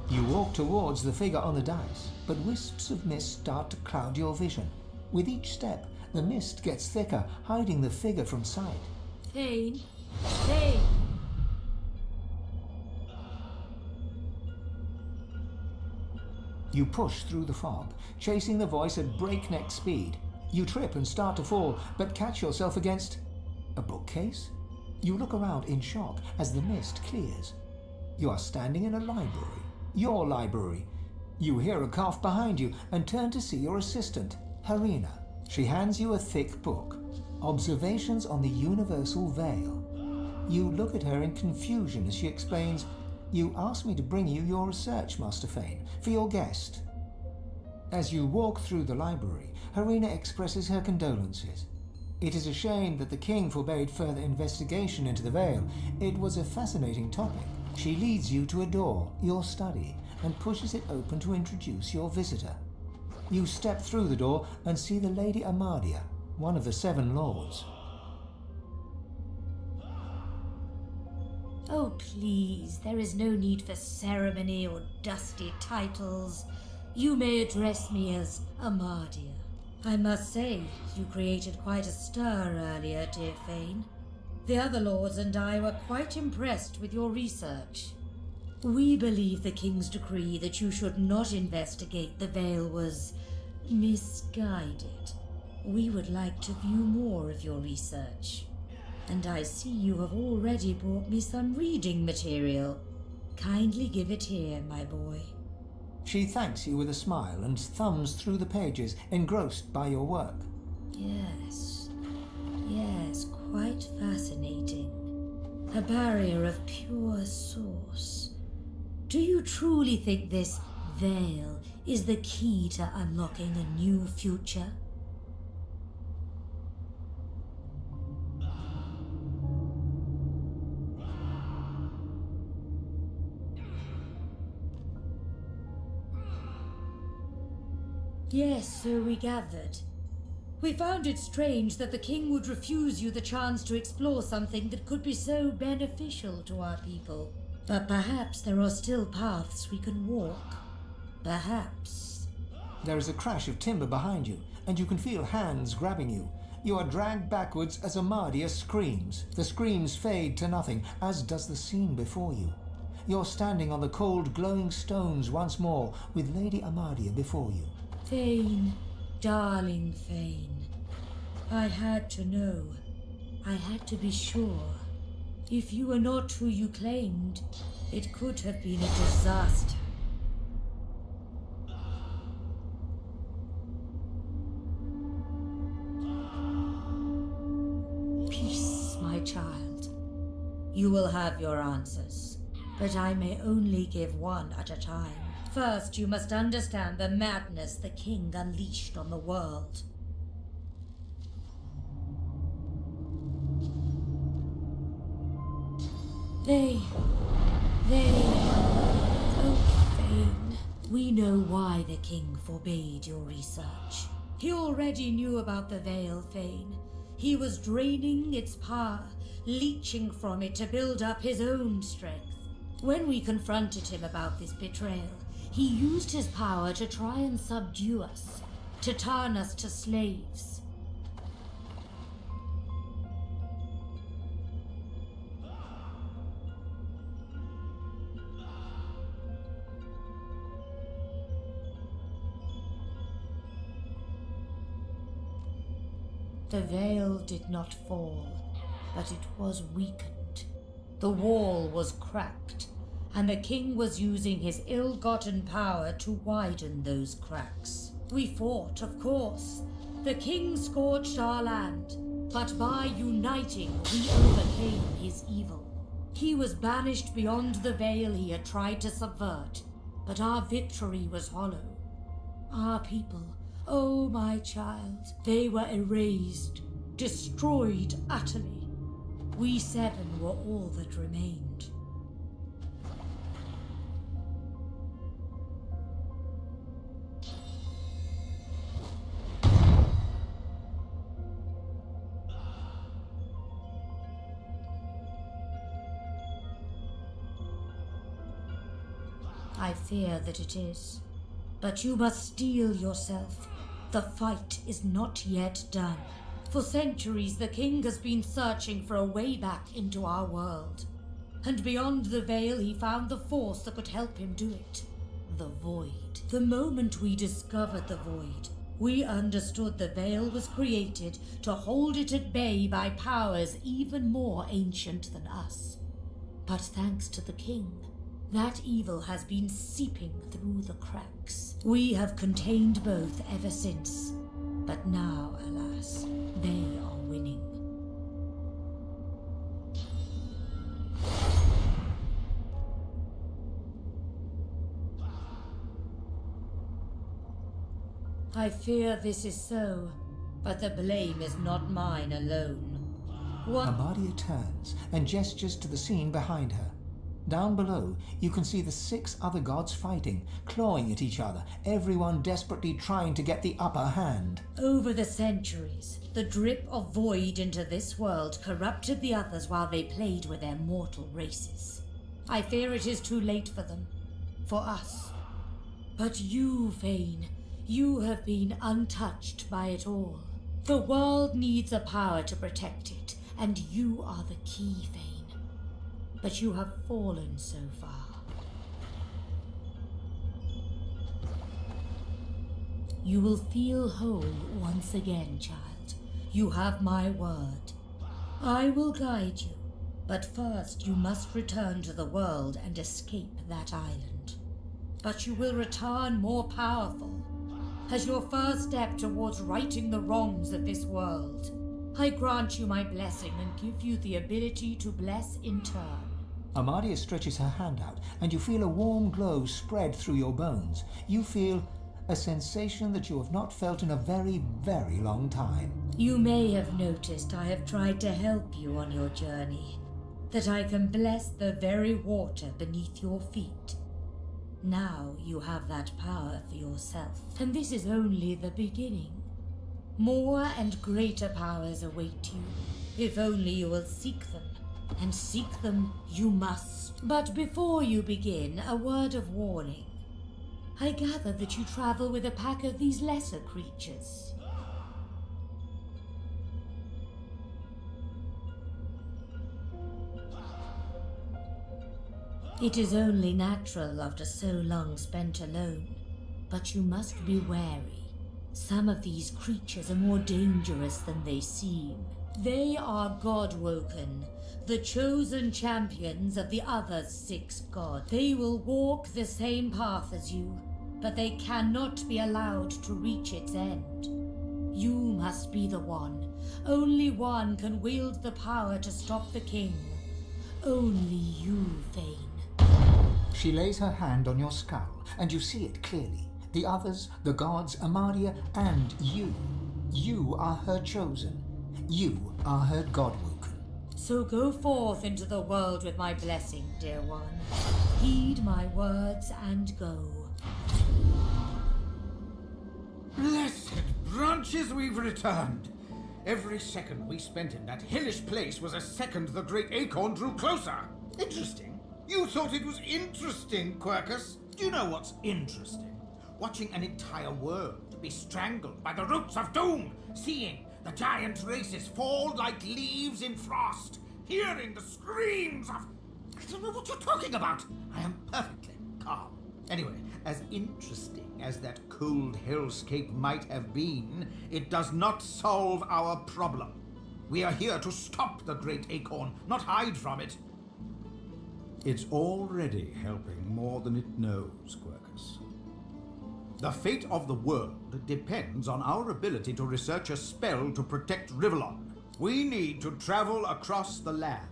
Speaker 2: You walk towards the figure on the dice, but wisps of mist start to cloud your vision. With each step, the mist gets thicker, hiding the figure from sight.
Speaker 15: Thane? Thane!
Speaker 2: You push through the fog, chasing the voice at breakneck speed. You trip and start to fall, but catch yourself against a bookcase? You look around in shock as the mist clears. You are standing in a library. Your library. You hear a cough behind you and turn to see your assistant, Harina. She hands you a thick book. Observations on the Universal Veil. You look at her in confusion as she explains, "You asked me to bring you your research, Master Fane, for your guest." As you walk through the library, Harina expresses her condolences. It is a shame that the king forbade further investigation into the veil. It was a fascinating topic. She leads you to a door, your study, and pushes it open to introduce your visitor. You step through the door and see the Lady Amadia, one of the 7 lords.
Speaker 15: Oh, please, there is no need for ceremony or dusty titles. You may address me as Amadia. I must say, you created quite a stir earlier, dear Fane. The other lords and I were quite impressed with your research. We believe the king's decree that you should not investigate the veil was misguided. We would like to view more of your research. And I see you have already brought me some reading material. Kindly give it here, my boy.
Speaker 2: She thanks you with a smile and thumbs through the pages, engrossed by your work.
Speaker 15: Yes, quite fascinating. A barrier of pure source. Do you truly think this veil is the key to unlocking a new future? Yes, so we gathered. We found it strange that the king would refuse you the chance to explore something that could be so beneficial to our people. But perhaps there are still paths we can walk. Perhaps.
Speaker 2: There is a crash of timber behind you, and you can feel hands grabbing you. You are dragged backwards as Amadia screams. The screams fade to nothing, as does the scene before you. You're standing on the cold, glowing stones once more, with Lady Amadia before you.
Speaker 15: Fane, darling Fane. I had to know. I had to be sure. If you were not who you claimed, it could have been a disaster. Peace, my child. You will have your answers, but I may only give one at a time. First, you must understand the madness the king unleashed on the world. Oh, Fane. We know why the king forbade your research. He already knew about the veil, Fane. He was draining its power, leeching from it to build up his own strength. When we confronted him about this betrayal, he used his power to try and subdue us, to turn us to slaves. The veil did not fall, but it was weakened. The wall was cracked, and the king was using his ill-gotten power to widen those cracks. We fought, of course. The king scorched our land, but by uniting, we overcame his evil. He was banished beyond the veil he had tried to subvert, but our victory was hollow. Our people, oh my child, they were erased, destroyed utterly. We seven were all that remained. I fear that it is. But you must steel yourself. The fight is not yet done. For centuries, the king has been searching for a way back into our world. And beyond the veil, he found the force that could help him do it. The void. The moment we discovered the void, we understood the veil was created to hold it at bay by powers even more ancient than us. But thanks to the king, that evil has been seeping through the cracks. We have contained both ever since. But now, alas, they are winning. I fear this is so, but the blame is not mine alone.
Speaker 2: Amadia turns and gestures to the scene behind her. Down below, you can see the 6 other gods fighting, clawing at each other, everyone desperately trying to get the upper hand.
Speaker 15: Over the centuries, the drip of void into this world corrupted the others while they played with their mortal races. I fear it is too late for them, for us. But you, Fane, you have been untouched by it all. The world needs a power to protect it, and you are the key, Fane. But you have fallen so far. you will feel whole once again, child. You have my word. I will guide you, but first you must return to the world and escape that island. But you will return more powerful, as your first step towards righting the wrongs of this world. I grant you my blessing and give you the ability to bless in turn.
Speaker 2: Amadia stretches her hand out, and you feel a warm glow spread through your bones. You feel a sensation that you have not felt in a very, very long time.
Speaker 15: You may have noticed I have tried to help you on your journey, that I can bless the very water beneath your feet. Now you have that power for yourself, and this is only the beginning. More and greater powers await you, if only you will seek them. And seek them you must. But before you begin, a word of warning. I gather that you travel with a pack of these lesser creatures. It is only natural after so long spent alone, but you must be wary. Some of these creatures are more dangerous than they seem. They are God-woken, the chosen champions of the other 6 gods. They will walk the same path as you, but they cannot be allowed to reach its end. You must be the one. Only one can wield the power to stop the king. Only you, Thane.
Speaker 2: She lays her hand on your skull, and you see it clearly. The others, the gods, Amadia, and you. You are her chosen. You are her God-woken.
Speaker 15: So go forth into the world with my blessing, dear one. Heed my words and go.
Speaker 11: Blessed branches, we've returned. Every second we spent in that hellish place was a second the great acorn drew closer. Interesting. You thought it was interesting, Quercus. Do you know what's interesting? Watching an entire world be strangled by the roots of doom, seeing the giant races fall like leaves in frost, hearing the screams of... I don't know what you're talking about. I am perfectly calm. Anyway, as interesting as that cold hellscape might have been, it does not solve our problem. We are here to stop the great acorn, not hide from it. It's already helping more than it knows, Quercus. The fate of the world depends on our ability to research a spell to protect Rivellon. We need to travel across the land,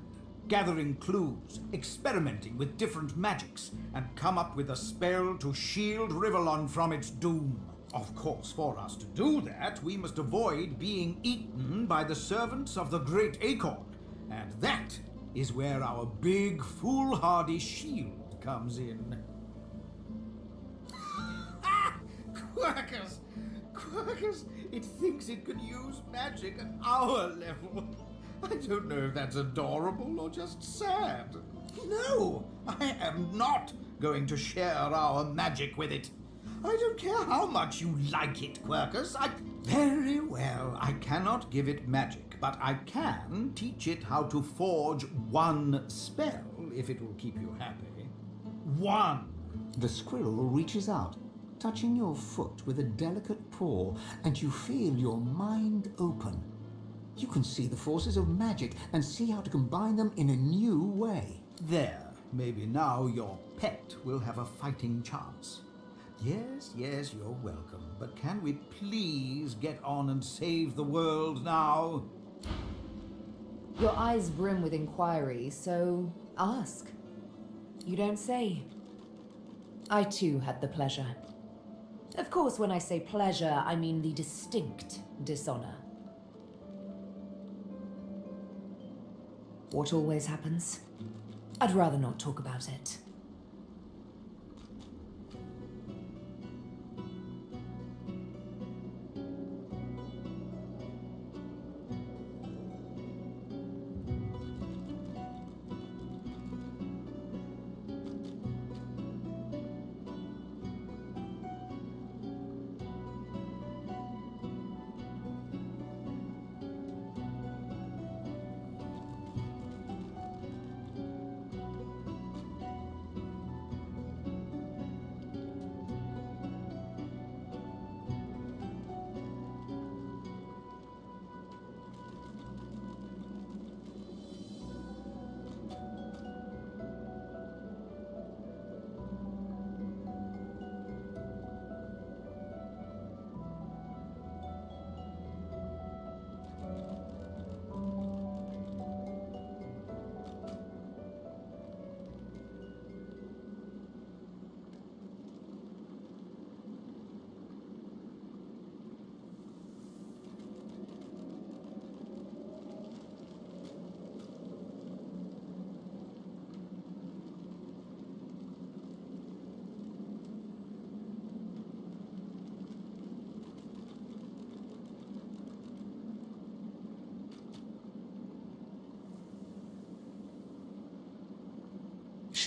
Speaker 11: gathering clues, experimenting with different magics, and come up with a spell to shield Rivellon from its doom. Of course, for us to do that, we must avoid being eaten by the servants of the Great Acorn, and that is where our big, foolhardy shield comes in. Quercus, it thinks it can use magic at our level. I don't know if that's adorable or just sad. No, I am not going to share our magic with it. I don't care how much you like it, Quercus. Very well, I cannot give it magic, but I can teach it how to forge one spell, if it will keep you happy. One!
Speaker 2: The squirrel reaches out, touching your foot with a delicate paw, and you feel your mind open. You can see the forces of magic and see how to combine them in a new way.
Speaker 11: There, maybe now your pet will have a fighting chance. Yes, you're welcome, but can we please get on and save the world now?
Speaker 3: Your eyes brim with inquiry, so ask. You don't say. I too had the pleasure. Of course, when I say pleasure, I mean the distinct dishonor. What always happens? I'd rather not talk about it.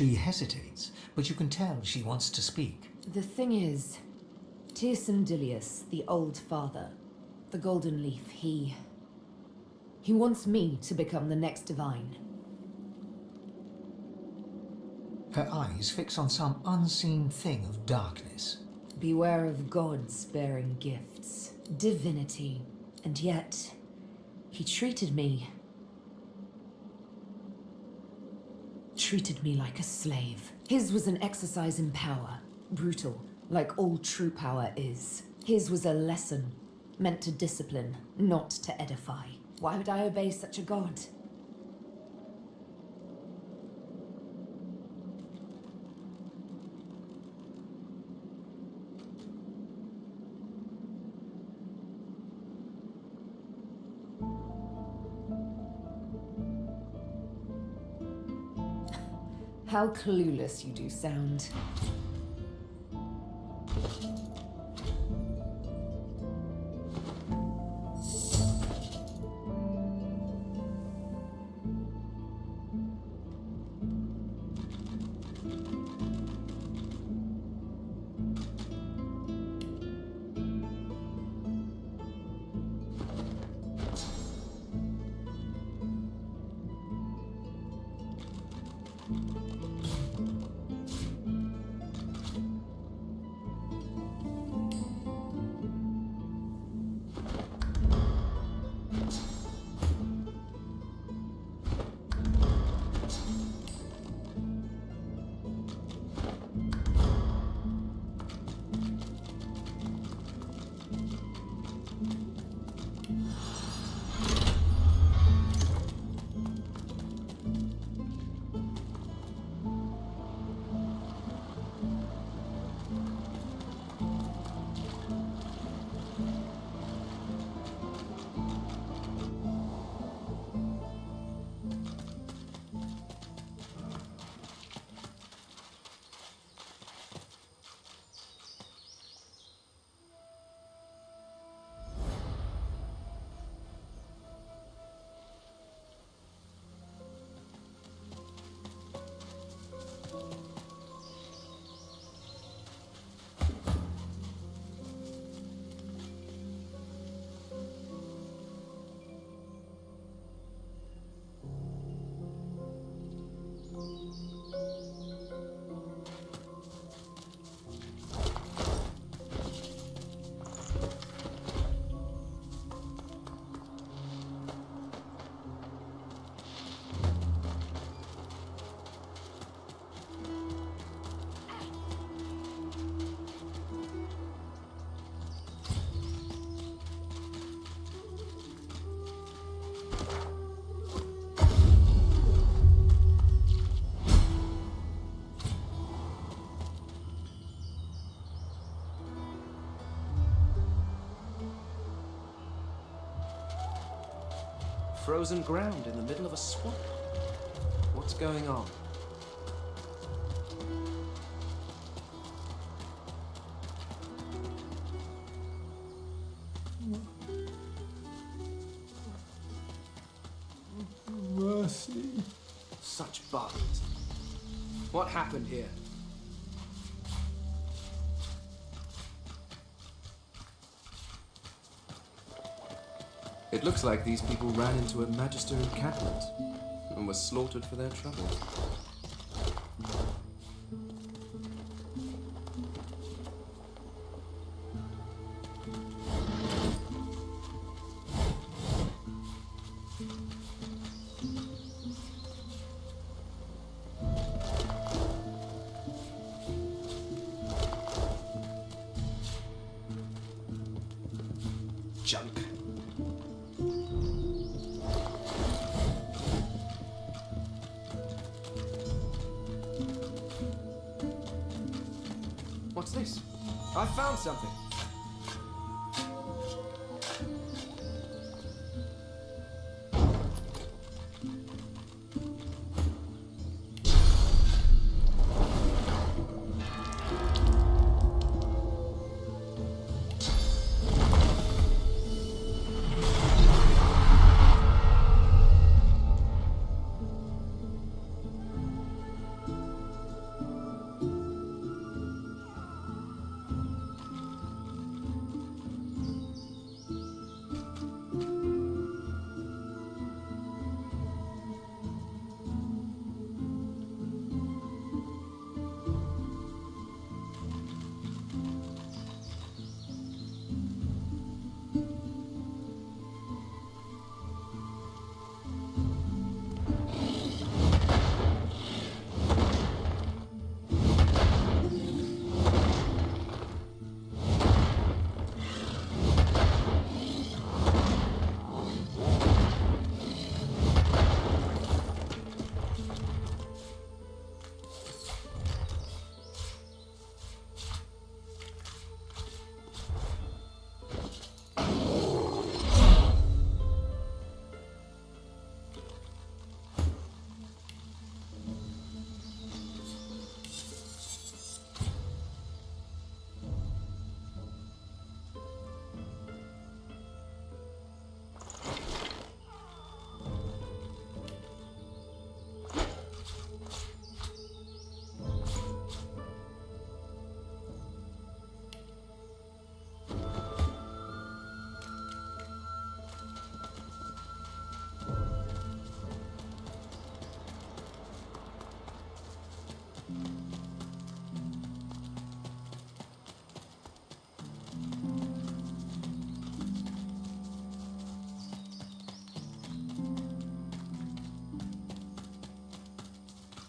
Speaker 2: She hesitates, but you can tell she wants to speak.
Speaker 10: The thing is, Dilius, the old father, the Golden Leaf, he wants me to become the next divine.
Speaker 2: Her eyes fix on some unseen thing of darkness.
Speaker 10: Beware of gods bearing gifts, divinity, and yet he treated me like a slave. His was an exercise in power, brutal, like all true power is. His was a lesson, meant to discipline, not to edify. Why would I obey such a god? How clueless you do sound.
Speaker 5: Frozen ground in the middle of a swamp. What's going on?
Speaker 11: Mercy.
Speaker 5: Such bugs. What happened here?
Speaker 16: It looks like these people ran into a Magister encampment and were slaughtered for their troubles.
Speaker 5: Junk. What's this? I found something.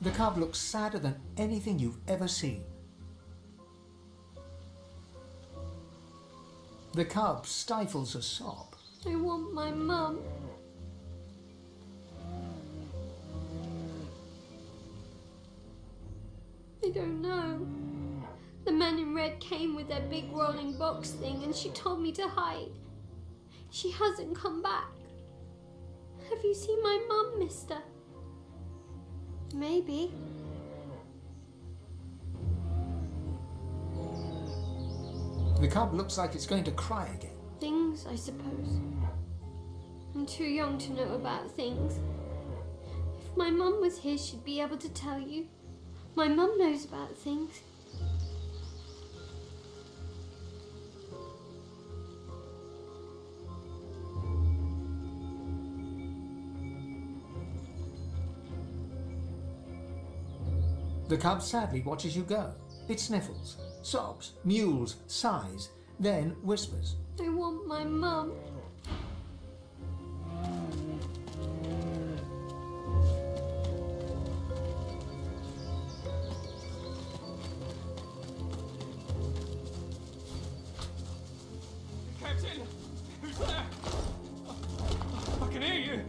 Speaker 2: The cub looks sadder than anything you've ever seen. The cub stifles a sob.
Speaker 7: I want my mum. I don't know. The man in red came with their big rolling box thing and she told me to hide. She hasn't come back. Have you seen my mum, mister? Maybe.
Speaker 2: The cub looks like it's going to cry again.
Speaker 7: Things, I suppose. I'm too young to know about things. If my mum was here, she'd be able to tell you. My mum knows about things.
Speaker 2: The cub sadly watches you go. It sniffles, sobs, mewls, sighs, then whispers.
Speaker 7: I want my mum.
Speaker 5: Captain! Who's there? I can hear you!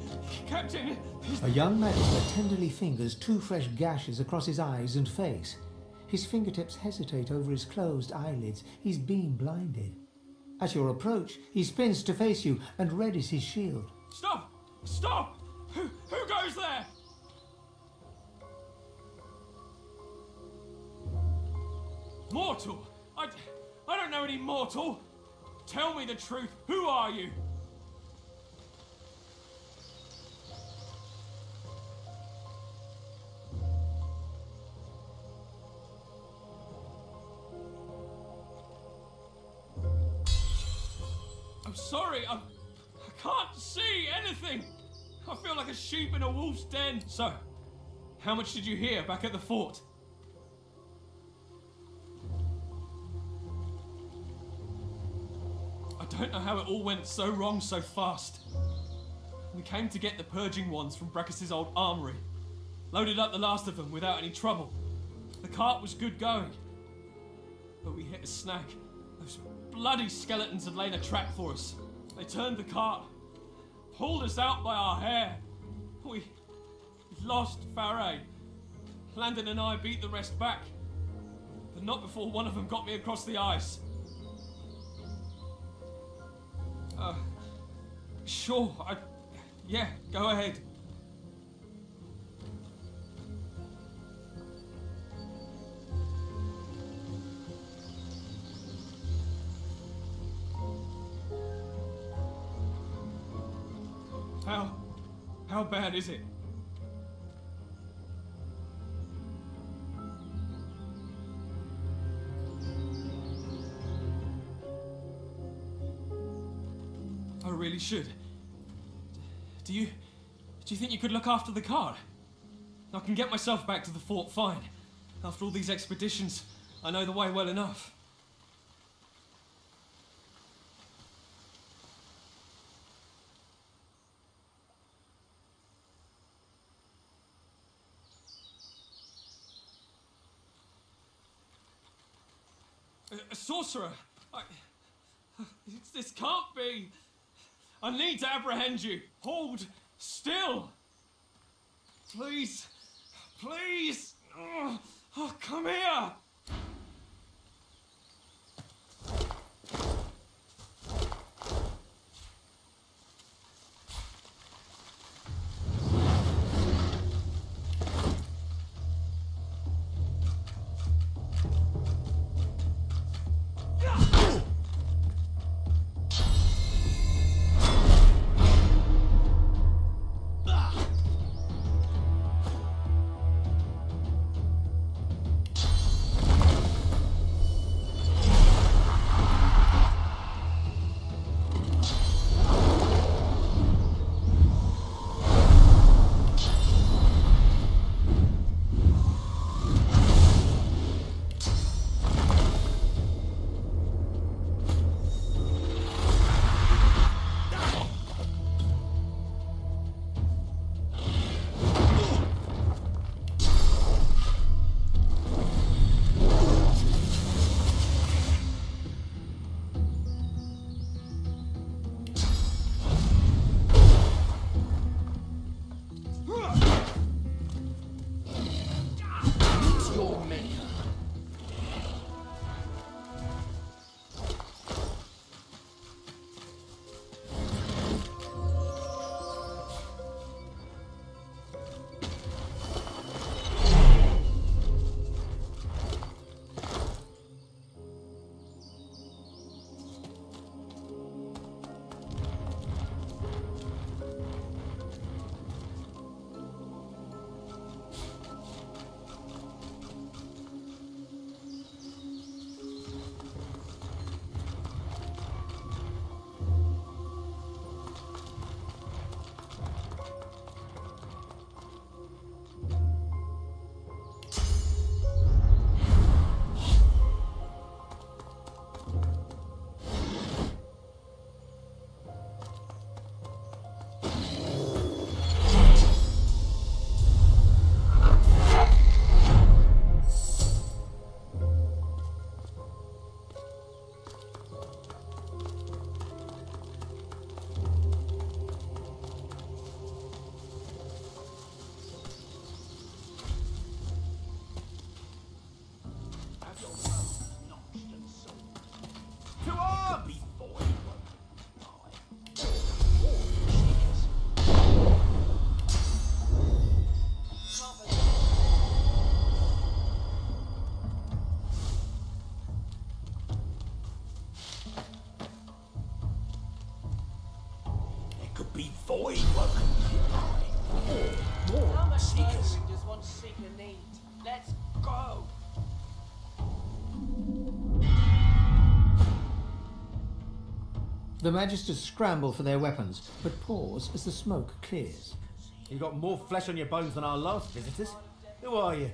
Speaker 5: Captain!
Speaker 2: A young magister tenderly fingers two fresh gashes across his eyes and face. His fingertips hesitate over his closed eyelids. He's been blinded. At your approach, he spins to face you and readies his shield.
Speaker 5: Stop! Stop! Who goes there? Mortal! I don't know any mortal! Tell me the truth. Who are you? I'm sorry, I can't see anything. I feel like a sheep in a wolf's den. So, how much did you hear back at the fort? I don't know how it all went so wrong so fast. We came to get the purging wands from Breckus's old armory. Loaded up the last of them without any trouble. The cart was good going. But we hit a snag. Those bloody skeletons had laid a trap for us. They turned the cart, pulled us out by our hair. We lost Faray. Landon and I beat the rest back, but not before one of them got me across the ice. Sure, yeah, go ahead. How bad is it? I really should. Do you think you could look after the cart? I can get myself back to the fort fine. After all these expeditions, I know the way well enough. A sorcerer? This can't be. I need to apprehend you. Hold still. Please. Please. Oh, come here.
Speaker 14: The void will comply.
Speaker 5: How much
Speaker 14: Seekers.
Speaker 5: murdering does one seeker need? Let's go!
Speaker 2: The Magisters scramble for their weapons, but pause as the smoke clears.
Speaker 17: You got more flesh on your bones than our last visitors. Who are you?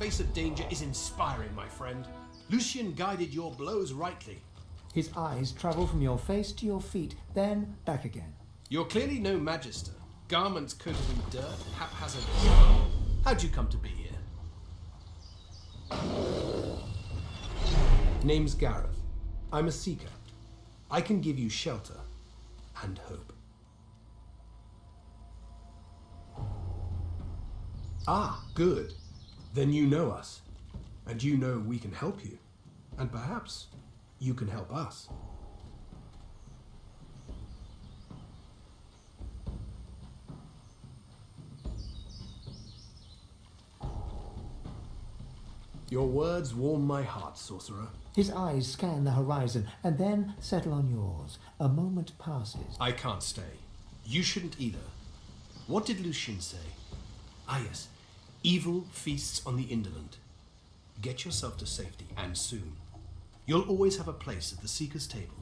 Speaker 5: face of danger is inspiring, my friend. Lucian guided your blows rightly.
Speaker 2: His eyes travel from your face to your feet, then back again.
Speaker 5: You're clearly no magister. Garments coated in dirt, haphazard. How'd you come to be here? Name's Gareth. I'm a seeker. I can give you shelter and hope. Ah, good. Then you know us. And you know we can help you. And perhaps you can help us. Your words warm my heart, sorcerer.
Speaker 2: His eyes scan the horizon and then settle on yours. A moment passes.
Speaker 5: I can't stay. You shouldn't either. What did Lucian say? Ah, yes. Evil feasts on the indolent. Get yourself to safety, and soon. You'll always have a place at the Seeker's table.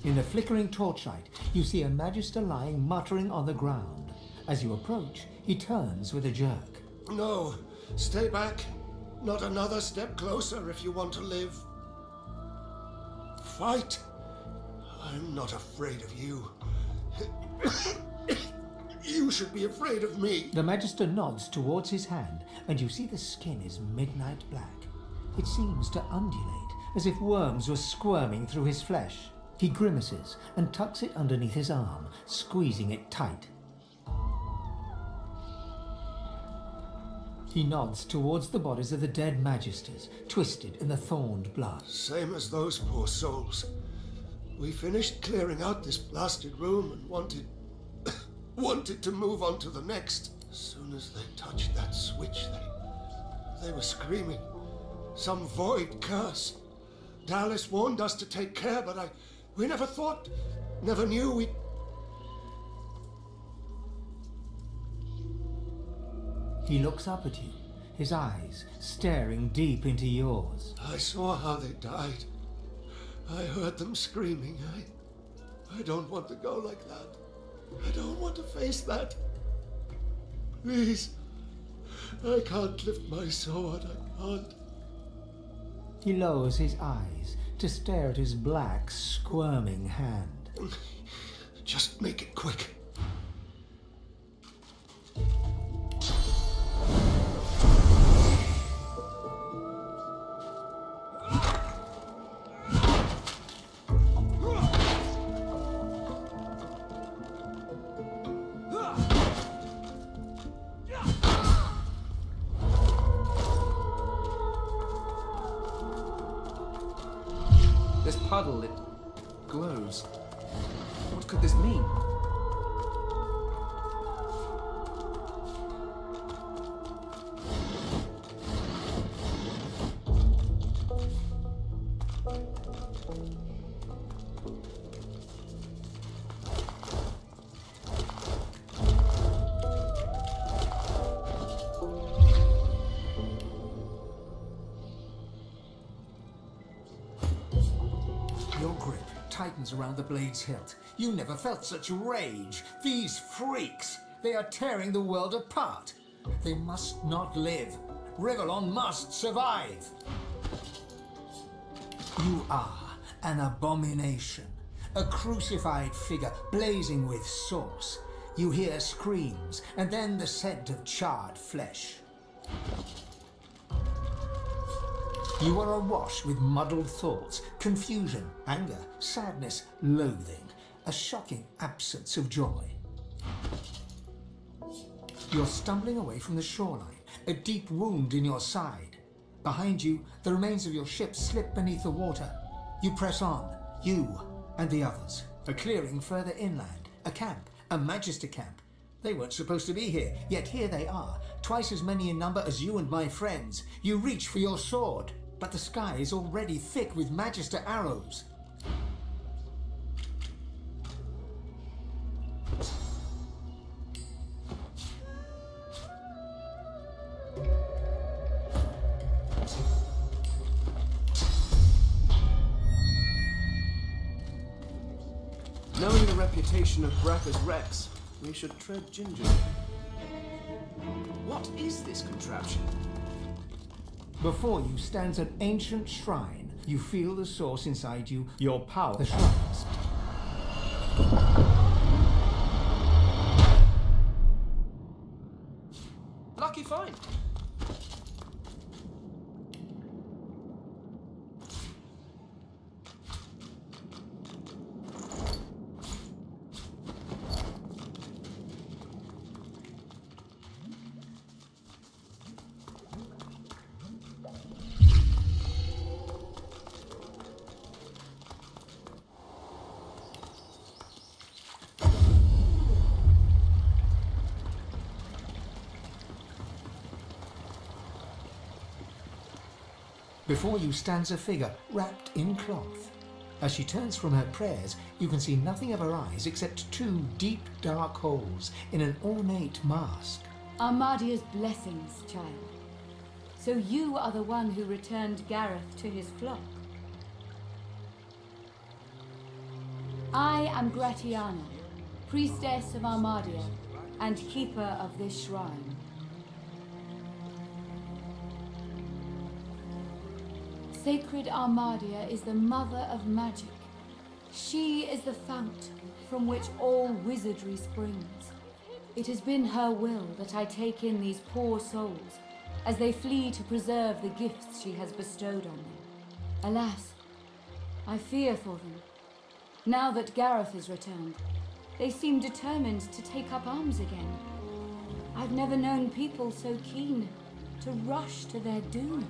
Speaker 2: In the flickering torchlight, you see a Magister lying muttering on the ground. As you approach, he turns with a jerk.
Speaker 4: No, stay back. Not another step closer if you want to live. Fight. I'm not afraid of you. You should be afraid of me.
Speaker 2: The Magister nods towards his hand, and you see the skin is midnight black. It seems to undulate, as if worms were squirming through his flesh. He grimaces and tucks it underneath his arm, squeezing it tight. He nods towards the bodies of the dead Magisters, twisted in the thorned blood.
Speaker 4: Same as those poor souls. We finished clearing out this blasted room and wanted to move on to the next. As soon as they touched that switch, they were screaming. Some void curse. Dallas warned us to take care, but we never thought, never knew
Speaker 2: He looks up at you, his eyes staring deep into yours.
Speaker 4: I saw how they died. I heard them screaming. I don't want to go like that. I don't want to face that. Please. I can't lift my sword. I can't.
Speaker 2: He lowers his eyes to stare at his black, squirming hand.
Speaker 4: Just make it quick.
Speaker 16: This puddle, it glows. What could this mean?
Speaker 2: Your grip tightens around the blade's hilt. You never felt such rage. These freaks, they are tearing the world apart. They must not live. Rivellon must survive. You are an abomination. A crucified figure blazing with sauce. You hear screams, and then the scent of charred flesh. You are awash with muddled thoughts, confusion, anger, sadness, loathing, a shocking absence of joy. You're stumbling away from the shoreline, a deep wound in your side. Behind you, the remains of your ship slip beneath the water. You press on, you and the others. A clearing further inland, a camp, a Magister camp. They weren't supposed to be here, yet here they are, twice as many in number as you and my friends. You reach for your sword, but the sky is already thick with Magister arrows.
Speaker 16: Knowing the reputation of Bracca's Rex, we should tread gingerly. What is this contraption?
Speaker 2: Before you stands an ancient shrine. You feel the source inside you, your power. The shrines.
Speaker 5: Lucky find.
Speaker 2: Before you stands a figure wrapped in cloth. As she turns from her prayers, you can see nothing of her eyes except two deep, dark holes in an ornate mask.
Speaker 9: Armadia's blessings, child. So you are the one who returned Gareth to his flock. I am Gratiana, priestess of Armadia and keeper of this shrine. Sacred Armadia is the mother of magic. She is the fount from which all wizardry springs. It has been her will that I take in these poor souls as they flee to preserve the gifts she has bestowed on them. Alas, I fear for them. Now that Gareth is returned, they seem determined to take up arms again. I've never known people so keen to rush to their doom.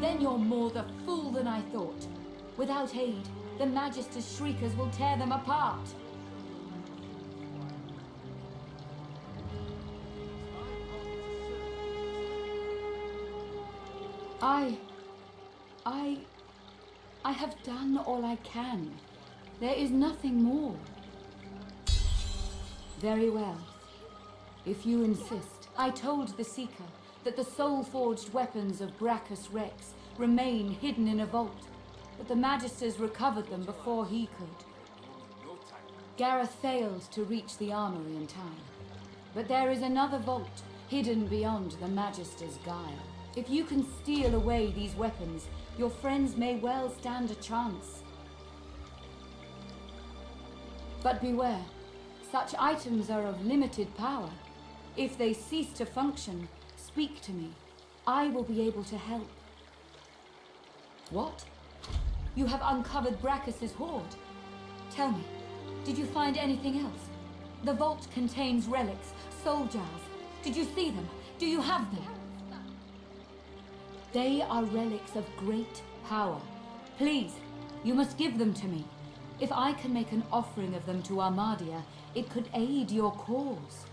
Speaker 9: Then you're more the fool than I thought. Without aid, the Magister's shriekers will tear them apart. I have done all I can. There is nothing more. Very well. If you insist. I told the Seeker that the soul-forged weapons of Brachus Rex remain hidden in a vault, but the Magisters recovered them before he could. Gareth failed to reach the armory in time, but there is another vault hidden beyond the Magister's guile. If you can steal away these weapons, your friends may well stand a chance. But beware, such items are of limited power. If they cease to function, speak to me. I will be able to help. What? You have uncovered Brachus's hoard. Tell me, did you find anything else? The vault contains relics, soul jars. Did you see them? Do you have them? They are relics of great power. Please, you must give them to me. If I can make an offering of them to Armadia, it could aid your cause.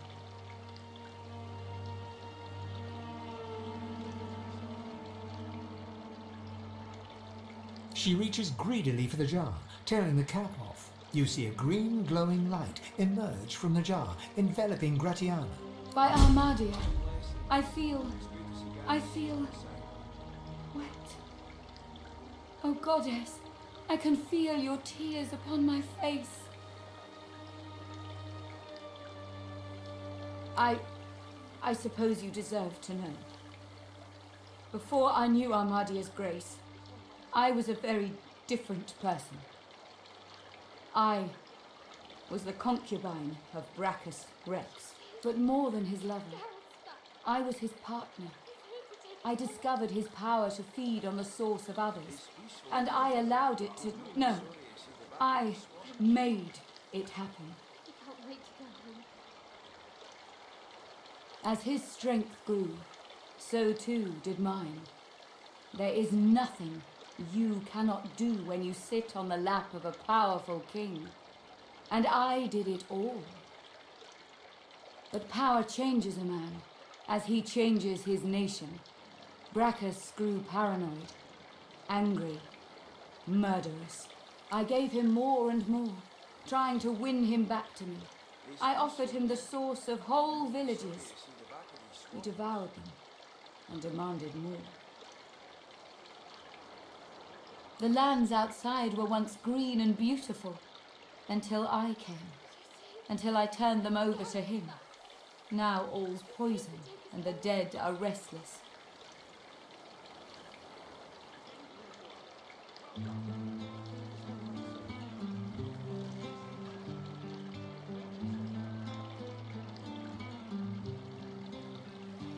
Speaker 2: She reaches greedily for the jar, tearing the cap off. You see a green glowing light emerge from the jar, enveloping Gratiana.
Speaker 9: By Armadia, I feel wet. Oh, Goddess, I can feel your tears upon my face. I suppose you deserve to know. Before I knew Armadia's grace, I was a very different person. I was the concubine of Brachus Rex, but more than his lover. I was his partner. I discovered his power to feed on the source of others, and I allowed it to... No, I made it happen. As his strength grew, so too did mine. There is nothing you cannot do when you sit on the lap of a powerful king. And I did it all. But power changes a man, as he changes his nation. Brachus grew paranoid, angry, murderous. I gave him more and more, trying to win him back to me. I offered him the source of whole villages. He devoured them and demanded more. The lands outside were once green and beautiful, until I came, until I turned them over to him. Now all's poison, and the dead are restless.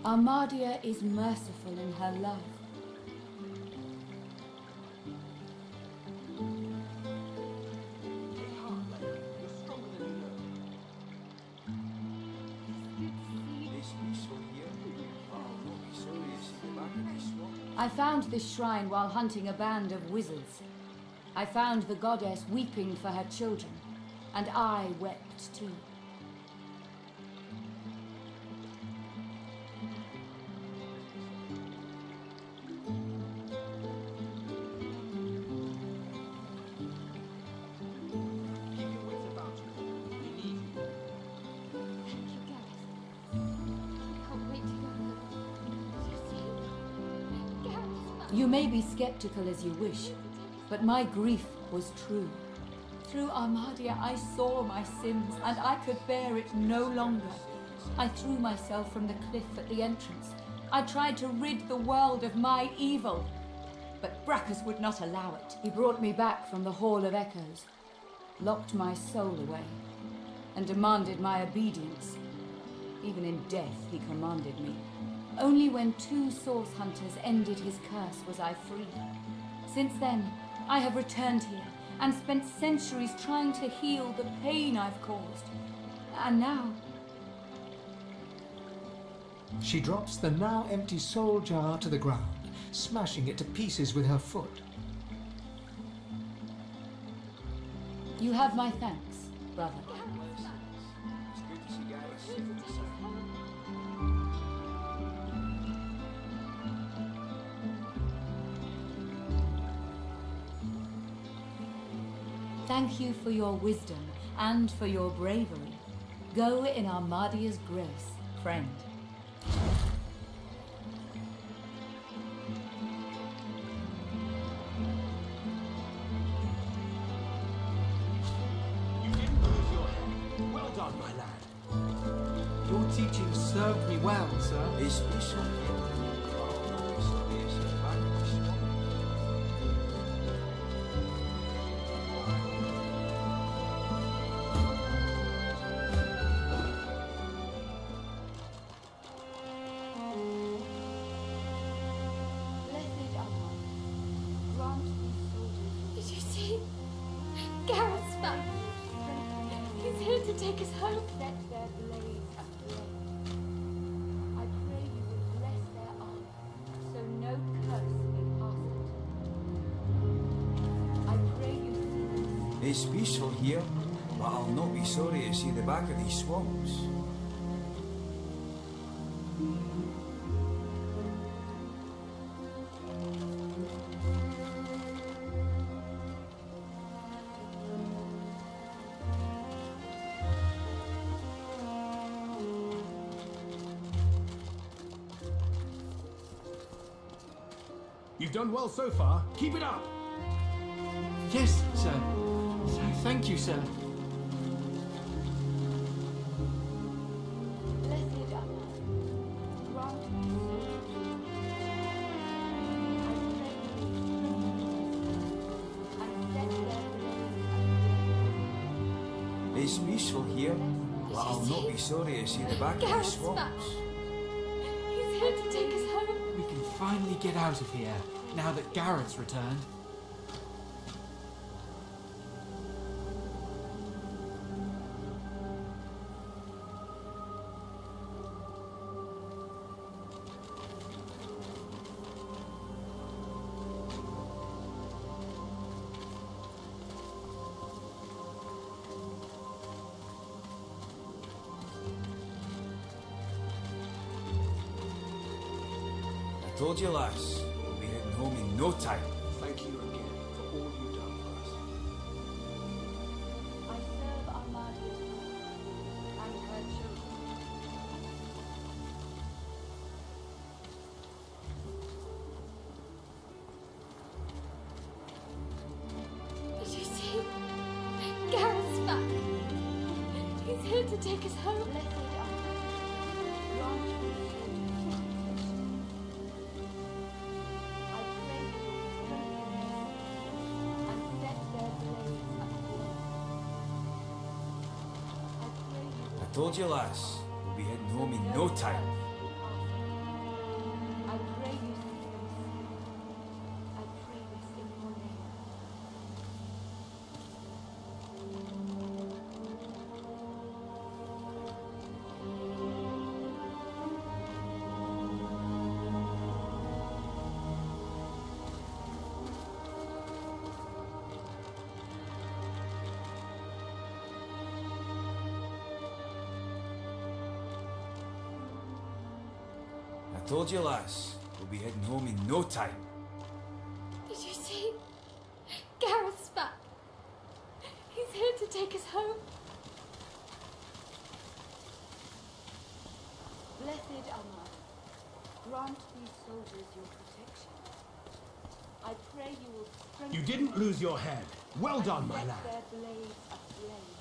Speaker 9: Armadia is merciful in her love. I found this shrine while hunting a band of wizards. I found the goddess weeping for her children, and I wept too. You may be skeptical as you wish, but my grief was true. Through Armadia, I saw my sins, and I could bear it no longer. I threw myself from the cliff at the entrance. I tried to rid the world of my evil, but Brachus would not allow it. He brought me back from the Hall of Echoes, locked my soul away, and demanded my obedience. Even in death, he commanded me. Only when 2 source hunters ended his curse was I free. Since then, I have returned here and spent centuries trying to heal the pain I've caused. And now...
Speaker 2: She drops the now empty soul jar to the ground, smashing it to pieces with her foot.
Speaker 9: You have my thanks, brother. Thank you for your wisdom and for your bravery. Go in Armadia's grace, friend.
Speaker 5: You didn't lose your head. Well done, my lad.
Speaker 12: Your teaching served me well, sir.
Speaker 20: Is peaceful here.
Speaker 9: Blessed Armad, grant these soldiers.
Speaker 7: Did you see? Garrett's back. He's here to take us home.
Speaker 9: Set their blades aflame. I pray you will bless their armor, so no curse may pass it. I pray you see them.
Speaker 20: It's peaceful here, but I'll not be sorry to see the back of these swamps.
Speaker 5: You've done well so far. Keep it up.
Speaker 12: Yes, sir. Thank you, sir.
Speaker 9: Blessed Armad, grant these soldiers. I pray you and set their blades aflame.
Speaker 20: It's peaceful here, but I'll not be sorry to see the back of these
Speaker 7: Garrett's back.
Speaker 20: swamps.
Speaker 7: He's here to take us home.
Speaker 12: We can finally get out of here, now that Garrett's returned.
Speaker 20: I told you, lass, we'll be heading home in no time.
Speaker 5: Thank you again for all you've done for us.
Speaker 9: I serve Armadia's mother and her children.
Speaker 7: Did you see? Garrett's back. He's here to take us home.
Speaker 9: Blessed Armad, grant these soldiers
Speaker 20: I told you, lass, we'll be heading home in no time.
Speaker 9: I pray you see them safe. I pray this in your name.
Speaker 20: I told you, lass, we'll be heading home in no time.
Speaker 7: Did you see? Garrett's back. He's here to take us home.
Speaker 9: Blessed Armad, grant these soldiers your protection. I pray you will strengthen.
Speaker 5: You didn't lose your head. Well done, my
Speaker 9: set
Speaker 5: lad.
Speaker 9: their blades aflame.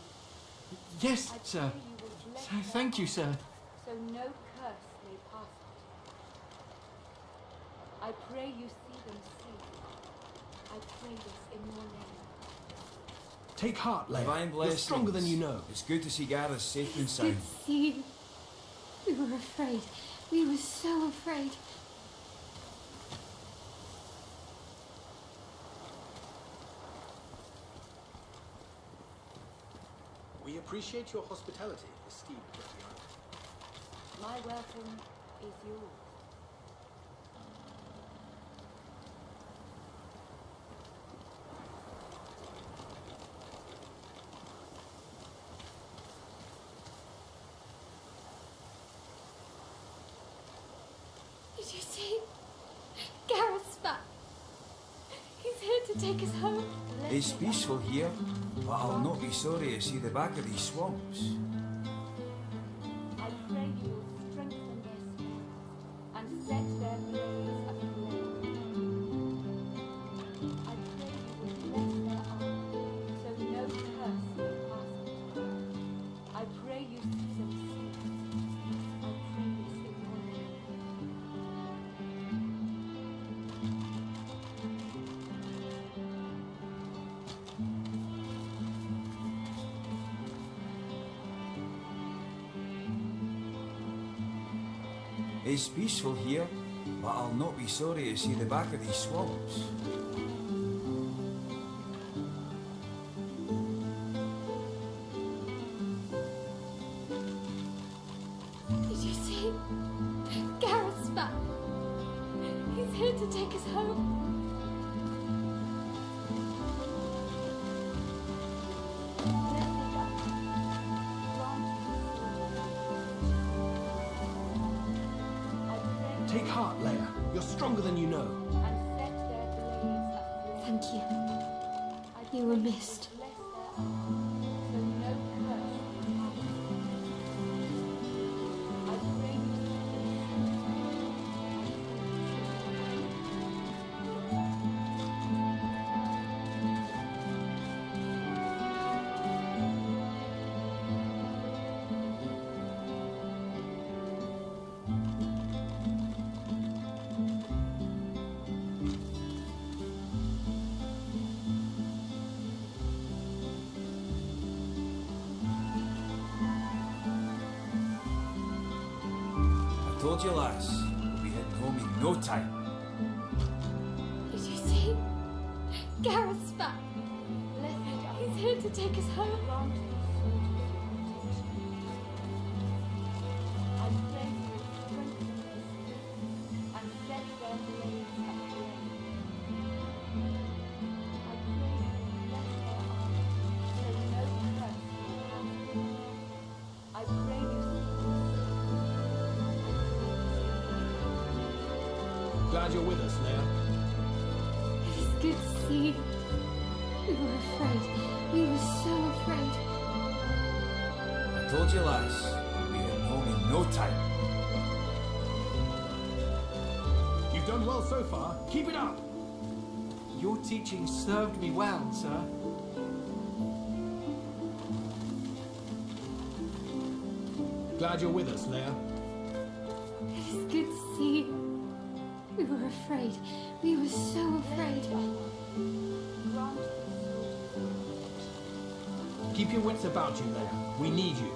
Speaker 12: Yes,
Speaker 9: I
Speaker 12: sir.
Speaker 9: pray you will bless their
Speaker 12: Thank you, sir.
Speaker 9: so no curse may pass it. I pray you see them safe. I pray this in your name.
Speaker 5: Take heart, lad.
Speaker 20: Divine
Speaker 5: You're
Speaker 20: blessings.
Speaker 5: stronger than you know.
Speaker 20: It's good to see Gareth safe and
Speaker 7: Good
Speaker 20: sound.
Speaker 7: to see you. We were afraid. We were so afraid.
Speaker 5: We appreciate your hospitality, esteemed Brother.
Speaker 9: My welcome is yours.
Speaker 7: Did you see? Garrett's back. He's here to take us home.
Speaker 20: It's peaceful here, but I'll not be sorry to see the back of these swamps. It's peaceful here, but I'll not be sorry to see the back of these swamps.
Speaker 7: Did you see? Gareth's back. He's here to take us home.
Speaker 5: Take heart, Leia. You're stronger than you know.
Speaker 7: Thank you. You were missed.
Speaker 20: I told you, lass, we'll be heading home in no time.
Speaker 7: Did you see? Gareth's back. He's here to take us home.
Speaker 5: Glad you're with us, Leia.
Speaker 7: It is good to see you. We were afraid. We were so afraid.
Speaker 20: I told you, lass, we'll be heading home in no time.
Speaker 5: You've done well so far. Keep it up.
Speaker 12: Your teaching served me well, sir.
Speaker 5: Glad you're with us, Leia.
Speaker 7: It is good to see you. We were afraid. We were so afraid.
Speaker 5: Keep your wits about you, Leia. We need you.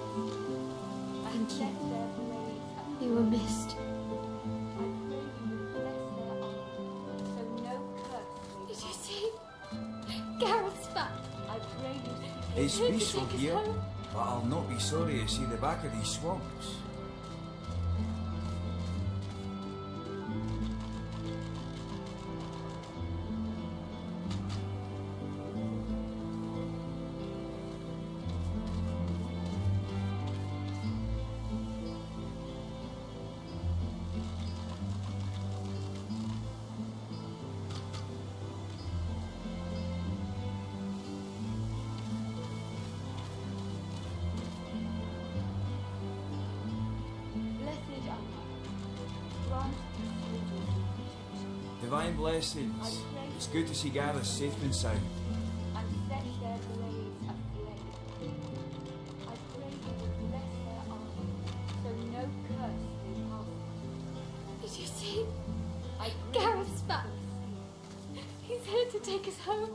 Speaker 7: Thank you. You were missed. Did you see? Gareth's back.
Speaker 20: It's peaceful here, but I'll not be sorry to see the back of these swamps. Divine blessings. It's good to see Gareth safe and sound.
Speaker 7: Did you see? Gareth's back. He's here to take us home.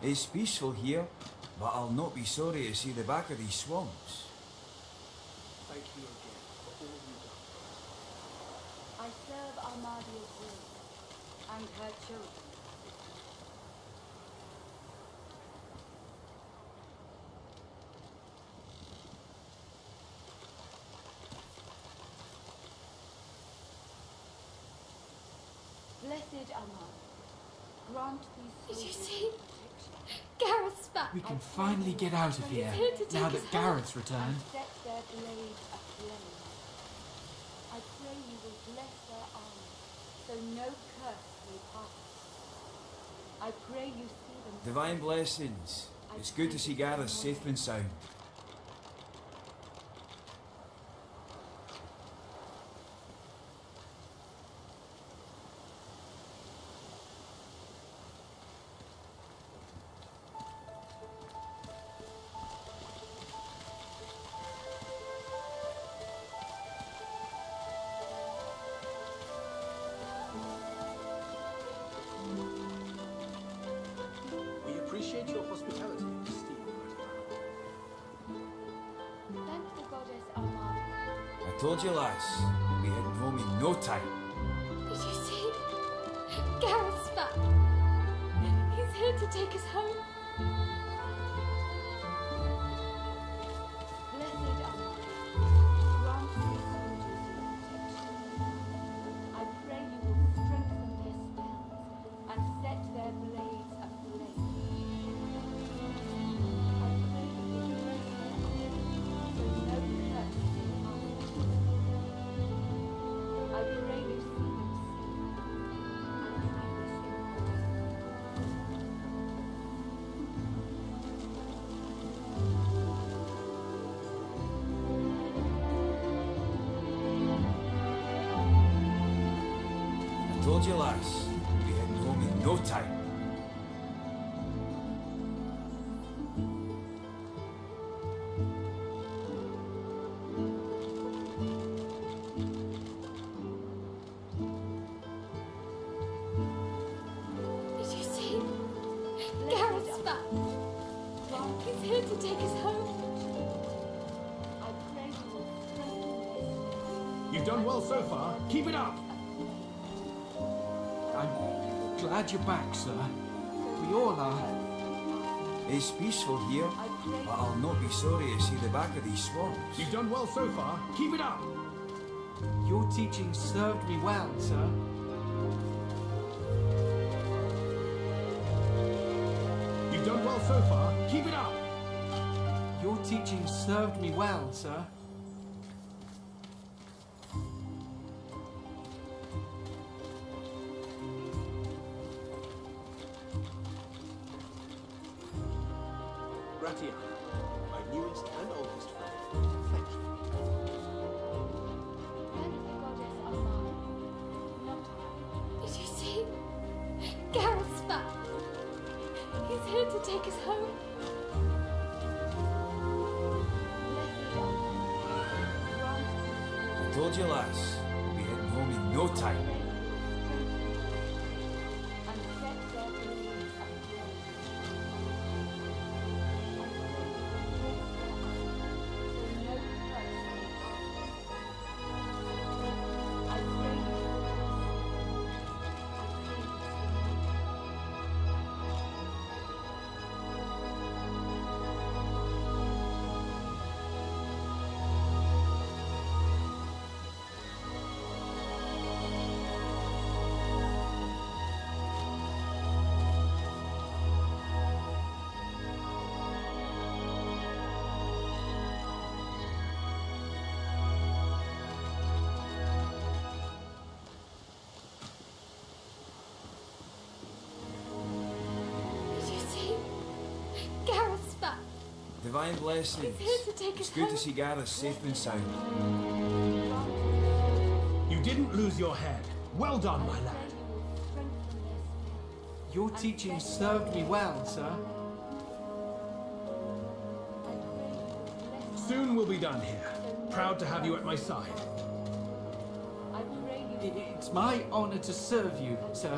Speaker 20: It's peaceful here, but I'll not be sorry to see the back of these swamps.
Speaker 5: Thank you again for all you've done.
Speaker 9: I serve Armadia's will and her children. Blessed Ahmad, grant these
Speaker 7: Did you see? Gareth's back.
Speaker 12: We can finally get out of here,
Speaker 7: He's here to take
Speaker 12: now
Speaker 7: us
Speaker 12: that
Speaker 7: home.
Speaker 12: Gareth's returned.
Speaker 9: set their blades aflame. I pray you will bless their arms, so no curse may pass. I pray you see them.
Speaker 20: Divine blessings. It's good to see Gareth safe and sound.
Speaker 5: appreciate your hospitality, esteemed
Speaker 9: Thank the goddess Armada.
Speaker 20: I told you, lass, we'll be heading home in no time.
Speaker 7: Did you see? Gareth's back. He's here to take us home.
Speaker 9: Blessed Armada, grant these soldiers your protection. I pray you will strengthen their spells and set their blades aflame. I pray you will bless their arms, so no curse will harm them. I pray you see them
Speaker 20: I told you, lass, we'll be heading home in no time.
Speaker 7: Did you see? Gareth's back. He's here to take us home.
Speaker 9: I pray you will strengthen
Speaker 11: You've done well so far. Keep it up.
Speaker 5: I'm glad you're back, sir. We all are.
Speaker 20: It's peaceful here, but I'll not be sorry to see the back of these swamps.
Speaker 11: You've done well so far. Keep it up.
Speaker 5: Your teaching served me well, sir.
Speaker 11: You've done well so far. Keep it up.
Speaker 5: Your teaching served me well, sir.
Speaker 18: Gratia, my newest and oldest friend. Thank you.
Speaker 9: Thank the goddess Armada. Not I.
Speaker 7: Did you see? Gareth's back. He's here to take us home.
Speaker 20: I told you, lass, we'll be heading home in no time.
Speaker 7: Gareth's back.
Speaker 20: Divine blessings.
Speaker 7: He's here to take
Speaker 20: It's
Speaker 7: us
Speaker 20: good
Speaker 7: home.
Speaker 20: to see Gareth safe and sound.
Speaker 11: You didn't lose your head. Well done, my lad.
Speaker 5: Your teaching served me well, sir.
Speaker 11: Soon we'll be done here. Proud to have you at my side.
Speaker 5: It's my honor to serve you, sir.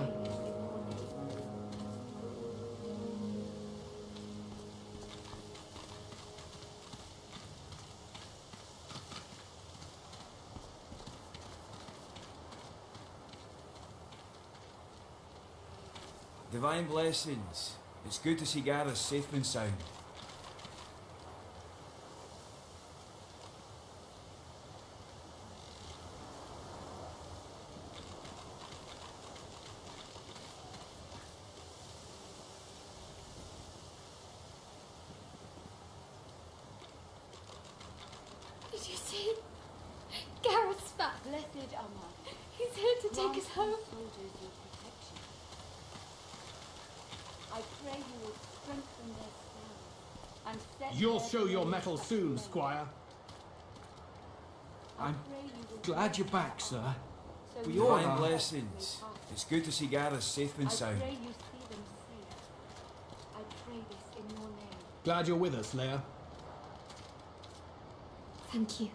Speaker 20: Divine blessings. It's good to see Gareth safe and sound.
Speaker 7: Did you see? Gareth's back.
Speaker 9: Blessed Armada.
Speaker 7: He's here to take us home.
Speaker 9: Soldiers your protection. I pray you will strengthen their spells and set
Speaker 11: You'll
Speaker 9: their
Speaker 11: show your
Speaker 9: blades
Speaker 11: mettle soon,
Speaker 9: aflame.
Speaker 11: Squire.
Speaker 5: I'm glad you're back, sir. We all
Speaker 20: Divine
Speaker 5: are.
Speaker 20: blessings. It's good to see Gareth safe and
Speaker 9: I
Speaker 20: sound.
Speaker 9: pray you see them safe. I pray this in your name.
Speaker 11: Glad you're with us, Leia.
Speaker 7: Thank you.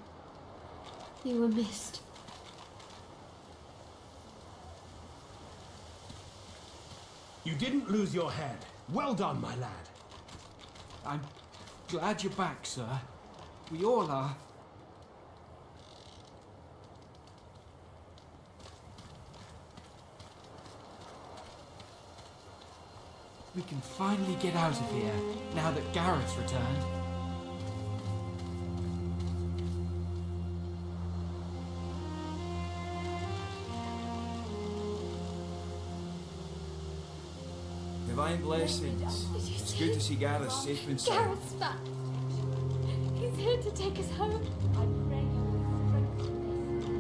Speaker 7: You were missed.
Speaker 11: You didn't lose your head. Well done, my lad.
Speaker 8: I'm glad you're back, sir. We all are. We can finally get out of here, now that Gareth's returned.
Speaker 20: Divine blessings. It's good to see Gareth safe and sound.
Speaker 7: Gareth's back. He's here to take us home.
Speaker 9: I pray you will strengthen this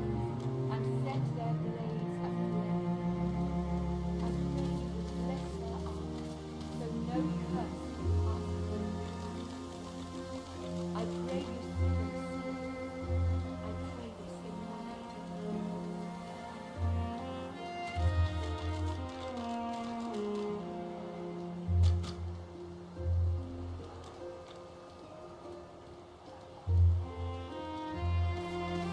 Speaker 9: and set their blades aflame. I pray you will bless their arms, so no curse will pass through. I pray you see them safe. I pray this in your name.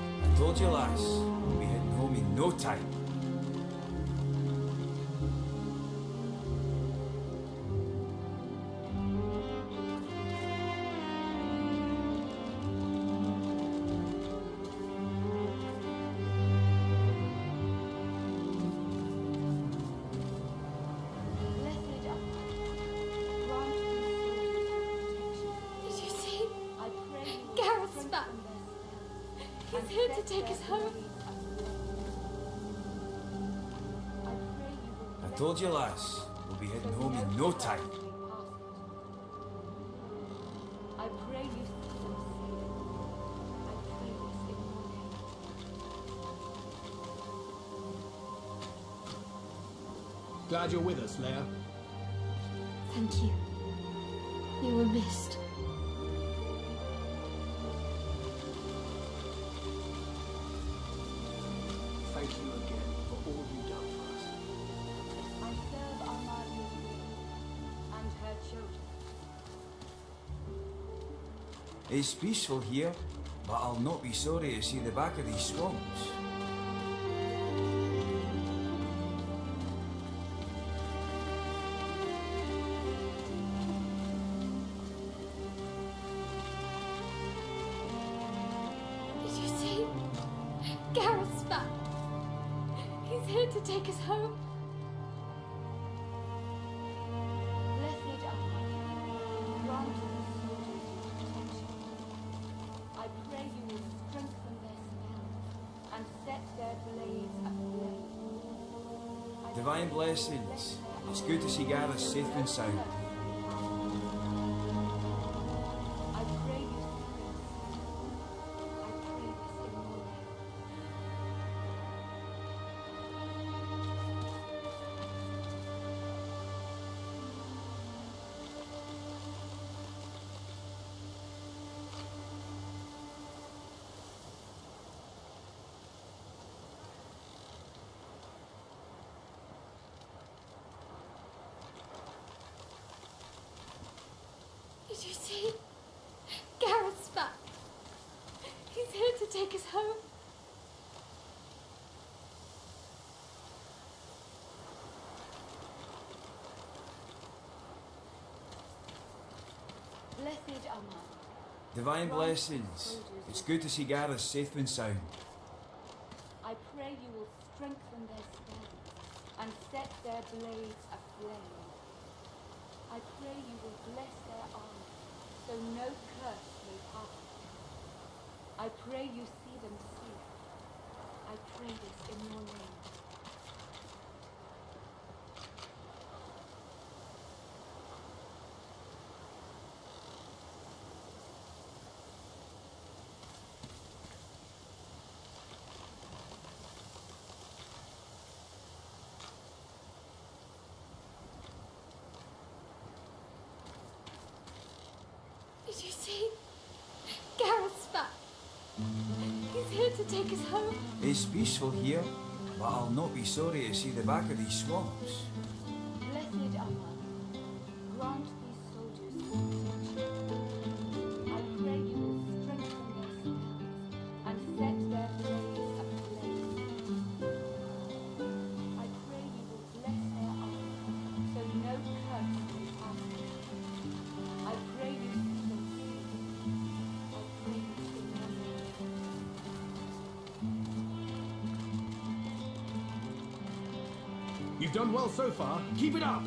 Speaker 20: I told you, lass, we'll be heading home in no time.
Speaker 9: Blessed are you. Grant these soldiers protection.
Speaker 7: Did you see?
Speaker 9: I pray you will
Speaker 7: Gareth's
Speaker 9: strengthen
Speaker 7: back.
Speaker 9: their
Speaker 7: He's here to take us home.
Speaker 20: I told you, lass, we'll be heading home in no time.
Speaker 9: I pray you see them safe. I pray this in your name.
Speaker 5: Glad you're with us, Leia.
Speaker 7: Thank you. You were missed.
Speaker 5: Thank you again for all you've done for us.
Speaker 9: I serve Armadia's will and her children.
Speaker 20: It's peaceful here, but I'll not be sorry to see the back of these swamps.
Speaker 7: Did you see? Gareth's back. He's here to take us home.
Speaker 9: Blessed are you. Grant these soldiers your protection. I pray you will strengthen their spells and set their blades aflame. I
Speaker 20: Divine
Speaker 9: pray you will bless
Speaker 20: blessings.
Speaker 9: their
Speaker 20: It's good to see Gareth safe and sound.
Speaker 9: I pray you see them safe. I pray this in your name.
Speaker 7: Did you see? Gareth's back. He's here to take us home.
Speaker 9: Blessed are you.
Speaker 20: Divine blessings. It's good to see Gareth safe and sound.
Speaker 9: I pray you will strengthen their spells and set their blades aflame. I pray you will bless their arms, so no curse may pass them. I pray you see them safe. I pray this in your name.
Speaker 7: Did you see? Gareth's back. He's here to take us home.
Speaker 20: It's peaceful here, but I'll not be sorry to see the back of these swamps.
Speaker 9: Blessed are you. Grant these soldiers protection. I pray you will strengthen their spells and set their blades aflame. I pray you will bless their arms, so no curse may pass them. I pray you
Speaker 5: You've done well so far. Keep it up!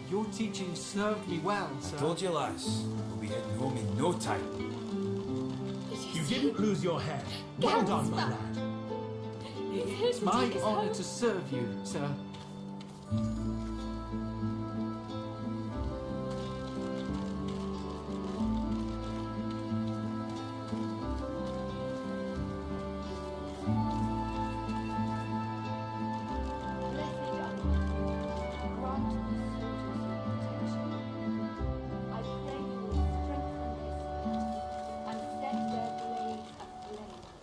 Speaker 8: Your teaching served me well, sir.
Speaker 20: Told you, lass. We'll be heading home in no time.
Speaker 5: You didn't lose your head. Well done, my lad.
Speaker 8: It's my honor to serve you, sir.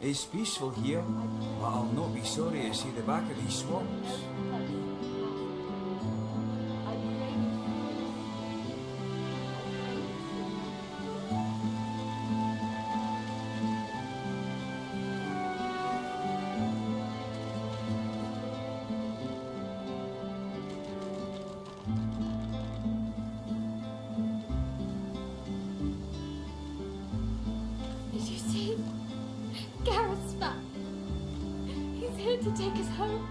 Speaker 20: It's peaceful here, but I'll not be sorry to see the back of these swamps.
Speaker 7: Did you see? Gareth's back. He's here to take us home.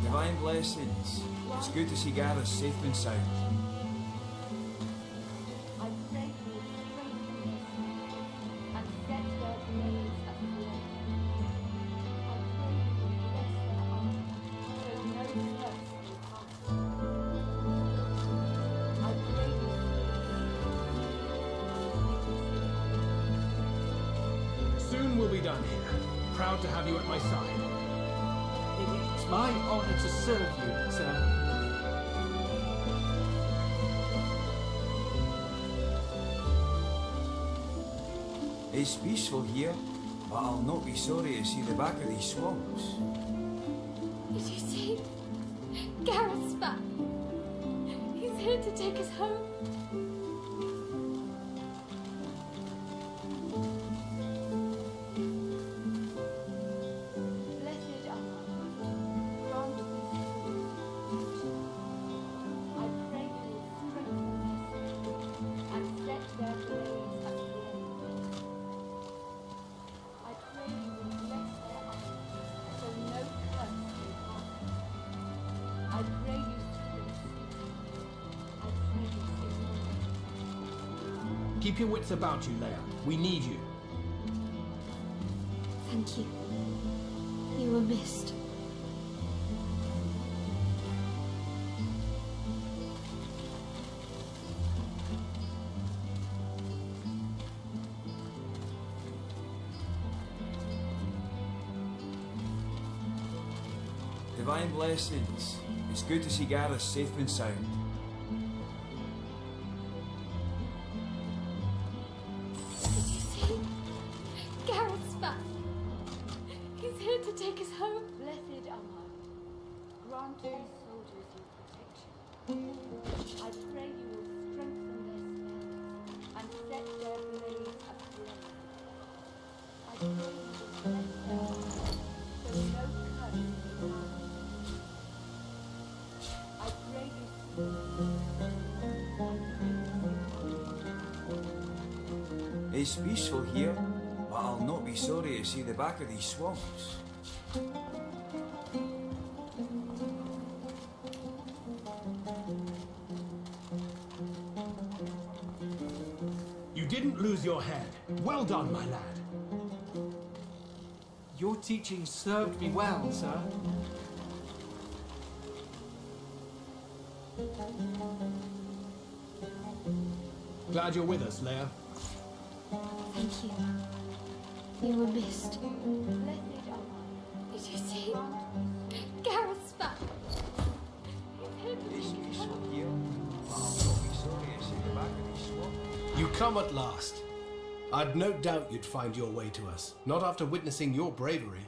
Speaker 20: Divine blessings. It's good to see Gareth safe and sound.
Speaker 5: Soon we'll be done here. Proud to have you at my side.
Speaker 8: It's my honor to serve you, sir.
Speaker 20: It's peaceful here, but I'll not be sorry to see the back of these swamps.
Speaker 7: Did you see? Gareth's back. He's here to take us home.
Speaker 5: Keep your wits about you, Leia. We need you.
Speaker 7: Thank you. You were missed.
Speaker 20: Divine blessings. It's good to see Gareth safe and sound.
Speaker 7: Did you see? Gareth's back. He's here to take us home.
Speaker 9: Blessed Amar, grant these soldiers your protection. I pray you will strengthen their spells and set their blades ablaze. I pray you will bless their arms, so no curse will harm. I pray you
Speaker 20: It's peaceful here, but I'll not be sorry to see the back of these swamps.
Speaker 5: You didn't lose your head. Well done, my lad.
Speaker 8: Your teaching served me well, sir.
Speaker 5: Glad you're with us, Leia.
Speaker 7: Thank you. You were missed. Did you see? Gareth's back.
Speaker 20: It's peaceful here, but I'll not be sorry to see the back of these swamps.
Speaker 5: You come at last. I'd no doubt you'd find your way to us, not after witnessing your bravery.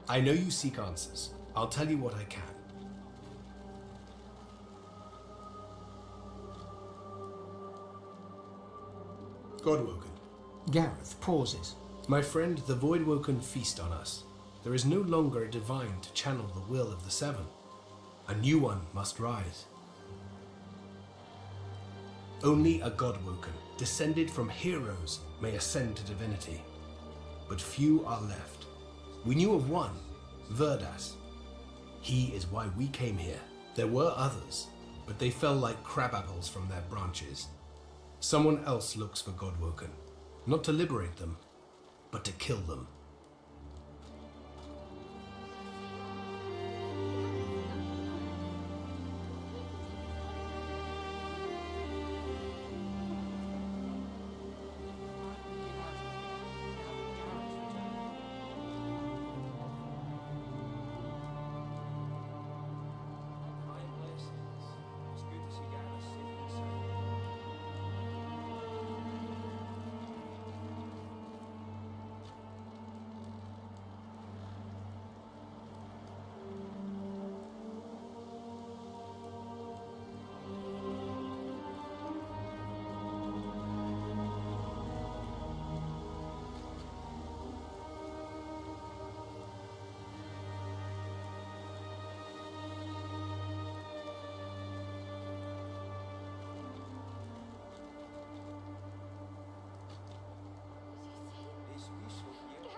Speaker 5: I know you seek answers. I'll tell you what I can. Godwoken.
Speaker 2: Gareth pauses.
Speaker 5: My friend, the Voidwoken feast on us.
Speaker 6: There is no longer a divine to channel the will of the seven. A new one must rise. Only a Godwoken, descended from heroes, may ascend to divinity. But few are left. We knew of one, Verdas. He is why we came here. There were others, but they fell like crabapples from their branches. Someone else looks for Godwoken, not to liberate them, but to kill them.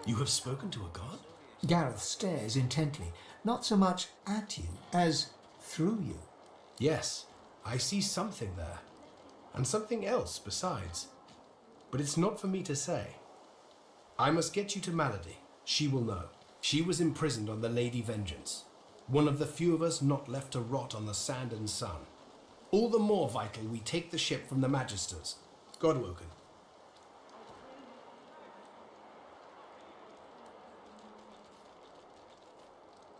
Speaker 6: You have spoken to a god?
Speaker 2: Gareth stares intently, not so much at you as through you.
Speaker 6: Yes, I see something there. And something else besides. But it's not for me to say. I must get you to Malady. She will know. She was imprisoned on the Lady Vengeance. One of the few of us not left to rot on the sand and sun. All the more vital we take the ship from the Magisters. Godwoken.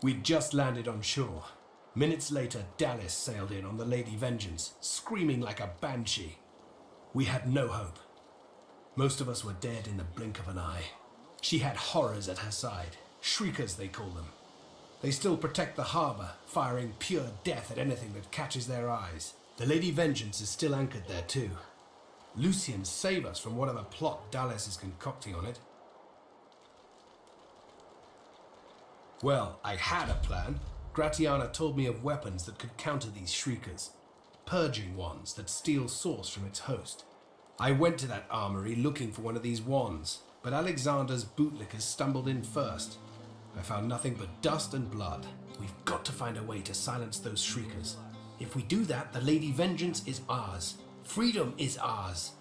Speaker 6: We'd just landed on shore. Minutes later, Dallas sailed in on the Lady Vengeance, screaming like a banshee. We had no hope. Most of us were dead in the blink of an eye. She had horrors at her side, shriekers they call them. They still protect the harbour, firing pure death at anything that catches their eyes. The Lady Vengeance is still anchored there too. Lucian, save us from whatever plot Dallas is concocting on it. Well, I had a plan. Gratiana told me of weapons that could counter these shriekers. Purging wands that steal source from its host. I went to that armory looking for one of these wands, but Alexander's bootlickers stumbled in first. I found nothing but dust and blood. We've got to find a way to silence those shriekers. If we do that, the Lady Vengeance is ours. Freedom is ours.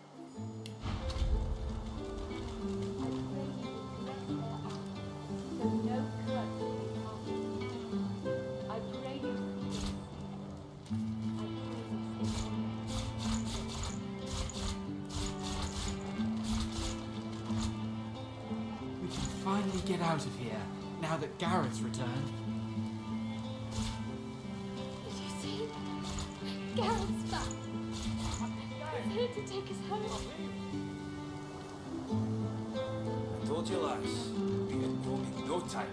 Speaker 8: Finally get out of here, now that Gareth's returned.
Speaker 7: Did you see? Gareth's back. He's here to take us home.
Speaker 20: I told you, lass, we had no time.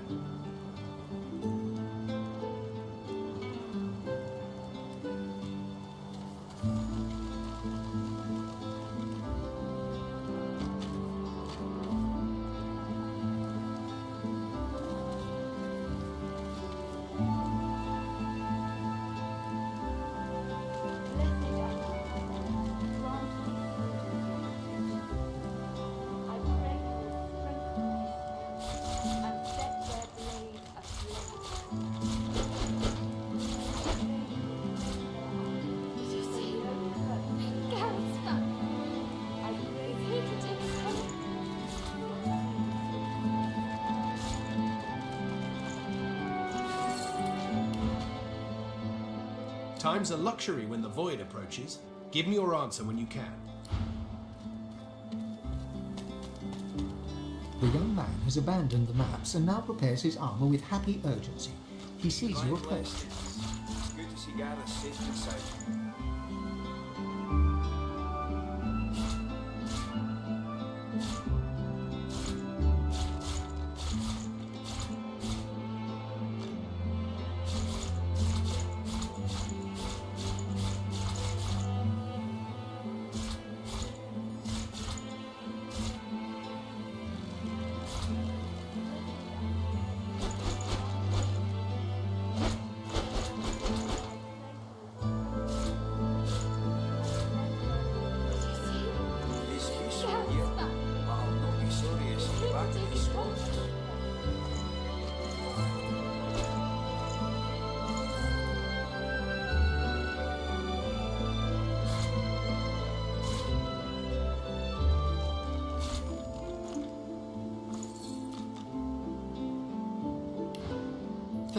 Speaker 6: Time's a luxury when the void approaches. Give me your answer when you can.
Speaker 2: The young man has abandoned the maps and now prepares his armor with happy urgency. He sees you approach.
Speaker 20: It's good to see Gareth safe and sound.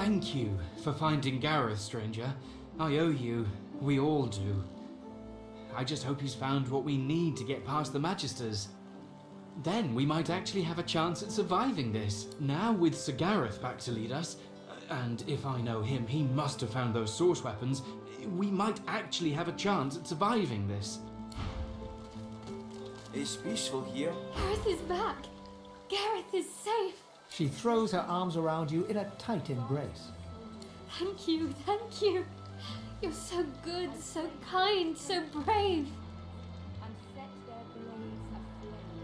Speaker 8: Thank you for finding Gareth, stranger. I owe you. We all do. I just hope he's found what we need to get past the Magisters. Then we might actually have a chance at surviving this. Now with Sir Gareth back to lead us, and if I know him, he must have found those source weapons, we might actually have a chance at surviving this.
Speaker 20: It's peaceful here.
Speaker 7: Gareth is back. Gareth is safe.
Speaker 2: She throws her arms around you in a tight embrace.
Speaker 7: Thank you, thank you. You're so good, so kind, so brave.
Speaker 9: And set their blades aflame. I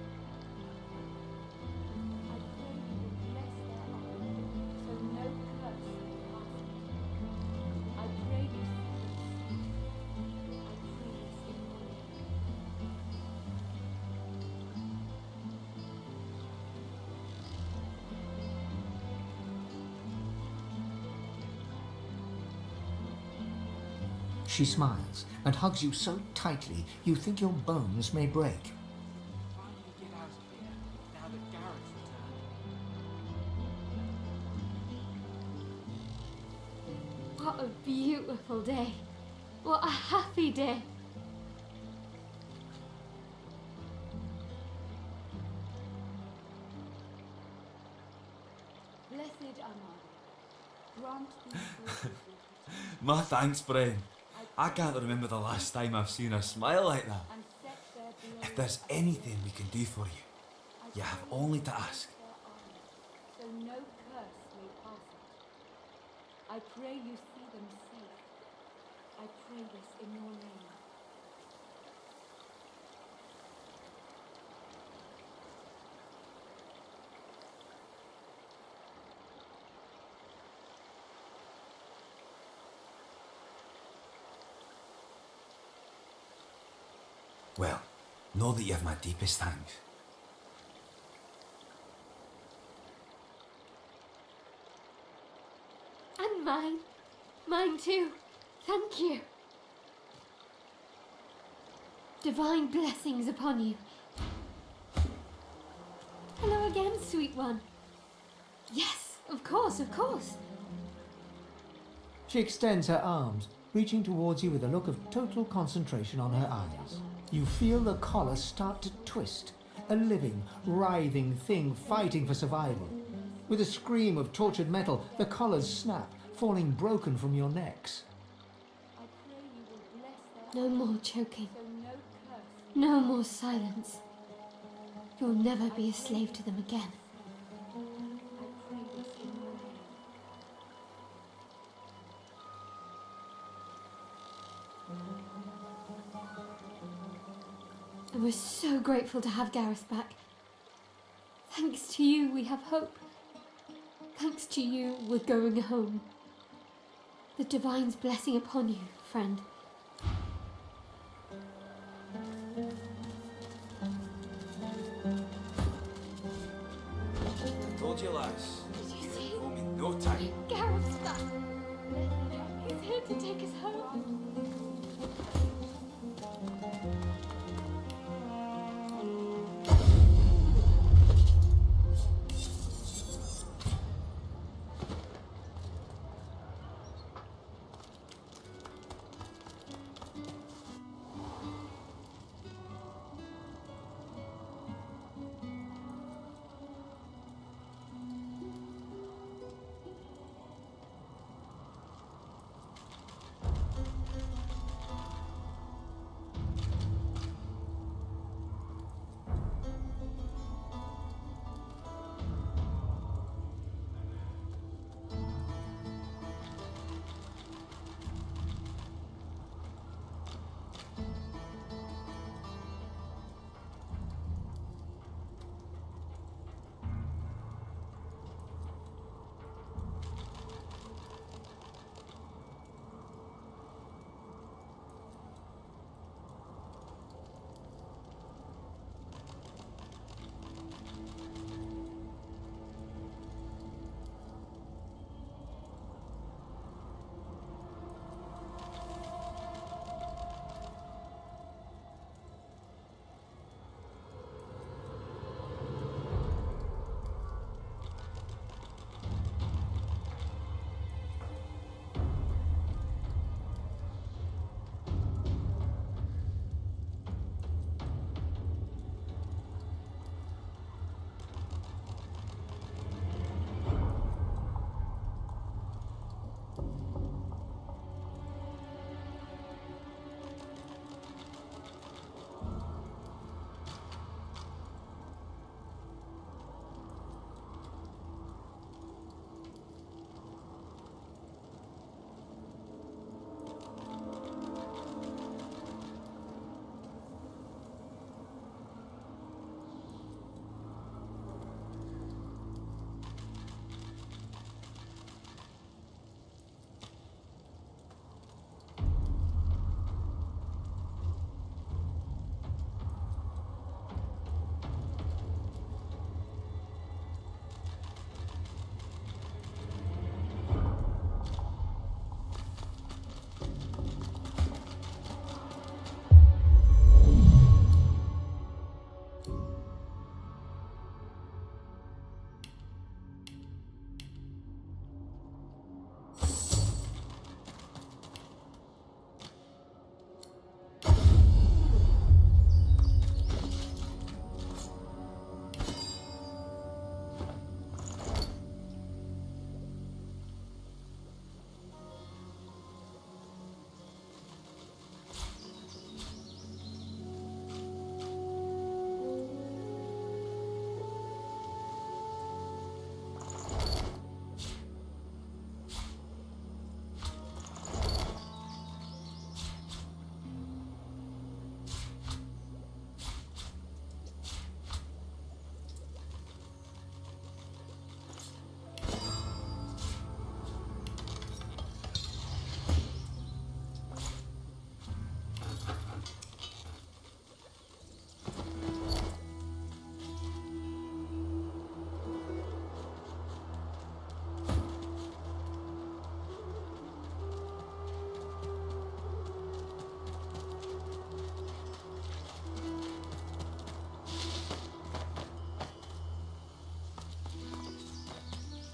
Speaker 9: pray you will bless their army, so no curse may pass it. I pray you see them safe. I pray this in your name.
Speaker 2: She smiles and hugs you so tightly you think your bones may break.
Speaker 8: Finally get out of here, now that Gareth's returned.
Speaker 7: What a beautiful day. What a happy day.
Speaker 9: Blessed Armada, grant these wishes.
Speaker 19: My thanks, friend. I can't remember the last time I've seen her smile like that.
Speaker 9: And set their blades
Speaker 19: If there's anything we can do for you, you have only to ask.
Speaker 9: their army, so no curse may pass it. I pray you see them safe. I pray this in your name.
Speaker 19: Well, know that you have my deepest thanks.
Speaker 7: And mine. Mine too. Thank you. Divine blessings upon you. Hello again, sweet one. Yes, of course, of course.
Speaker 2: She extends her arms, reaching towards you with a look of total concentration on her eyes. You feel the collar start to twist, a living, writhing thing fighting for survival. With a scream of tortured metal, the collars snap, falling broken from your necks.
Speaker 9: I pray you will bless their
Speaker 7: No more choking.
Speaker 9: so no curse.
Speaker 7: No more silence. You'll never be a slave to them again.
Speaker 9: I pray this in your name.
Speaker 7: And we're so grateful to have Gareth back. Thanks to you, we have hope. Thanks to you, we're going home. The Divine's blessing upon you, friend.
Speaker 20: I told you, lass.
Speaker 7: Did you see?
Speaker 20: Home in no time.
Speaker 7: Gareth's back. He's here to take us home.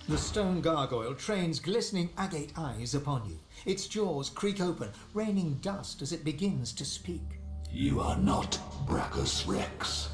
Speaker 2: The stone gargoyle trains glistening agate eyes upon you. Its jaws creak open, raining dust as it begins to speak.
Speaker 21: You are not Brachus Rex.